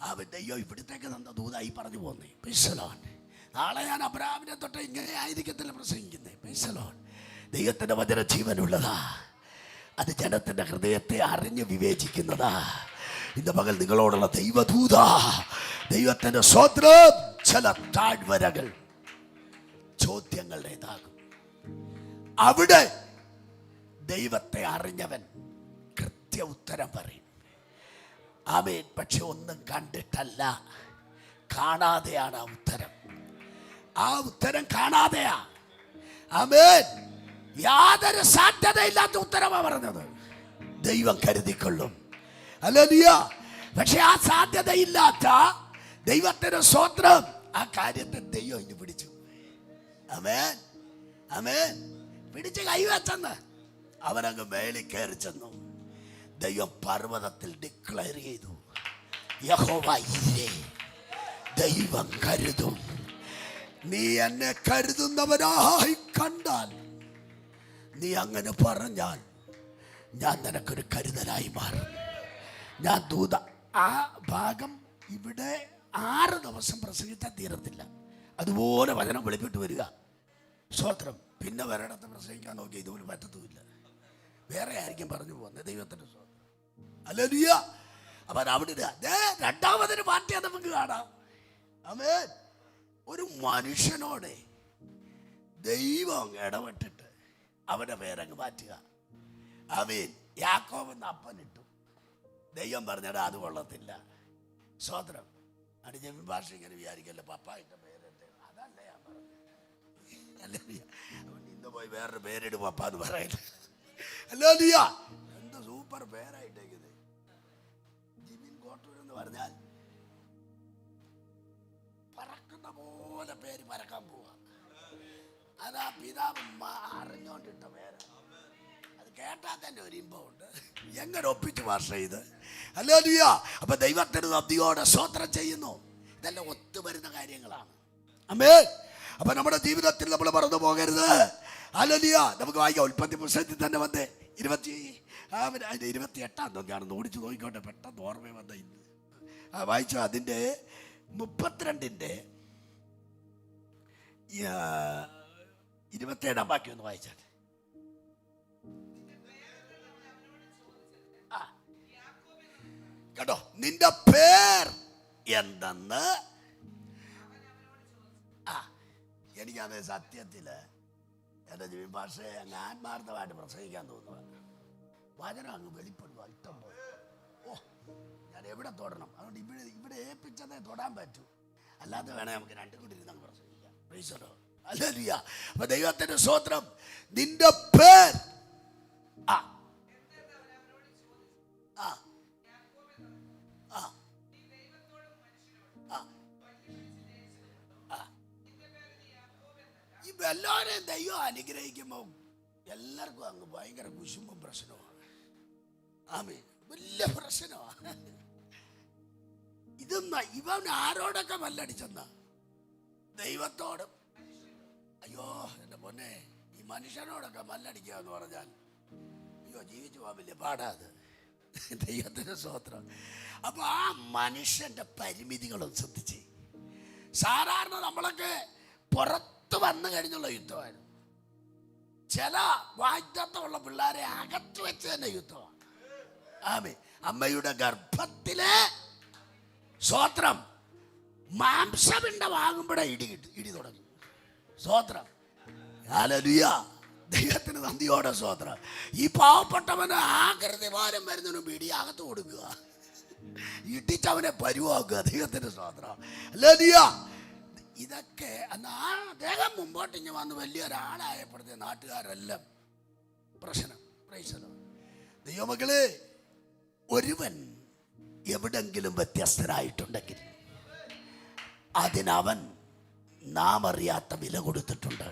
ആ ദൈവം ഇവിടുത്തേക്ക് തന്ന ദൂതായി പറഞ്ഞു പോന്നേ. പൈസലോൺ. നാളെ ഞാൻ അബ്രഹാമിനെ തൊട്ട് ഇങ്ങനെ ആയിരിക്കത്തില്ല പ്രസംഗിക്കുന്നേ. പൈസലോൺ. ദൈവത്തിൻ്റെ വചന ജീവനുള്ളതാ. അത് ജനത്തിൻ്റെ ഹൃദയത്തെ അറിഞ്ഞ് വിവേചിക്കുന്നതാ. ഇന്ന് പകൽ നിങ്ങളോടുള്ള ദൈവദൂത, ദൈവത്തിൻ്റെ സ്വത്രം. ചില താഴ്വരകൾ ചോദ്യങ്ങളുടേതാകും. അവിടെ ദൈവത്തെ അറിഞ്ഞവൻ കൃത്യ ഉത്തരം പറയും. ആമേൻ. പക്ഷെ ഒന്നും കണ്ടിട്ടല്ല, കാണാതെയാണ് ആ ഉത്തരം. ആ ഉത്തരം കാണാതെയാ. ആമേൻ. യാതൊരു സാധ്യതയില്ലാത്ത ഉത്തരമാണ് പറഞ്ഞത്. ദൈവം കരുതിക്കൊള്ളും. ഹല്ലേലൂയ. പക്ഷെ ആ സാധ്യതയില്ലാത്ത ദൈവത്തിന്റെ സ്വത്രം, ആ കാര്യത്തെ ദൈവം ഇനി പിടിച്ചു. ആമേൻ. ആമേൻ. പിടിച്ച് കൈവച്ചെന്ന് അവനങ്ങ് മേളിൽ കയറി ചെന്നു. ദൈവം പർവ്വതത്തിൽ ഡിക്ലെയർ ചെയ്തു, യഹോവ ഇരേ, ദൈവം കരുതും. നീ എന്നെ കരുതുന്നവനായി കണ്ടാൽ, നീ അങ്ങനെ പറഞ്ഞാൽ ഞാൻ നിനക്കൊരു കരുതലായി മാറും. ഞാൻ ദൂത. ആ ഭാഗം ഇവിടെ 6 ദിവസം പ്രസംഗിച്ചാൽ തീരത്തില്ല. അതുപോലെ വചനം വെളിപ്പെട്ട് വരിക. സ്വത്രം. പിന്നെ വരടത്ത് പ്രസംഗിക്കാൻ നോക്കി ഇതുപോലെ പറ്റത്തുമില്ല. വേറെ ആയിരിക്കും പറഞ്ഞു പോകുന്നത്. ദൈവത്തിന്റെ സ്വത്രം. ഹല്ലേലൂയ. അപ്പൊ അവിടെ രണ്ടാമതൊരു മാറ്റിയാൽ നമുക്ക് കാണാം. ആമേൻ. ഒരു മനുഷ്യനോട് ദൈവം ഇടപെട്ടിട്ട് അവന്റെ പേരങ്ങ് മാറ്റുക. ആമേൻ. യാക്കോബ് എന്ന അപ്പനിട്ടു. ദൈവം പറഞ്ഞടാ അത് കൊള്ളത്തില്ല. സ്വത്രം. അത് ജമീൻ ഭാഷ ഇങ്ങനെ വിചാരിക്കല്ലേ, പപ്പായിട്ട പേരിട്ട്. അതല്ല ഞാൻ പറഞ്ഞു. ഇന്ന് പോയി വേറൊരു പേരിട് പപ്പ എന്ന് പറയുന്നത്. ഹല്ലേലൂയ. എന്ത് സൂപ്പർ പേരായിട്ടേക്കുന്നത്. ജിബിൻ കോട്ടൂർ എന്ന് പറഞ്ഞാൽ പറക്കുന്ന പോലെ പേര് പറക്കാൻ പോവാ. അതാ പിതാവ് അറിഞ്ഞോണ്ടിട്ട പേര്. അത് കേട്ടാൽ തന്നെ ഒരു ഇമ്പമുണ്ട്. എങ്ങനെ ഒപ്പിച്ച് ഭാഷ ഇത്? ഹല്ലേലൂയ. അപ്പൊ ദൈവത്തിന് നന്ദിയോടെ സ്തോത്രം ചെയ്യുന്നു. ഇതെല്ലാം ഒത്തുവരുന്ന കാര്യങ്ങളാണ്. ആമേൻ. അപ്പൊ നമ്മുടെ ജീവിതത്തിൽ നമ്മൾ മറന്നു പോകരുത്. ഹല്ലേലൂയ. നമുക്ക് വായിക്കാം. ഉൽപ്പത്തി പുസ്തകത്തിൽ തന്നെ വന്ന് 28 തോന്നിയാണെന്ന് ഓടിച്ചു നോക്കിക്കോട്ടെ. പെട്ടെന്ന് ഓർമ്മ വന്ന ഇന്ന് വായിച്ചു. അതിൻ്റെ 32 27 ബാക്കി ഒന്ന് വായിച്ചാൽ. കേട്ടോ, നിന്റെ പേർ എന്തെന്ന്. എനിക്കത് സത്യത്തില് എൻ്റെ ജീവിത ഭാഷയെ അങ്ങ് ആത്മാർത്ഥമായിട്ട് പ്രസംഗിക്കാൻ തോന്നുക. വചനം അങ്ങ് വെളിപ്പെടുക ഇഷ്ടം പോലെ. ഓ, ഞാൻ എവിടെ തൊടണം? അതുകൊണ്ട് ഇവിടെ ഏൽപ്പിച്ചതേ തൊടാൻ പറ്റൂ. അല്ലാതെ വേണേ നമുക്ക് രണ്ടും കൂടി ഇരുന്ന് പ്രസംഗിക്കാം. പ്രൈസലോ. ഹല്ലേലൂയ. അപ്പൊ ദൈവത്തിന്റെ സ്തോത്രം. നിന്റെ പേർ ആ ആ ആ എല്ലാവരെയും ദൈവം അനുഗ്രഹിക്കുമ്പോൾ എല്ലാവർക്കും അങ്ങ് ഭയങ്കര കുശുമ്പും പ്രശ്നമാണ്. ആമേൻ. വലിയ പ്രശ്നമാണ്. ഇതൊന്ന ഇവൻ ആരോടൊക്കെ മല്ലടിച്ചെന്ന ദൈവത്തോടും. അയ്യോ എൻ്റെ പൊന്നെ, ഈ മനുഷ്യനോടൊക്കെ മല്ലടിക്കുക എന്ന് പറഞ്ഞാൽ അയ്യോ ജീവിച്ചു പോകാൻ വലിയ പാടാത്. ദൈവത്തിന്റെ സ്തോത്രം. അപ്പൊ ആ മനുഷ്യന്റെ പരിമിതികളും ശ്രദ്ധിച്ച്. സാധാരണ നമ്മളൊക്കെ പുറത്ത് വന്നു കഴിഞ്ഞുള്ള യുദ്ധമായിരുന്നു. ചില വാഗ്ദത്തമുള്ള പിള്ളേരെ അകത്ത് വെച്ച് തന്നെ യുദ്ധമാണ്. ആമേ. അമ്മയുടെ ഗർഭത്തിലെ സ്തോത്രം മാംസപിണ്ഡമാകുമ്പോഴേ ഇടി തുടങ്ങി. സ്തോത്രം. ഹല്ലേലൂയ. ദൈവത്തിന് നന്ദിയോടെ സ്തോത്രം. ഈ പാവപ്പെട്ടവന് ആകൃതി ഭാരം വരുന്നതിന് വേണ്ടി അകത്ത് കൊടുക്കുക, ഇടിച്ചവനെ പരുവാക്കുക. ദൈവത്തിന്റെ സ്തോത്രം. ഹല്ലേലൂയ. ഇതൊക്കെ അദ്ദേഹം മുമ്പോട്ട് ഇങ്ങനെ വന്ന് വലിയൊരാളായപ്പോഴത്തെ നാട്ടുകാരെല്ലാം പ്രശ്നം. പ്രൈസലോ. ദൈവമക്കളെ, ഒരുവൻ എവിടെങ്കിലും വ്യത്യസ്തനായിട്ടുണ്ടെങ്കിൽ അതിനവൻ നാം അറിയാത്ത വില കൊടുത്തിട്ടുണ്ട്.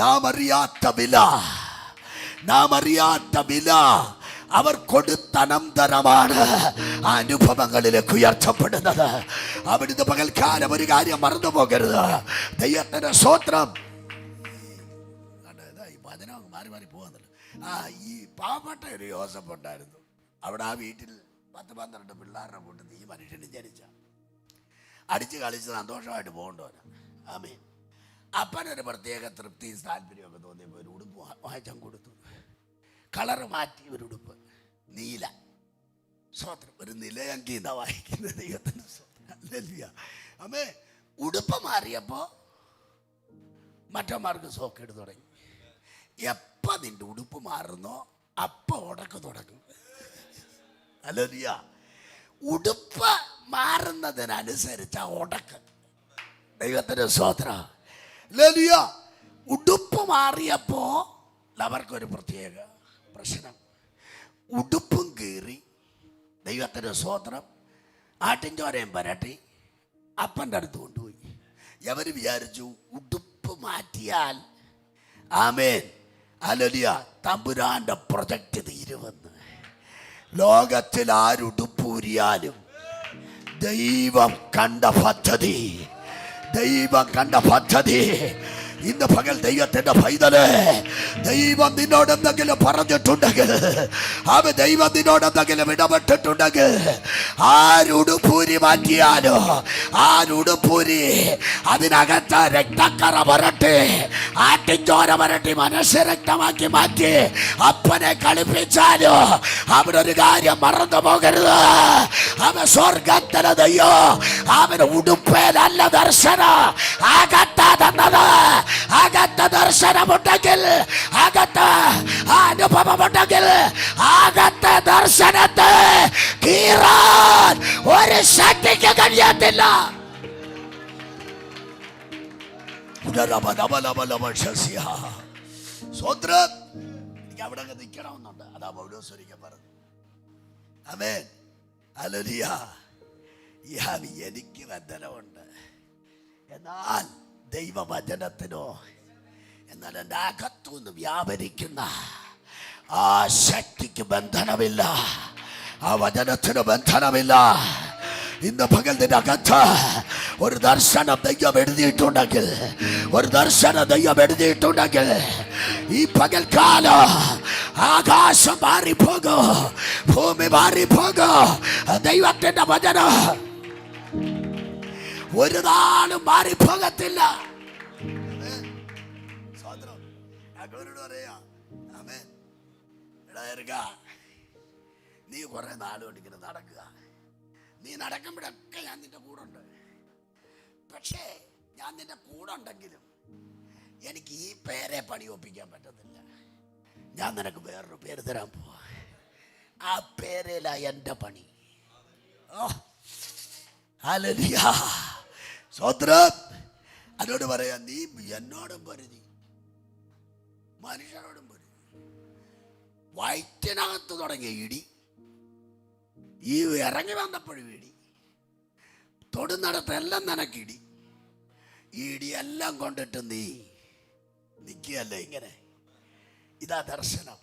നാം അറിയാത്ത വില അവർ കൊടുത്തനന്തരമാണ് അനുഭവങ്ങളിലേക്ക് ഉയർത്തപ്പെടുന്നത്. അവിടുന്ന് പകൽക്കാലം ഒരു കാര്യം മറന്നു പോകരുത്. ദൈവത്തിന്റെ സ്തോത്രം. ഈ വചനം മാറി മാറി പോകുന്നല്ലോ. ഈ പാവപ്പെട്ട ഒരു യോസഫ് ഉണ്ടായിരുന്നു. അവിടെ ആ വീട്ടിൽ 10-12 പിള്ളേരുടെ കൂട്ടത്തിൽ ഈ മനുഷ്യന് ജനിച്ച അടിച്ച് കളിച്ച് സന്തോഷമായിട്ട് പോകേണ്ടവനാണ്. ആമേൻ. അപ്പനൊരു പ്രത്യേക തൃപ്തിയും താല്പര്യമൊക്കെ തോന്നിയപ്പോൾ ഒരു ഉടുപ്പ് വാങ്ങിച്ചാൽ കൊടുത്തു. കളറ് മാറ്റി ഒരു ഉടുപ്പ് നീല. സ്തോത്രം. ഒരു നിലയങ്കി എന്നാ വായിക്കുന്നത്. ദൈവത്തിന് സ്തോത്രം. അമ്മേ, ഉടുപ്പ് മാറിയപ്പോ മറ്റന്മാർക്ക് സോക്കേട് തുടങ്ങി. എപ്പ നിന്റെ ഉടുപ്പ് മാറുന്നോ അപ്പ ഉടക്ക് തുടങ്ങും. ഹല്ലേലൂയ. ഉടുപ്പ് മാറുന്നതിനനുസരിച്ച ഉടക്ക്. ദൈവത്തിന്റെ സ്തോത്രം. ഹല്ലേലൂയ. ഉടുപ്പ് മാറിയപ്പോ അവർക്കൊരു പ്രത്യേക പ്രശ്നം. ഉടുപ്പും കീറി. ദൈവത്തിന്റെ സ്തോത്രം. ആട്ടിൻചോരയും പരട്ടി അപ്പൻ്റെ അടുത്ത് കൊണ്ടുപോയി. എവര് വിചാരിച്ചു ഉടുപ്പ് മാറ്റിയാൽ ആമേൻ ഹല്ലേലൂയ തമ്പുരാന്റെ പ്രൊജക്റ്റ് തീരുമെന്ന്. ലോകത്തിൽ ആരുടുപ്പൂരിയാലും ദൈവം കണ്ട പദ്ധതി ഇന്ന് പകൽ ദൈവത്തിന്റെ പൈതലേ, ദൈവം നിന്നോട് എന്തെങ്കിലും പറഞ്ഞിട്ടുണ്ടെങ്കിൽ, ദൈവം നിന്നോട് എന്തെങ്കിലും ഇടപെട്ടിട്ടുണ്ടെങ്കിൽ, ആരുടുപ്പൂരി മാറ്റിയാലോ ആരുടുപ്പൂരി അതിനകത്ത് രക്തക്കറ വരട്ടെ, ആട്ടിച്ചോര വരട്ടി മനസ്സരക്തമാക്കി മാറ്റി അപ്പനെ കളിപ്പിച്ചാലോ അവിടെ ഒരു കാര്യം മറന്നു പോകരുത്. അവൻ സ്വർഗത്തിലെ ദൈവം അവന് ഉടുപ്പേലല്ല ദർശനം അകത്താ തന്നത്. അകത്ത് ദർശനമുണ്ടെങ്കിൽ, അകത്ത് അനുഭവമുണ്ടെങ്കിൽ, അകത്ത് ദർശനത്തെ കീറാൻ ഒരു ശക്തിക്ക് കഴിയത്തില്ല. എനിക്ക് അവിടെ നിൽക്കണമെന്നുണ്ട്. അതാ പൗലോസ് ഒരിക്കൽ പറഞ്ഞു. ആമേൻ. ഹല്ലേലൂയ. എനിക്ക് ബന്ധനമുണ്ട്, എന്നാൽ ദൈവവചനത്തിനോ എന്നാൽ എൻ്റെ അകത്തുനിന്ന് വ്യാപരിക്കുന്ന ആ ശക്തിക്ക് ബന്ധനമില്ല, ആ വചനത്തിന് ബന്ധനമില്ല. ഇന്ന് പകൽ നിന്റെ അകത്ത് ഒരു ദർശനം ദൈവം എഴുതിയിട്ടുണ്ടെങ്കിൽ, ഒരു ദർശനം ദൈവം എഴുതിയിട്ടുണ്ടെങ്കിൽ, ഈ പകൽക്കാലം ആകാശം മാറിപ്പോകൂ, ഭൂമി മാറിപ്പോകൂ. ദൈവത്തിന്റെ വചനം ഒരു നാളും മാറിപ്പോകത്തില്ല. നീ കുറെ നാളുകൊണ്ട് ഇങ്ങനെ നടക്കുക, നീ നടക്കുമ്പോഴൊക്കെ ഞാൻ നിന്റെ കൂടെ ഉണ്ട്. പക്ഷേ ഞാൻ നിന്റെ കൂടെ ഉണ്ടെങ്കിലും എനിക്ക് ഈ പേരെ പണി ഒപ്പിക്കാൻ പറ്റത്തില്ല. ഞാൻ നിനക്ക് വേറൊരു പേര് തരാൻ പോവാ. ആ പേരില എൻ്റെ പണി. ഹല്ലേലൂയ, സ്തോത്രം. അതിനോട് പറയാ, നീ എന്നോടും പൊരുതി, മനുഷ്യരോടും പൊരുതി. വയറ്റിനകത്ത് തുടങ്ങിയ ഇടി, ഈ ഇറങ്ങി വന്നപ്പോഴും ഇടി, തൊടുന്നിടത്തെല്ലാം നിനക്കിടി. ഈ ഇടിയെല്ലാം കൊണ്ടിട്ട് നീ നിൽക്കുകയല്ലേ ഇങ്ങനെ. ഇതാ ദർശനം.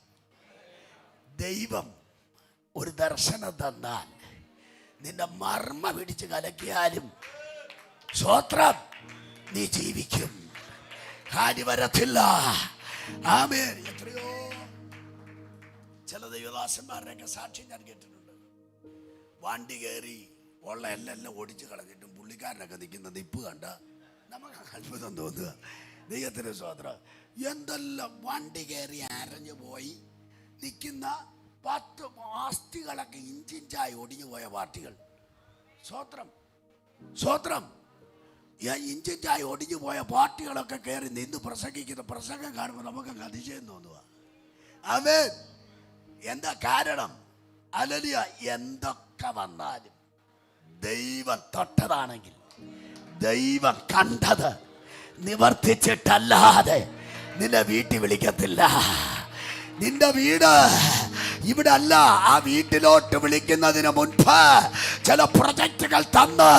ദൈവം ഒരു ദർശനം തന്നാൽ നിന്റെ മർമ്മ പിടിച്ച് കലക്കിയാലും സ്വത്രം നീ ജീവിക്കും, ഹാനി വരത്തില്ല. ആമേൻ. എത്രയോ ചില ദൈവദാസന്മാരുടെയൊക്കെ സാക്ഷ്യം ഞാൻ കേട്ടിട്ടുണ്ട്. വണ്ടി കയറി ഉള്ള എല്ലാം ഓടിച്ചു കളഞ്ഞിട്ടും പുള്ളിക്കാരനൊക്കെ നിൽക്കുന്ന നിപ്പ് കണ്ട നമുക്ക് അത്ഭുതം തോന്നുക. ദൈവത്തിന് സ്വത്രം. എന്തെല്ലാം വണ്ടി കയറി അരഞ്ഞു പോയി നിൽക്കുന്ന 10 ആസ്തികളൊക്കെ ഇഞ്ചിഞ്ചായി ഒടിഞ്ഞു പോയ പാർട്ടികൾ. സ്വത്രം, സ്വത്രം. ഇഞ്ചിഞ്ചായി ഒടിഞ്ഞു പോയ പാർട്ടികളൊക്കെ കയറി നിന്ന് പ്രസംഗിക്കുന്ന പ്രസംഗം കാണുമ്പോൾ നമുക്ക് അതിശയം തോന്നുക. ആമേൻ. എന്താ കാരണം? ഹല്ലേലൂയ. എന്തൊക്കെ വന്നാലും ദൈവം തൊട്ടതാണെങ്കിൽ, ദൈവം കണ്ടത് നിവർത്തിച്ചിട്ടല്ലാതെ നിന്നെ വീട്ടിൽ വിളിക്കത്തില്ല. നിന്റെ വീട് ഇവിടെ അല്ല. ആ വീട്ടിലോട്ട് വിളിക്കുന്നതിന് മുൻപ് ചില പ്രൊജക്റ്റുകൾ തന്ന്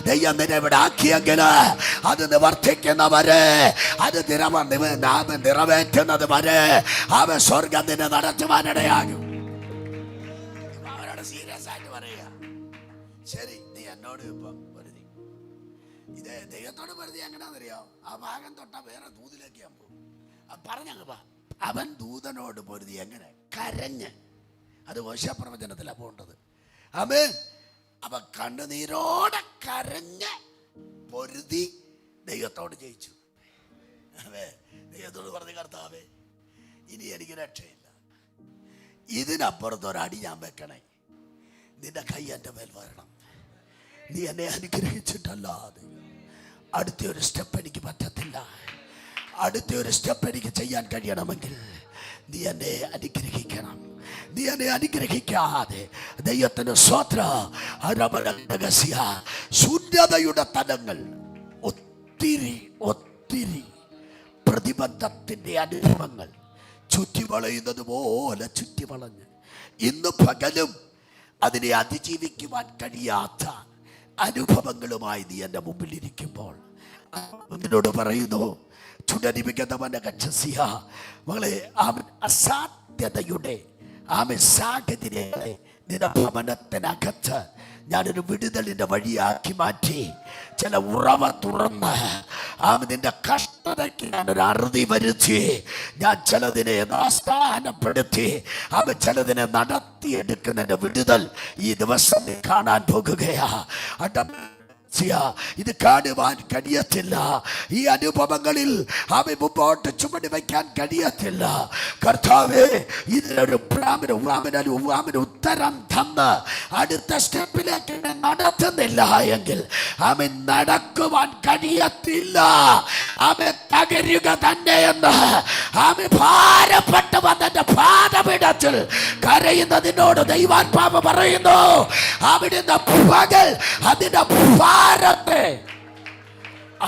ദൈവം നിന്നെ ഇവിടെ ആക്കിയെങ്കിൽ അത് നിവർത്തിക്കുന്നവരെ, അത് നിറവേറ്റുന്നത് വരെ അവൻ സ്വർഗം നിന്നെ നടത്തുവാനിടയാകും. അവരോട് സീരിയസ് ആയിട്ട് പറയുക, ശരി നീ എന്നോട് ഇപ്പം പൊരുതി. ഇത് ദൈവത്തോട് പൊരുതി എങ്ങനെയാണെന്നറിയോ? ആ ഭാഗം തൊട്ട വേറെ ദൂതിലേക്ക് ഞാൻ പോകും. പറഞ്ഞങ്ങ് പാ. അവൻ ദൂതനോട് പൊരുതി എങ്ങനെ? കരഞ്ഞ്. അത് മോശപ്രവചനത്തിലാണ് പോകേണ്ടത്. ആമേൻ. അവൻ കണ്ണുനീരോടെ കരഞ്ഞ് പൊരുതി ദൈവത്തോട് ജയിച്ചു. ദൈവത്തോട് പറഞ്ഞു, കർത്താവേ ഇനി എനിക്ക് രക്ഷയില്ല, ഇതിനപ്പുറത്തൊരടി ഞാൻ വെക്കണേ, നിന്റെ കൈ എൻ്റെ മേൽ വരണം. നീ എന്നെ അനുഗ്രഹിച്ചിട്ടല്ലാതെ അടുത്തൊരു സ്റ്റെപ്പ് എനിക്ക് പറ്റത്തില്ല. അടുത്തൊരു സ്റ്റെപ്പ് എനിക്ക് ചെയ്യാൻ കഴിയണമെങ്കിൽ നീ എന്നെ അനുഗ്രഹിക്കണം. നീ എന്നെ അനുഗ്രഹിക്കാതെ ദൈവത്തിന് സ്വത്ര ശൂന്യതയുടെ തലങ്ങൾ ഒത്തിരി ഒത്തിരി പ്രതിബന്ധത്തിന്റെ അനുഭവങ്ങൾ ചുറ്റിവളയുന്നത് പോലെ ചുറ്റിവളഞ്ഞ് ഇന്ന് പകലും അതിനെ അതിജീവിക്കുവാൻ കഴിയാത്ത അനുഭവങ്ങളുമായി നീ എൻ്റെ മുമ്പിൽ ഇരിക്കുമ്പോൾ നിന്നോട് പറയുന്നു, ചുടനിമിക്കുന്നവന്റെ കക്ഷസിയ മകളെ, ആമൻ അസാധ്യതയുടെ ആമൻ സാഹചര്യങ്ങളെ നിന്റെ ഭവനത്തിനകത്ത് ഞാനൊരു വിടുതലിന്റെ വഴിയാക്കി മാറ്റി. ചില ഉറവ തുറന്ന് ആമൻ നിന്റെ കഷ്ടതയ്ക്ക് ഞാനൊരു അറുതി വരുത്തി. ഞാൻ ചിലതിനെ നാസ്ഥാനപ്പെടുത്തി ആമൻ ചിലതിനെ നടത്തിയെടുക്കുന്നതിന്റെ വിടുതൽ ഈ ദിവസം കാണാൻ പോകുകയാ. ഇത് കാണുവാൻ കഴിയത്തില്ല. ഈ അനുഭവങ്ങളിൽ അവ മുമ്പോട്ട് ചുമടി വയ്ക്കാൻ കഴിയത്തില്ല. കർത്താവേ, ഇതിനൊരു ഉത്തരം തന്ന് അടുത്ത സ്റ്റെപ്പിലേക്ക് നടത്തുന്നില്ല എങ്കിൽ അവൻ നടക്കുവാൻ കഴിയത്തില്ല. അവൻ തകരുക തന്നെയെന്ന് അവൻ ഭാരപ്പെട്ട് വന്നെ പാദപീഠത്തിൽ കരയുന്നതിനോട് ദൈവാത്മാവ് പറയുന്നു. അവിടുന്ന് പകൽ അതിന്റെ ഭാരത്തെ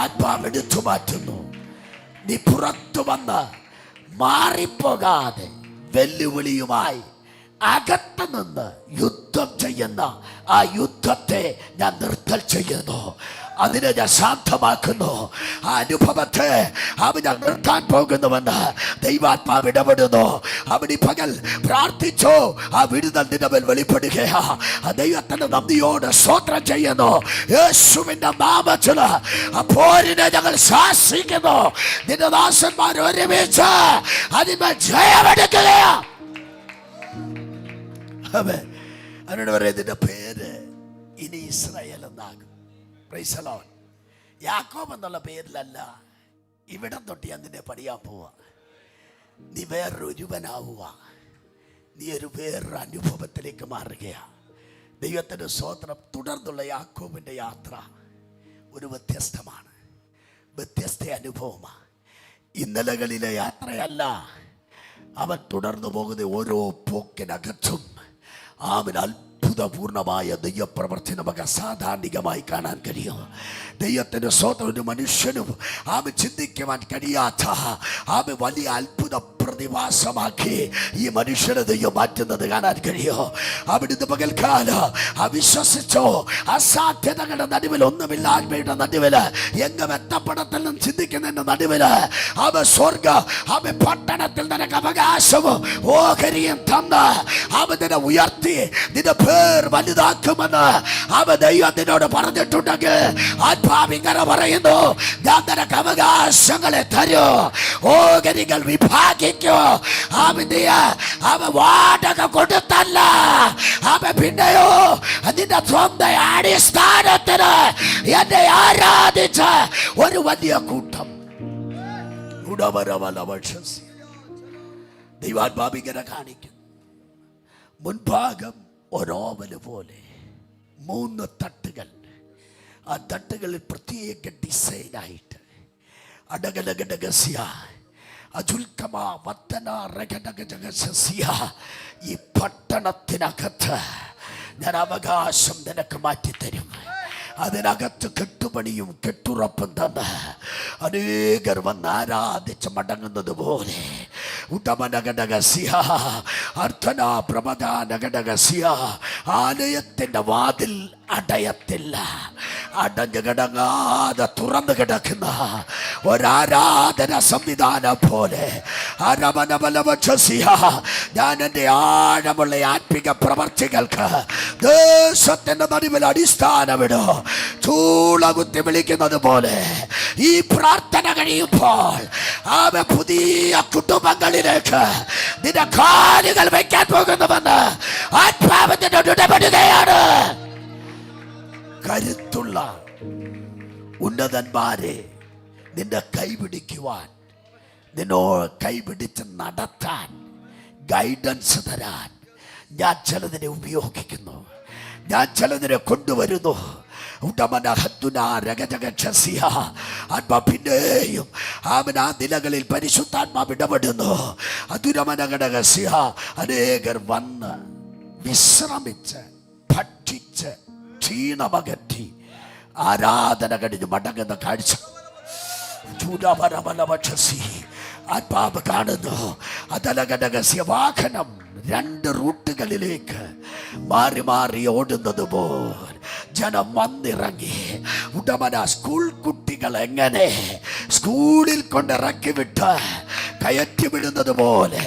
ആത്മാവെടുത്തു മാറ്റുന്നു. നീ പുറത്തു വന്ന് മാറിപ്പോകാതെ വെല്ലുവിളിയുമായി അകത്ത് നിന്ന് യുദ്ധം ചെയ്യുന്ന ആ യുദ്ധത്തെ ഞാൻ നിർത്തൽ ചെയ്യുന്നു. അതിനെ ഞാൻ ശാന്തമാക്കുന്നു. ആ അനുഭവത്തെ ഞാൻ നിർത്താൻ പോകുന്നുവെന്ന് ദൈവാത്മാവ് ഇടപെടുന്നു. അവൻ ഈ പകൽ പ്രാർത്ഥിച്ചോ, ആ വിടുതൽ നിന്റെ മേൽ വെളിപ്പെടുകയാ. ദൈവത്തിന്റെ നന്ദിയോട് സ്തോത്രം ചെയ്യുന്നു. യേശുവിന്റെ നാമത്തിൽ ആ പോരിനെ ഞങ്ങൾ ശാസിക്കുന്നു. നിന്റെ ദാസന്മാർ ഒരുമിച്ച് അതിന്മേൽ ജയമെടുക്കുകയാ. അവനോട് പറയാം, ഇതിന്റെ പേര് ഇനി ഇസ്രായേൽ എന്നാകും. Price the Lord. യാക്കോബ് എന്നുള്ള പേരിലല്ല, ഇവിടം തൊട്ട് ഞാൻ നിന്നെ പണിയാൻ പോവാ. നീ വേറൊരുവനാവുക. നീ വേറൊരു അനുഭവത്തിലേക്ക് മാറുകയാ. ദൈവത്തിന്റെ സ്തോത്രം. തുടർന്നുള്ള യാക്കോബിന്റെ യാത്ര ഒരു വ്യത്യസ്തമാണ്, വ്യത്യസ്ത അനുഭവമാണ്. ഇന്നലകളിലെ യാത്രയല്ല. അവൻ തുടർന്നു പോകുന്ന ഓരോ പോക്കിനകത്തും അവൻ അത്ഭുതപൂർണമായ ദൈവപ്രവർത്തി നമുക്ക് അസാധാരണമായി കാണാൻ കഴിയും. ദൈവത്തിന്റെ സ്വന്തം ഒരു മനുഷ്യനും അവൻ ചിന്തിക്കുവാൻ കഴിയാത്ത അവൻ വലിയ അത്ഭുത പ്രതിഭാസമാക്കി ഈ മനുഷ്യനെ ദൈവം മാറ്റുന്നത് കാണാൻ കഴിയും. അവിടുന്ന് പകൽക്കാലം അവിശ്വസിച്ചോ, അസാധ്യതകളുടെ നടുവിൽ, ഒന്നുമില്ലായ്മയുടെ നടുവില്, എങ്ങും എത്തപ്പെടത്തിലും ചിന്തിക്കുന്നതിന്റെ നടുവില് അവൻ സ്വർഗ അവൻ പട്ടണത്തിൽ നിനക്ക് അവകാശവും ഓഹരിയും തന്ന് അവൻ നിന്നെ ഉയർത്തി നിന്റെ പേർ വലുതാക്കുമെന്ന് അവൻ ദൈവത്തിനോട് പറഞ്ഞിട്ടുണ്ടെങ്കിൽ ആത്മാവിങ്ങനെ പറയുന്നു, ഞാൻ നിനക്ക് അവകാശങ്ങളെ തരൂ, ഓഹരികൾ വിഭാഗിക്കും. അവ വാടക കൊടുത്തല്ല, അവ പിന്നെയോ നിന്റെ സ്വന്തം അടിസ്ഥാനത്തിന് എന്നെ ആരാധിച്ച ഒരു വലിയ കൂട്ടം. ദൈവാത്മാവിങ്ങനെ കാണിക്കും. മുൻഭാഗം ഒരോവല് പോലെ 3 തട്ടുകൾ. ആ തട്ടുകളിൽ പ്രത്യേക ഡിസൈനായിട്ട് അടകലകടകസ്യ ഈ പട്ടണത്തിനകത്ത് ഞാൻ അവകാശം നിനക്ക് മാറ്റിത്തരും. അതിനകത്ത് കെട്ടുപണിയും കെട്ടുറപ്പും തന്ന് അനേകർ വന്ന് ആരാധിച്ച് മടങ്ങുന്നത് പോലെ ആലയത്തിന്റെ വാതിൽ അടയത്തില്ല. അടഞ്ഞു കിടങ്ങാതെ തുറന്നു കിടക്കുന്ന ഒരാരാധന സംവിധാനം പോലെ ഞാൻ എൻ്റെ ആഴമുള്ള ആത്മിക പ്രവർത്തികൾക്ക് ദേശത്തിന്റെ നടുവിൽ അടിസ്ഥാനമിടോ. ചൂളകുത്തി വിളിക്കുന്നത് പോലെ ഈ പ്രാർത്ഥന കഴിയുമ്പോൾ അവ പുതിയ കുടുംബങ്ങളിലേക്ക് നിന്റെ കാലുകൾ വയ്ക്കാൻ പോകുന്നുവെന്ന് ആത്മാവിനോട് ഇടപെടുകയാണ്. കരുത്തുള്ള ഉന്നതന്മാരെ നിന്റെ കൈപിടിക്കുവാൻ, നിന്നോ കൈപിടിച്ച് നടത്താൻ, ഗൈഡൻസ് തരാൻ ഞാൻ ചിലതിനെ ഉപയോഗിക്കുന്നു, ഞാൻ ചിലതിനെ കൊണ്ടുവരുന്നു. പിന്നെയും ആ നിലകളിൽ പരിശുദ്ധാത്മാവ് ഇടപെടുന്നു. അനേകർ വന്ന് വിശ്രമിച്ച് ഭക്ഷിച്ച് ക്ഷീണമകറ്റി ആരാധന കഴിഞ്ഞ് മടങ്ങുന്ന കാഴ്ച ആത്മാവ് കാണുന്നു. അതലകടകസ്യ വാഹനം 2 റൂട്ടുകളിലേക്ക് മാറി മാറി ഓടുന്നത് പോലെ ജനം വന്നിറങ്ങി. സ്കൂൾ കുട്ടികൾ എങ്ങനെ സ്കൂളിൽ കൊണ്ടിറക്കി വിട്ട് കയറ്റി വിടുന്നത് പോലെ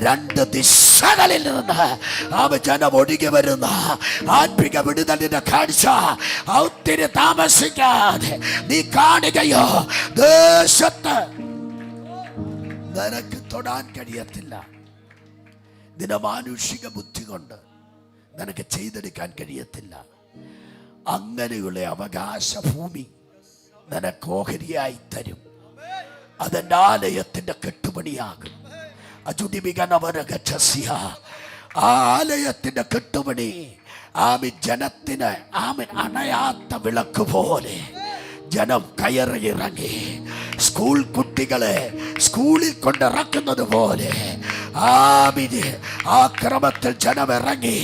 2 ദിശകളിൽ നിന്ന് ജനം ഒഴുകി വരുന്ന ആത്മിക വിടുതലിന്റെ കാഴ്ച ഒത്തിരി താമസിക്കാതെ നീ കാണുകയോ. ദേശത്ത് നിനക്ക് തൊടാൻ കഴിയത്തില്ല. നിന്റെ മാനുഷിക ബുദ്ധി കൊണ്ട് നിനക്ക് ചെയ്തെടുക്കാൻ കഴിയത്തില്ല. അങ്ങനെയുള്ള അവകാശ ഭൂമി നിനക്ക് ഓഹരിയായി തരും. അതെന്റെ ആലയത്തിന്റെ കെട്ടുപണിയാകും. ആലയത്തിന്റെ കെട്ടുപണി ജനത്തിന് അണയാത്ത വിളക്ക് പോലെ ജനം കയറിയിറങ്ങി. സ്കൂൾ കുട്ടികളെ സ്കൂളിൽ കൊണ്ടിറക്കുന്നത് പോലെ ആ ക്രമത്തിൽ ജനം ഇറങ്ങി.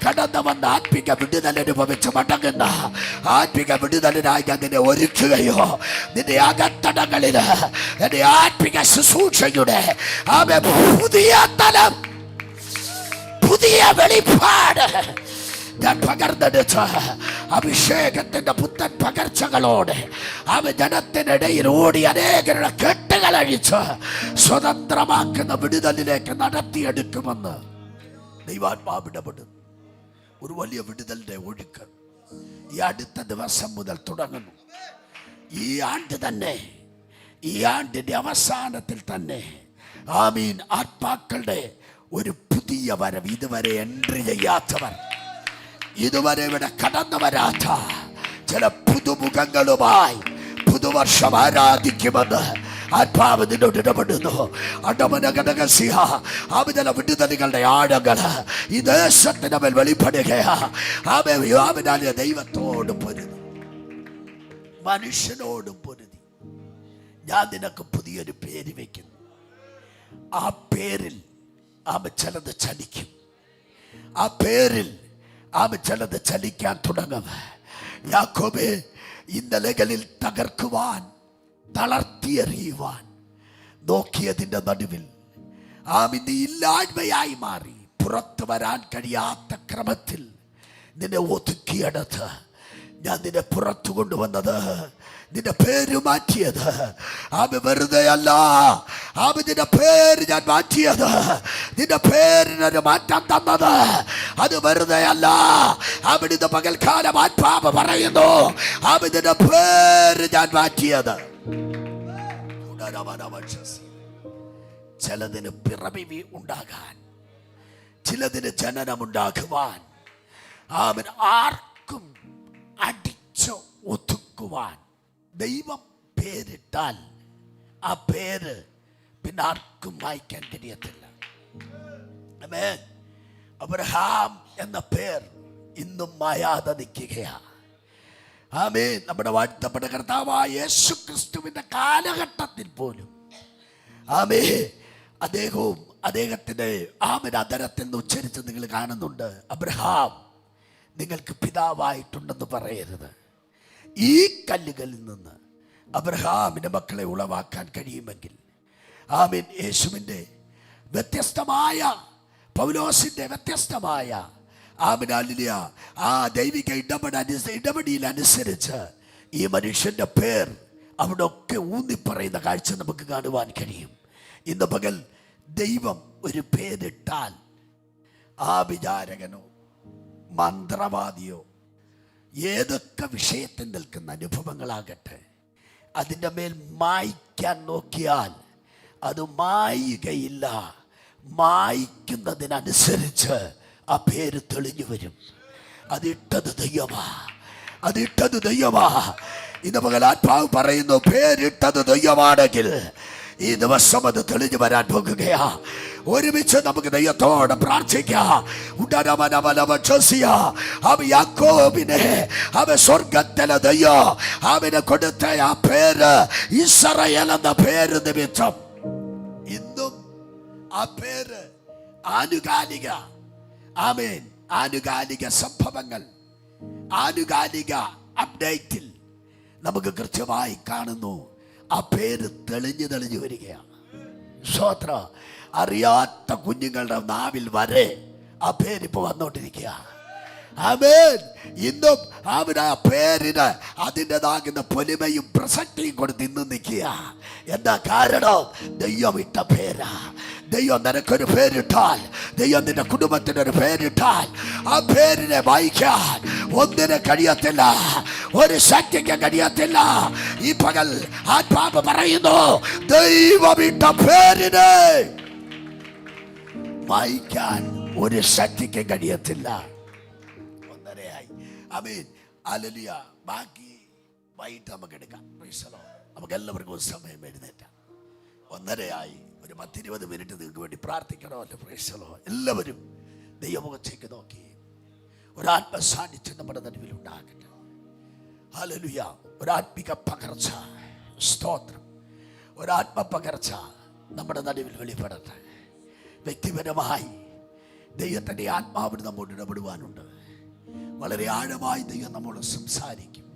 കടന്നു വന്ന ആത്മിക വിടുതൽ അനുഭവിച്ച് മടങ്ങുന്ന ആത്മിക വിടുതലിനായി ഞാൻ നിന്നെ ഒരുക്കുകയോ. നിന്റെ അകത്തടങ്ങളില് എന്റെ ആത്മിക ശുശ്രൂഷയുടെ പുതിയ തലം, പുതിയ വെളിപ്പാട് ഞാൻ പകർന്നെടുത്ത് അഭിഷേകത്തിന്റെ പുത്തൻ പകർച്ചകളോടെ അവൻ ജനത്തിനിടയിൽ ഓടി അനേകരുടെ കെട്ടുകൾ അഴിച്ച് സ്വതന്ത്രമാക്കുന്ന വിടുതലിലേക്ക് നടത്തിയെടുക്കുമെന്ന് ദൈവാത്മാവ് ഇടപെടും. ഒരു വലിയ വിടുതലിന്റെ ഒഴുക്ക് ഈ അടുത്ത ദിവസം മുതൽ തുടങ്ങുന്നു. ഈ ആണ്ട് തന്നെ, ഈ ആണ്ടിന്റെ അവസാനത്തിൽ തന്നെ ആമീൻ, ആത്മാക്കളുടെ ഒരു പുതിയ വരവ്. ഇതുവരെ എൻട്രി ചെയ്യാത്തവർ, ഇതുവരെ ഇവിടെ കടന്നു വരാത്ത ചില പുതുമുഖങ്ങളുമായി പുതുവർഷം ആരാധിക്കുമെന്ന് ആത്മാവ് നിന്നോട് ഇടപെടുന്നു. ചില വിടുതലുകളുടെ ആഴങ്ങൾ ഈ ദേശത്തിന് മേൽ വെളിപ്പെടുകയാ. ദൈവത്തോടും പൊരുതി, മനുഷ്യനോടും പൊരുതി. ഞാൻ നിനക്ക് പുതിയൊരു പേര് വെക്കുന്നു. ആ പേരിൽ ചിലത് ചലിക്കും. ആ പേരിൽ ചിലത് ചലിക്കാൻ തുടങ്ങും. യാക്കോബേ, ഇന്നലകളിൽ തകർക്കുവാൻ, തളർത്തിയെറിയുവാൻ നോക്കിയതിൻ്റെ നടുവിൽ നീ ഇല്ലായ്മയായി മാറി. പുറത്തു വരാൻ കഴിയാത്ത ക്രമത്തിൽ നിന്നെ ഒതുക്കിയെടുത്ത് ഞാൻ നിന്നെ പുറത്തു കൊണ്ടുവന്നത്, നിന്റെ പേര് മാറ്റിയത് വെറുതെ അല്ല. നിന്റെ പേര് ഞാൻ മാറ്റിയത്, നിന്റെ പേരിനൊരു മാറ്റം തന്നത് അത് വെറുതെ അല്ല. അവിടുന്ന് പകൽക്കാലം ആത്മാവ് പറയുന്നു, നിന്റെ പേര് ഞാൻ മാറ്റിയത്. ചിലതിന് പിറവി ഉണ്ടാകാൻ, ചിലതിന് ജനനമുണ്ടാകുവാൻ, ആർക്കും അടിച്ച് ഒതുക്കുവാൻ ദൈവം പേരിട്ടാൽ ആ പേര് പിന്നെ ആർക്കും വായിക്കാൻ കഴിയത്തില്ല. അബ്രഹാം എന്ന പേർ ഇന്നും മായാതെ നിൽക്കുകയാ. ആമേൻ. നമ്മുടെ വാഴ്ത്തപ്പെട്ട കർത്താവായ യേശു ക്രിസ്തുവിന്റെ കാലഘട്ടത്തിൽ പോലും അദ്ദേഹവും അദ്ദേഹത്തിന്റെ അധരത്തിൽ നിന്ന് ഉച്ചരിച്ച് നിങ്ങൾ കാണുന്നുണ്ട്, അബ്രഹാം നിങ്ങൾക്ക് പിതാവായിട്ടുണ്ടെന്ന് പറയരുത്. ഈ കല്ലുകളിൽ നിന്ന് അബ്രഹാമിന്റെ മക്കളെ ഉളവാക്കാൻ കഴിയുമെങ്കിൽ യേശുവിൻ്റെ വ്യത്യസ്തമായ, പൗലോസിന്റെ വ്യത്യസ്തമായ ആ ദൈവിക ഇടപെടൽ അനുസരിച്ച് ഈ മനുഷ്യന്റെ പേർ അവിടെ ഒക്കെ ഊന്നിപ്പറയുന്ന കാഴ്ച നമുക്ക് കാണുവാൻ കഴിയും. ഇന്ന് പകൽ ദൈവം ഒരു പേരിട്ടാൽ വിചാരകനോ മന്ത്രവാദിയോ ഏതൊക്കെ വിഷയത്തിൽ നിൽക്കുന്ന അനുഭവങ്ങളാകട്ടെ, അതിൻ്റെ മേൽ മായ്ക്കാൻ നോക്കിയാൽ അത് മായുകയില്ല. മായ്ക്കുന്നതിനനുസരിച്ച് ആ പേര് തെളിഞ്ഞു വരും. അതിട്ടത് ദൈവമാ, അതിട്ടത് ദൈവമാ. ഇന്ന് പകൽ ആത്മാവ് പറയുന്നു, പേരിട്ടത് ദൈവമാണെങ്കിൽ ഈ ദിവസം അത് തെളിഞ്ഞു വരാൻ പോകുകയാ. ഒരുമിച്ച് നമുക്ക് ദൈവത്തോട് പ്രാർത്ഥിക്കാം. യാക്കോബിനെ സ്വർഗത്തിലെ ദൈവം അവന് കൊടുത്ത ആ പേര് ഇസ്രായേൽ എന്ന പേര് നിമിത്തം ഇന്നും ആ പേര് ആനുകാലിക ആനുകാലിക സംഭവങ്ങൾ, ആനുകാലിക അപ്ഡേറ്റിൽ നമുക്ക് കൃത്യമായി കാണുന്നു. ആ പേര് തെളിഞ്ഞു വരികയാണ്. സ്വോത്ര അറിയാത്ത കുഞ്ഞുങ്ങളുടെ നാവിൽ വരെ ആ പേരിപ്പോ വന്നോണ്ടിരിക്കുക. ആമേൻ. ഇന്നും ആ പേരിന് അതിൻ്റെതാകുന്ന പൊലിമയും പ്രസക്തിയും കൊടുത്ത് ഇന്നും നിൽക്കുക. എന്താ കാരണം? ദൈവം ഇട്ട പേരാ. ദൈവം നിനക്കൊരു പേരിട്ടാൽ, ദൈവം നിന്റെ കുടുംബത്തിനൊരു പേരിട്ടാൽ ആ പേരിനെ വായിക്കാൻ ഒന്നിനെ കഴിയത്തില്ല, ഒരു ശക്തിക്ക് കഴിയത്തില്ല. ഈ പകൽ ആത്മാവ് പറയുന്നു, ദൈവം ഇട്ട പേരിനെ വായിക്കാൻ ഒരു ശക്തിക്ക് കഴിയത്തില്ല. ഒന്നരയായി. ആമേൻ. ഹല്ലേലൂയ. ബാക്കി വൈകിട്ട് നമുക്ക് എടുക്കാം. നമുക്ക് എല്ലാവർക്കും ഒരു സമയം എഴുന്നേറ്റാം. ഒന്നരയായി. ഒരു 10-20 മിനിറ്റ് നിങ്ങൾക്ക് വേണ്ടി പ്രാർത്ഥിക്കണമല്ലോ. പ്രൈസലോ. എല്ലാവരും ദൈവമുഖത്തേക്ക് നോക്കി ഒരാത്മസാന്നിധ്യം നമ്മുടെ നടുവിൽ ഉണ്ടാകട്ടെ. ഹല്ലേലൂയ. ഒരാത്മിക പകർച്ച, സ്തോത്രം, ഒരാത്മപകർച്ച നമ്മുടെ നടുവിൽ വെളിപ്പെടട്ടെ. വ്യക്തിപരമായി ദൈവത്തിൻ്റെ ആത്മാവിന് നമ്മോട് ഇടപെടുവാനുണ്ട്. വളരെ ആഴമായി ദൈവം നമ്മോട് സംസാരിക്കും.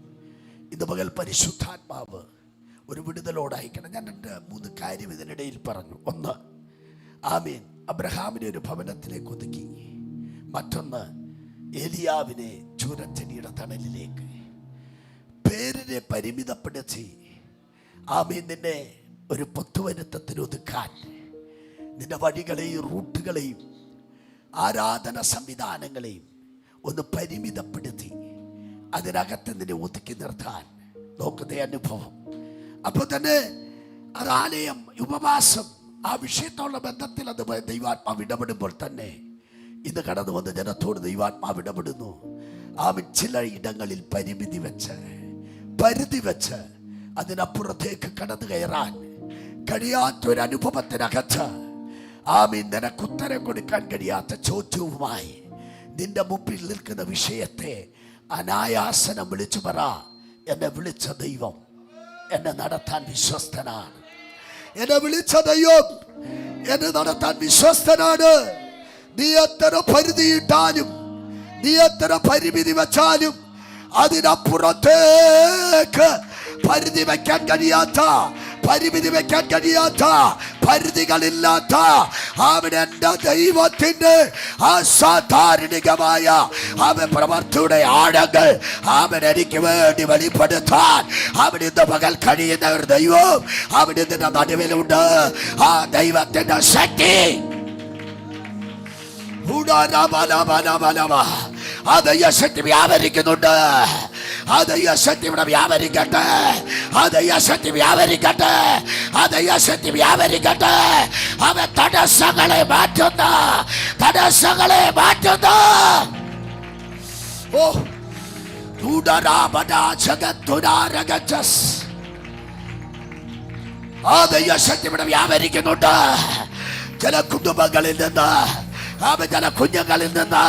ഇന്ന് പകൽ പരിശുദ്ധാത്മാവ് ഒരു വിടുതലോടായിക്കണം. ഞാൻ 2-3 കാര്യം ഇതിനിടയിൽ പറഞ്ഞു. ഒന്ന്, ആമേൻ, അബ്രഹാമിനെ ഒരു ഭവനത്തിലേക്ക് ഒതുക്കി. മറ്റൊന്ന്, ഏലിയാവിനെ ചൂരച്ചെടിയുടെ തണലിലേക്ക് പേരിനെ പരിമിതപ്പെടുത്തി ആമീൻ നിന്നെ ഒരു പൊത്തുവരുത്തത്തിന് ഒതുക്കാൻ നിന്റെ വഴികളെയും റൂട്ടുകളെയും ആരാധന സംവിധാനങ്ങളെയും ഒന്ന് പരിമിതപ്പെടുത്തി അതിനകത്ത് നിന്നെ ഒതുക്കി നിർത്താൻ നോക്കുന്ന അനുഭവം. അപ്പോൾ തന്നെ അത് ആലയം ഉപവാസം ആ വിഷയത്തോടുള്ള ബന്ധത്തിൽ അത് ദൈവാത്മാവ് ഇടപെടുമ്പോൾ തന്നെ ഇന്ന് കടന്നു വന്ന ജനത്തോട് ദൈവാത്മാവ് ഇടപെടുന്നു. ചില ഇടങ്ങളിൽ പരിധി വെച്ച് അതിനപ്പുറത്തേക്ക് കടന്നു കയറാൻ കഴിയാത്തൊരനുഭവത്തിനകത്ത് നിനക്ക് ഉത്തരം കൊടുക്കാൻ കഴിയാത്ത ചോദ്യവുമായി നിന്റെ മുമ്പിൽ നിൽക്കുന്ന വിഷയത്തെ അനായാസനം വിളിച്ചു പറ, എന്നെ വിളിച്ച ദൈവം എന്നെ നടത്താൻ വിശ്വസ്തനാണ്. എന്നെ വിളിച്ച ദൈവം എന്നെ നടത്താൻ വിശ്വസ്തനാണ്. നീ എത്ര പരിധിയിട്ടാലും നീ എത്ര പരിമിതി വെച്ചാലും അതിനപ്പുറത്തേക്ക് പരിധി വെക്കാൻ കഴിയാത്ത പരിമിതി വെക്കാൻ കഴിയാത്ത പരിധികളില്ലാത്ത അവിടെ എന്റെ ദൈവത്തിന്റെ അസാധാരണികമായ അവൻ പ്രവർത്തിയുടെ ആഴങ്ങൾ അവൻ എനിക്ക് വേണ്ടി വെളിപ്പെടുത്താൻ അവിടെ ഇന്ന് പകൽ കഴിയുന്ന ഒരു ദൈവം അവിടെ ഇതിന്റെ നടുവിലുണ്ട്. ആ ദൈവത്തിന്റെ ശക്തി അത് യശക്തി വ്യാപരിക്കുന്നുണ്ട്. അത് യശക്തി ഇവിടെ വ്യാപരിക്കട്ടെ. അത് യശക്തി വ്യാപരിക്കട്ടെ. അത് യശക്തി വ്യാപരിക്കട്ടെ. അവ തടസ്സങ്ങളെ മാറ്റുന്ന ഓ അത് യശക്തി ഇവിടെ വ്യാപരിക്കുന്നുണ്ട്. ചില കുടുംബങ്ങളിൽ നിന്ന് ചില കുഞ്ഞുങ്ങളിൽ നിന്ന്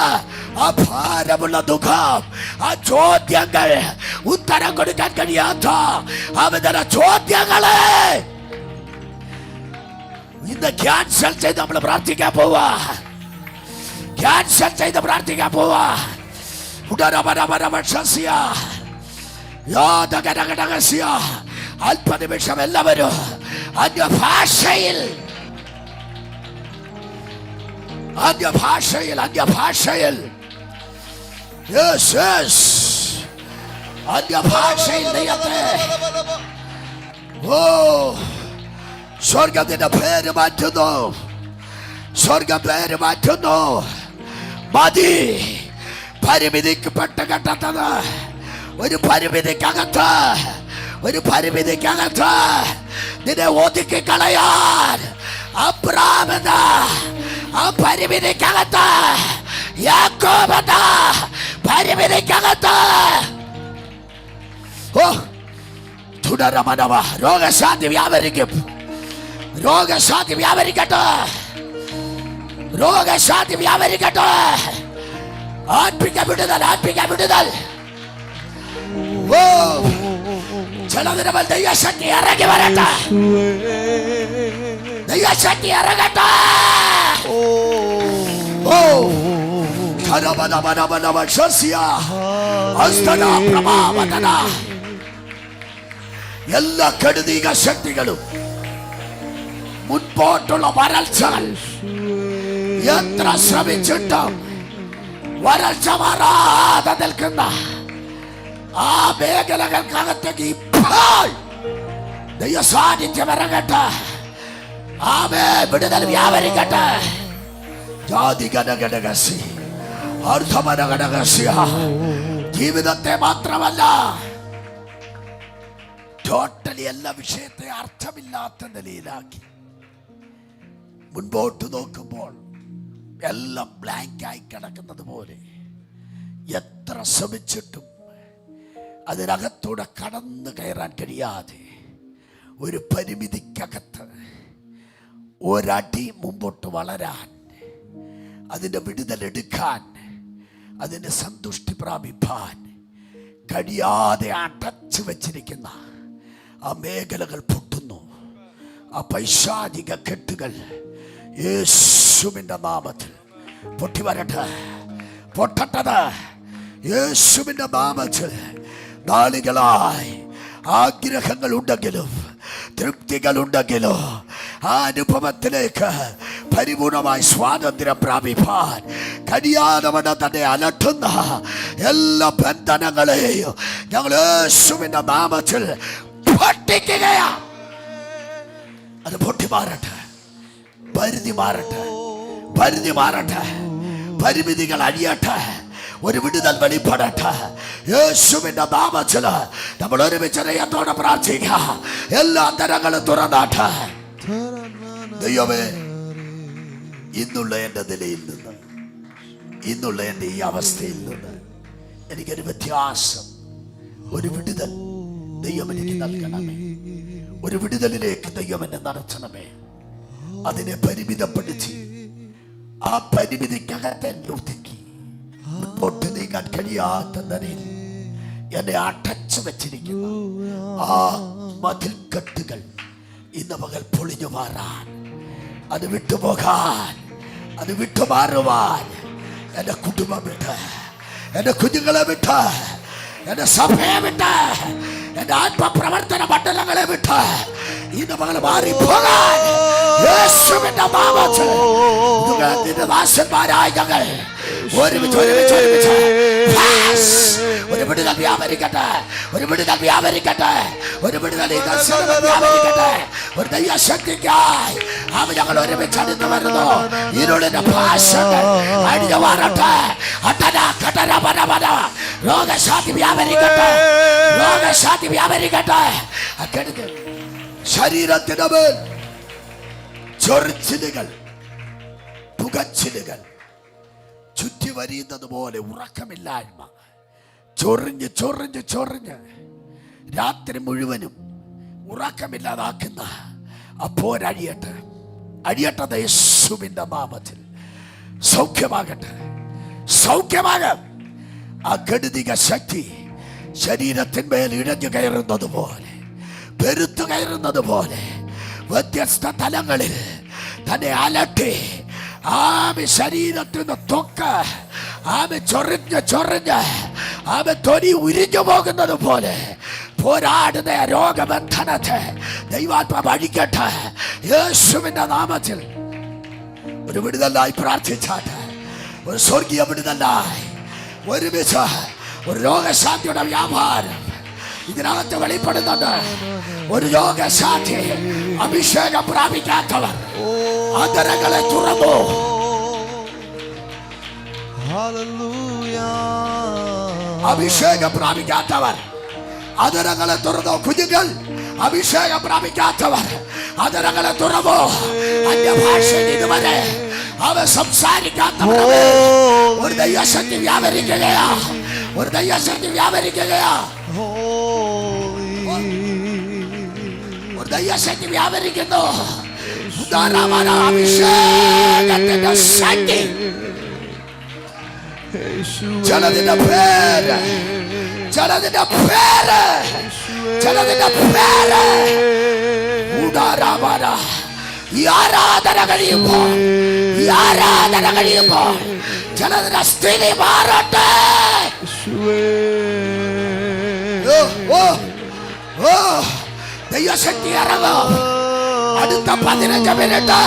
ആ ഭാരമുള്ള ദുഃഖം, ആ ചോദ്യങ്ങൾ ഉത്തരം കൊടുക്കാൻ കഴിയാത്ത ചില ചോദ്യങ്ങളെ ഇന്ന് ക്യാൻസൽ ചെയ്ത് നമ്മൾ പ്രാർത്ഥിക്കാൻ പോവാ. ക്യാൻസൽ ചെയ്ത് പ്രാർത്ഥിക്കാൻ പോവാ. അല്പനിമിഷം എല്ലാവരും അന്യഭാഷയിൽ അന്യഭാഷയിൽ ദൈവത്തെ സ്വർഗത്തിന്റെ പേര് മാറ്റുന്നു. സ്വർഗം പേര് മാറ്റുന്നു. മതി പരിമിതിക്കപ്പെട്ട ഘട്ടത്തത് ഒരു പരിമിതിക്കകത്ത് നിന്നെ ഒതുക്കി കളയാൻ അബ്രാഹ്മെന്ന ആ പരിമിതിക്കകത്ത് യാക്കോബെന്ന പരിമിതിക്കകത്ത് തുടരമനവ രോഗശാന്തി വ്യാപരിക്കും. രോഗശാന്തി വ്യാപരിക്കട്ടെ. രോഗശാന്തി വ്യാപരിക്കട്ടെ. ആത്മിക വിടുതൽ ചിലതിന് ദൈവശക്തി ഇറങ്ങി വരട്ടെ. ദൈവശക്തി ഇറങ്ങട്ടെ. എല്ലാ കെടുതീക ശക്തികളും മുൻപോട്ടുള്ള വരൾച്ചകൾ എത്ര ശ്രമിച്ചിട്ടും വരൾച്ച മാറാതെ നിൽക്കുന്ന ആ മേഖലകൾക്കകത്തേക്ക് ഇപ്പോൾ ദൈവ സാന്നിധ്യം ഇറങ്ങട്ടെ. ആമേ വിടുതൽ വ്യാപരിക്കട്ടെ. ജീവിതത്തെ മാത്രമല്ല ടോട്ടലി എല്ലാ വിഷയത്തെ അർത്ഥമില്ലാത്ത നിലയിലാക്കി മുൻപോട്ട് നോക്കുമ്പോൾ എല്ലാം ബ്ലാങ്കായി കിടക്കുന്നത് പോലെ എത്ര ശ്രമിച്ചിട്ടും അതിനകത്തൂടെ കടന്നു കയറാൻ കഴിയാതെ ഒരു പരിമിതിക്കകത്ത് ഒരടി മുമ്പോട്ട് വളരാൻ, അതിൻ്റെ വിടുതലെടുക്കാൻ, അതിൻ്റെ സന്തുഷ്ടി പ്രാപിപ്പാൻ കഴിയാതെ അടച്ചു വച്ചിരിക്കുന്ന ആ മേഖലകൾ പൊട്ടുന്നു. ആ പൈശാചിക കെട്ടുകൾ യേശുവിൻ്റെ നാമത്തിൽ പൊട്ടി വരട്ടെ. പൊട്ടട്ടത് യേശുവിൻ്റെ നാമത്തിൽ. നാളുകളായി ആഗ്രഹങ്ങൾ ഉണ്ടെങ്കിലും തൃപ്തികളുണ്ടെങ്കിലോ ആ അനുഭവത്തിലേക്ക് പരിപൂർണമായി സ്വാതന്ത്ര്യം പ്രാപിപ്പാൻ കഴിയാതെ തന്നെ അലട്ടുന്ന എല്ലാ ബന്ധനങ്ങളെയും ഞങ്ങൾ യേശുവിന്റെ നാമത്തിൽ പൊട്ടിക്കുകയാ. അത് പൊട്ടി മാറട്ടെ, പരിധി മാറട്ടെ, പരിധി മാറട്ടെ, പരിമിതികൾ അഴിയട്ടെ, ഒരു വിടുതൽ വെളിപ്പെടട്ടെ യേശുവിന്റെ നാമത്തിൽ. നമ്മൾ ഒരുമിച്ച് ദൈവത്തോടെ പ്രാർത്ഥിക്കുക. എല്ലാ തരങ്ങളും തുറന്നാട്ടെ. ദൈവമേ, ഇന്നുള്ള എൻ്റെ നിലയിൽ നിന്ന്, ഇന്നുള്ള എൻ്റെ ഈ അവസ്ഥയിൽ നിന്ന് എനിക്കൊരു വ്യത്യാസം, ഒരു വിടുതൽ ദൈവം എനിക്ക് നൽകണമേ. ഒരു വിടുതലിലേക്ക് ദൈവം എന്നെ നടത്തണമേ. അതിനെ പരിമിതപ്പെടുത്തി ആ പരിമിതിക്കകത്തെ ഒതുക്കി മുൻപോട്ട് നീങ്ങാൻ കഴിയാത്ത നിലയിൽ എന്നെ അടച്ചു വെച്ചിരിക്കുന്നു ആ മതിൽക്കെട്ടുകൾ ഇന്ന് പകൽ പൊളിഞ്ഞു മാറാൻ, അത് വിട്ടുപോകാൻ, അത് വിട്ടുമാറുവാൻ എൻ്റെ കുടുംബം വിട്ട്, എൻ്റെ കുഞ്ഞുങ്ങളെ വിട്ട്, എൻ്റെ സഭയെ വിട്ട്, എൻ്റെ ആത്മപ്രവർത്തന മണ്ഡലങ്ങളെ വിട്ട് ഇന്ന് മകൾ മാറിപ്പോകാൻ യേശുവിന്റെ നാമത്തിൽ നിന്റെ ദാസന്മാരായ ഞങ്ങൾ ഒരുമിച്ച് ഒരുമിച്ച് ഒരുമിച്ച് ഒരു വിടുതൽ വ്യാപരിക്കട്ടെ, ഒരു വിടുതൽ വ്യാപരിക്കട്ടെ, ഒരു വിടുതൽ വ്യാപരിക്കട്ടെ. ഒരു ദൈവശക്തിക്കായി അവ ഞങ്ങൾ ഒരുമിച്ച് അണിഞ്ഞു വരുന്നു. ഇരുളിന്റെ ഭാഷകൾ അടിഞ്ഞു മാറട്ടെ. രോഗശാന്തി വ്യാപരിക്കട്ടെ, രോഗശാന്തി വ്യാപരിക്കട്ടെ. ശരീരത്തിന് മേൽ ചൊറിച്ചിലുകൾ, പുകച്ചിലുകൾ ചുറ്റി വരിയുന്നത് പോലെ ഉറക്കമില്ലായ്മ, ചൊറിഞ്ഞ് ചൊറിഞ്ഞ് ചൊറിഞ്ഞ് രാത്രി മുഴുവനും ഉറക്കമില്ലാതാക്കുന്ന അപ്പോരഴിയട്ടെ, അഴിയട്ടെ യേശുവിന്റെ നാമത്തിൽ. സൗഖ്യമാകട്ടെ, സൗഖ്യമാകാം. ആ കെടുതിക ശക്തി ശരീരത്തിന്മേൽ ഇഴഞ്ഞു കയറുന്നത് പോലെ, പെരുത്തു കയറുന്നത് പോലെ വ്യത്യസ്ത തലങ്ങളിൽ തന്നെ അലട്ടി ആമി ശരീരത്തിന് തൊക്ക് ആമി ചൊറിഞ്ഞ് ചൊറിഞ്ഞ് ആമി തൊലി ഉരിഞ്ഞു പോകുന്നത് പോലെ പോരാടുന്ന രോഗബന്ധനത്തെ ദൈവാത്മാവ് അഴിക്കട്ടെ യേശുവിന്റെ നാമത്തിൽ. ഒരു വിടുതലായി പ്രാർത്ഥിച്ചാട്ടെ, ഒരു സ്വർഗീയ വിടുതലായി ഒരുമിച്ച് ഒരു രോഗശാന്തിയുടെ വ്യാപാരം ഇതിനകത്ത് വെളിപ്പെടുന്നുണ്ട്. ഒരു രോഗശാന്തി അഭിഷേകം പ്രാപിക്കാത്തവർ അതരങ്ങളെ തുറന്നു. അഭിഷേകം പ്രാപിക്കാത്തവർ അതരങ്ങളെ തുറന്നു. കുഞ്ഞുങ്ങൾ അഭിഷേകം പ്രാപിക്കാത്തവർ അതരങ്ങളെ തുറന്നു. അന്യഭാഷയിൽ ഇതുവരെ അവ സംസാരിക്കാത്തവർ ഒരു ദൈവശക്തി വ്യാപരിക്കുകയാ, ഒരു ദൈവശക്തി വ്യാപരിക്കുകയാ, ഒരു ദൈവശക്തി വ്യാപരിക്കുന്നു. അഭിഷേകത്തിന്റെ ശക്തി ചിലതിന്റെ പേര്, ചിലതിന്റെ പേര്, ചിലതിന്റെ പേര് ഈ ആരാധന കഴിയുമ്പോൾ, ഈ ആരാധന കഴിയുമ്പോൾ ചിലതിന്റെ സ്ഥിതി മാറട്ടെ. ദൈവശക്തി ഇറങ്ങും. അടുത്ത 15 മിനിറ്റ്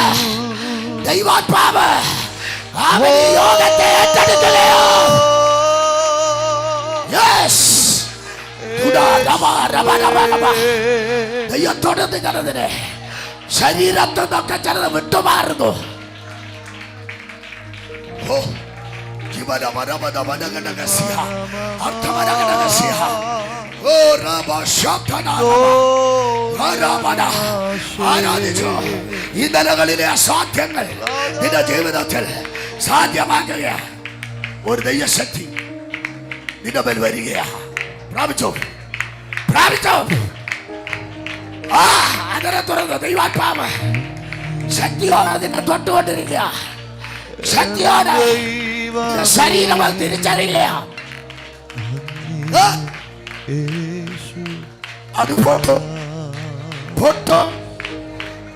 ദൈവാത്മാവ് യോഗത്തെ ഏറ്റെടുക്കുകയോ. ദൈവത്തോട് നിങ്ങളതിനെ ശരീരത്തിൽ നിന്നൊക്കെ ചിലത് വിട്ടുമാറുന്നു. ഇന്നലകളിലെ അസാധ്യങ്ങൾ നിന്റെ ജീവിതത്തിൽ സാധ്യമാക്കുക ഒരു ദൈവശക്തി നിന്റെ മേൽ വരികയാ. പ്രാപിച്ചോ, പ്രാപിച്ചോ. അതിനെ തുറന്ന് ദൈവാത്മാവ് ശക്തിയോടെ നിന്നെ തൊട്ടുകൊണ്ടിരിക്കുക. ശക്തിയോടെ ശരീരം തിരിച്ചറിയുക. അത്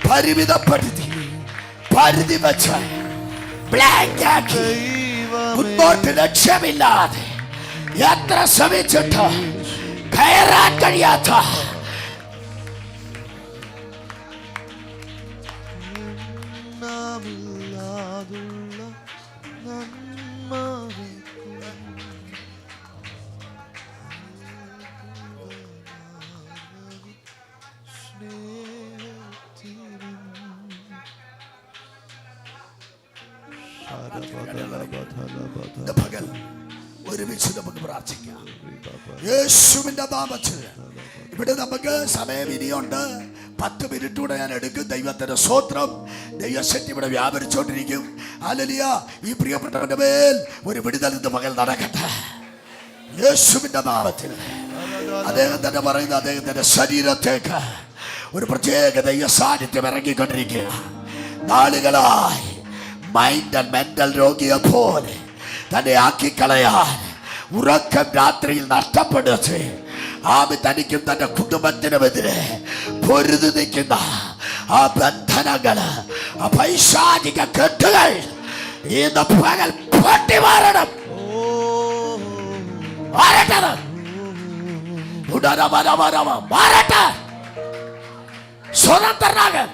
പരിമിതപ്പെടുത്തി പരിധി വെച്ച് ബ്ലാങ്കാക്കി മുന്നോട്ട് ലക്ഷ്യമില്ലാതെ എത്ര ശ്രമിച്ചിട്ട് കയറാൻ കഴിയാത്ത ഇന്ന് പകൽ ഒരുമിച്ച് നമുക്ക് പ്രാർത്ഥിക്കാം യേശുവിന്റെ നാമത്തിൽ. ഇവിടെ നമുക്ക് സമയം ഇനിയുണ്ട്, 10 മിനിറ്റ് കൂടെ ഞാൻ എടുക്കും. ദൈവത്തിന്റെ സ്തോത്രം. ദൈവശക്തി ഇവിടെ വ്യാപരിച്ചോണ്ടിരിക്കും. ഹല്ലേലൂയ. ഈ പ്രിയപ്പെട്ടവന്റെ മേൽ ഒരു വിടുതൽ ഇന്ന് പകൽ നടക്കട്ടെ യേശുവിന്റെ നാമത്തിൽ. അദ്ദേഹം തന്നെ പറയുന്ന അദ്ദേഹത്തിന്റെ ശരീരത്തേക്ക് ഒരു പ്രത്യേക ദൈവ സാന്നിധ്യം ഇറങ്ങിക്കൊണ്ടിരിക്കുക. നാളുകളായി മൈൻഡ് ആൻഡ് മെന്റൽ രോഗിയെ പോലെ തന്നെ ആക്കിക്കളയാൻ ഉറക്കം രാത്രിയിൽ നഷ്ടപ്പെടുത്തി ആമി തനിക്കും തന്റെ കുടുംബത്തിനുമെതിരെ പൊരുതി നിൽക്കുന്ന ആ ബന്ധനങ്ങള്, ആ പൈശാചിക കെട്ടുകൾ ഇന്ന് പകൽ പൊട്ടി മാറണം. മാറട്ടത് മാറട്ടെ. സ്വതന്ത്രനാകൻ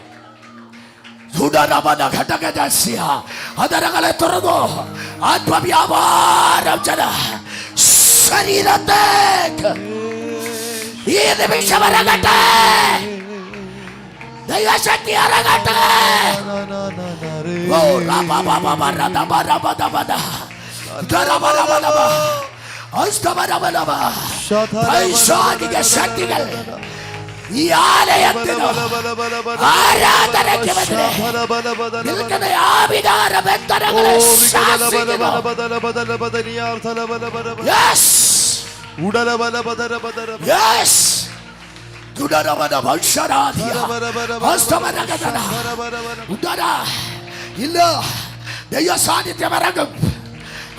അതരങ്ങളെ തുറന്നു ആത്മവ്യാപാരം ജന ശരീരത്തേക്ക് ഈ നിമിഷം ഇറങ്ങട്ടെ. ദൈവശക്തി ഇറങ്ങട്ടെ. ശക്തികൾ ഈ ആലയത്തിന് ആരാധനയ്ക്കുമെതിരെ നിൽക്കുന്ന ആവികാര ബന്ധനങ്ങളെ ശാസിക്കുന്നു. Yes. Yes. ഇല്ല, ദൈവ സാന്നിധ്യം ഇറങ്ങും.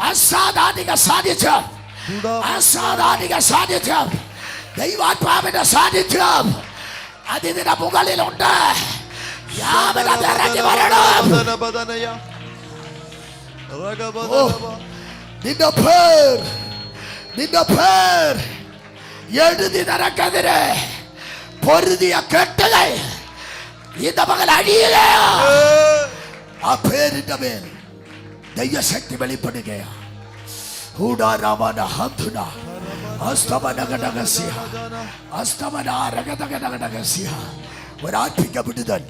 അസാധാരണ സാന്നിധ്യം, അസാധാരണ സാന്നിധ്യം, ദൈവാത്മാവിന്റെ സാന്നിധ്യം അതിന്റെ മുകളിലുണ്ട്. ഇറങ്ങി വരണം. നിന്റെ പേർ എഴുതി നിനക്കെതിരെ പൊരുതിയ കെട്ടുകൾ ഇന്ന് പകൽ അഴിയുകയോ. ആ പേരിന്റെ മേൽ ദൈവശക്തി വെളിപ്പെടുകയാണ്. ഒരാത്മിക വിടുതൽ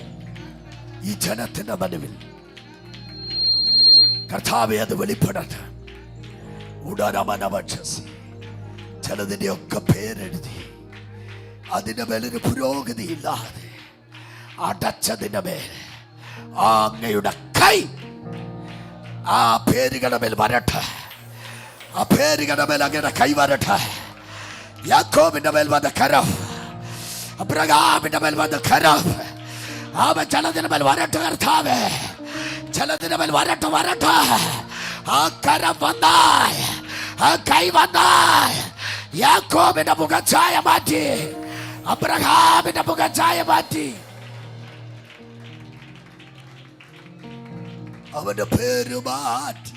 ഈ ജനത്തിന്റെ നടുവിൽ കർത്താവെ അത് വെളിപ്പെടട്ടെ. ചിലതിന്റെ ഒക്കെ പേരെഴുതി അതിന്റെ മേലൊരു പുരോഗതി ഇല്ലാതെ അടച്ചതിന്റെ മേൽ ആ അങ്ങയുടെ കൈ ആ പേരുകളുടെ മേൽ വരട്ടെ. ആ പേരുകളുടെ മേൽ അങ്ങയുടെ കൈ വരട്ടെ. യാക്കോബിന്റെ മേൽ വന്ന കരം, അബ്രഹാമിന്റെ മേൽ വന്ന കരം, അവൻ ചിലതിന്റെ മേൽ വരട്ടെ. കർത്താവേ, ചിലതിന്റെ മേൽ വരട്ടെ, വരട്ടെ. ആ കരം വന്നാൽ, ആ കൈ വന്നാൽ യാക്കോബിന്റെ മുഖഛായ മാറ്റി, അബ്രഹാമിന്റെ മുഖഛായ മാറ്റി. അവന്റെ പേര് മാറ്റി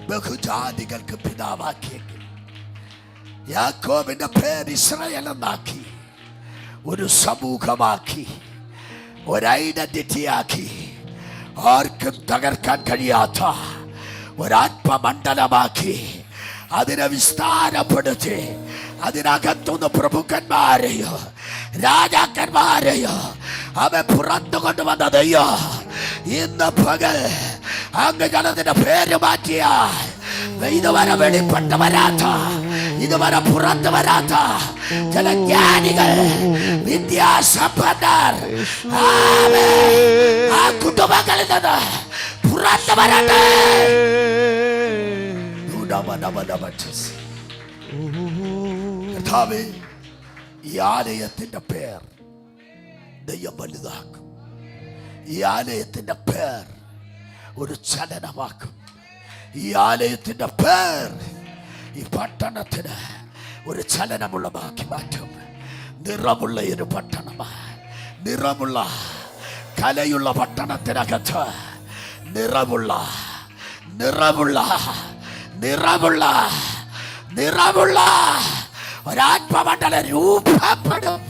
ബഹുജാതികൾക്ക് പിതാവാക്കിയെങ്കിൽ യാക്കോബിന്റെ പേര് ഇസ്രായേൽ എന്നാക്കി, ഒരു സമൂഹമാക്കി, ഒരു ഐഡന്റിറ്റിയാക്കി, ആർക്കും തകർക്കാൻ കഴിയാത്ത ഒരാത്മമണ്ഡലമാക്കി അതിനെ വിസ്താരപ്പെടുത്തി അതിനകത്തുനിന്ന് പ്രഭുക്കന്മാരെയോ രാജാക്കന്മാരെയോ അവൻ പുറത്തു കൊണ്ടുവന്നതയ്യോ. ഇന്ന് പകൽ അങ്ങ് ജനത്തിന്റെ പേര് മാറ്റിയാൽ ഇതുവരെ വെളിപ്പെട്ട് വരാത്ത, ഇതുവരെ പുറത്ത് വരാത്ത ചില ജ്ഞാനികൾ, വിദ്യാസമ്പന്നർ ആ കുടുംബങ്ങളിൽ നിന്ന് പുറത്ത് വരട്ടെ. കർത്താവേ, ഈ ആലയത്തിന്റെ പേർ ദൈവം വലുതാക്കും. ഈ ആലയത്തിന്റെ പേർ ഒരു ചലനമാക്കും. ഈ ആലയത്തിന്റെ പേർ ഈ പട്ടണത്തിന് ഒരു ചലനമുള്ളതാക്കി മാറ്റും. നിറമുള്ള ഒരു പട്ടണമാണ്, നിറമുള്ള കലയുള്ള പട്ടണത്തിനകത്ത് നിറമുള്ള നിറമുള്ള നിറമുള്ള നിറമുള്ള ഒരാത്മമണ്ഡലം രൂപപ്പെടും.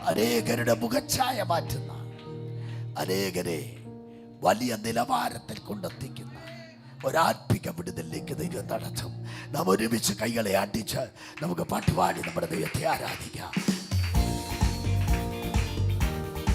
അനേകരുടെ മുഖച്ഛായ മാറ്റുന്ന, അനേകരെ വലിയ നിലവാരത്തിൽ കൊണ്ടെത്തിക്കുന്ന ഒരാത്മിക വിടുതലിലേക്ക് ദൈവം നടത്തും. നാം ഒരുമിച്ച് കൈകളെ അടിച്ച് നമുക്ക് പാട്ടുപാടി നമ്മുടെ ദൈവത്തെ ആരാധിക്കാം.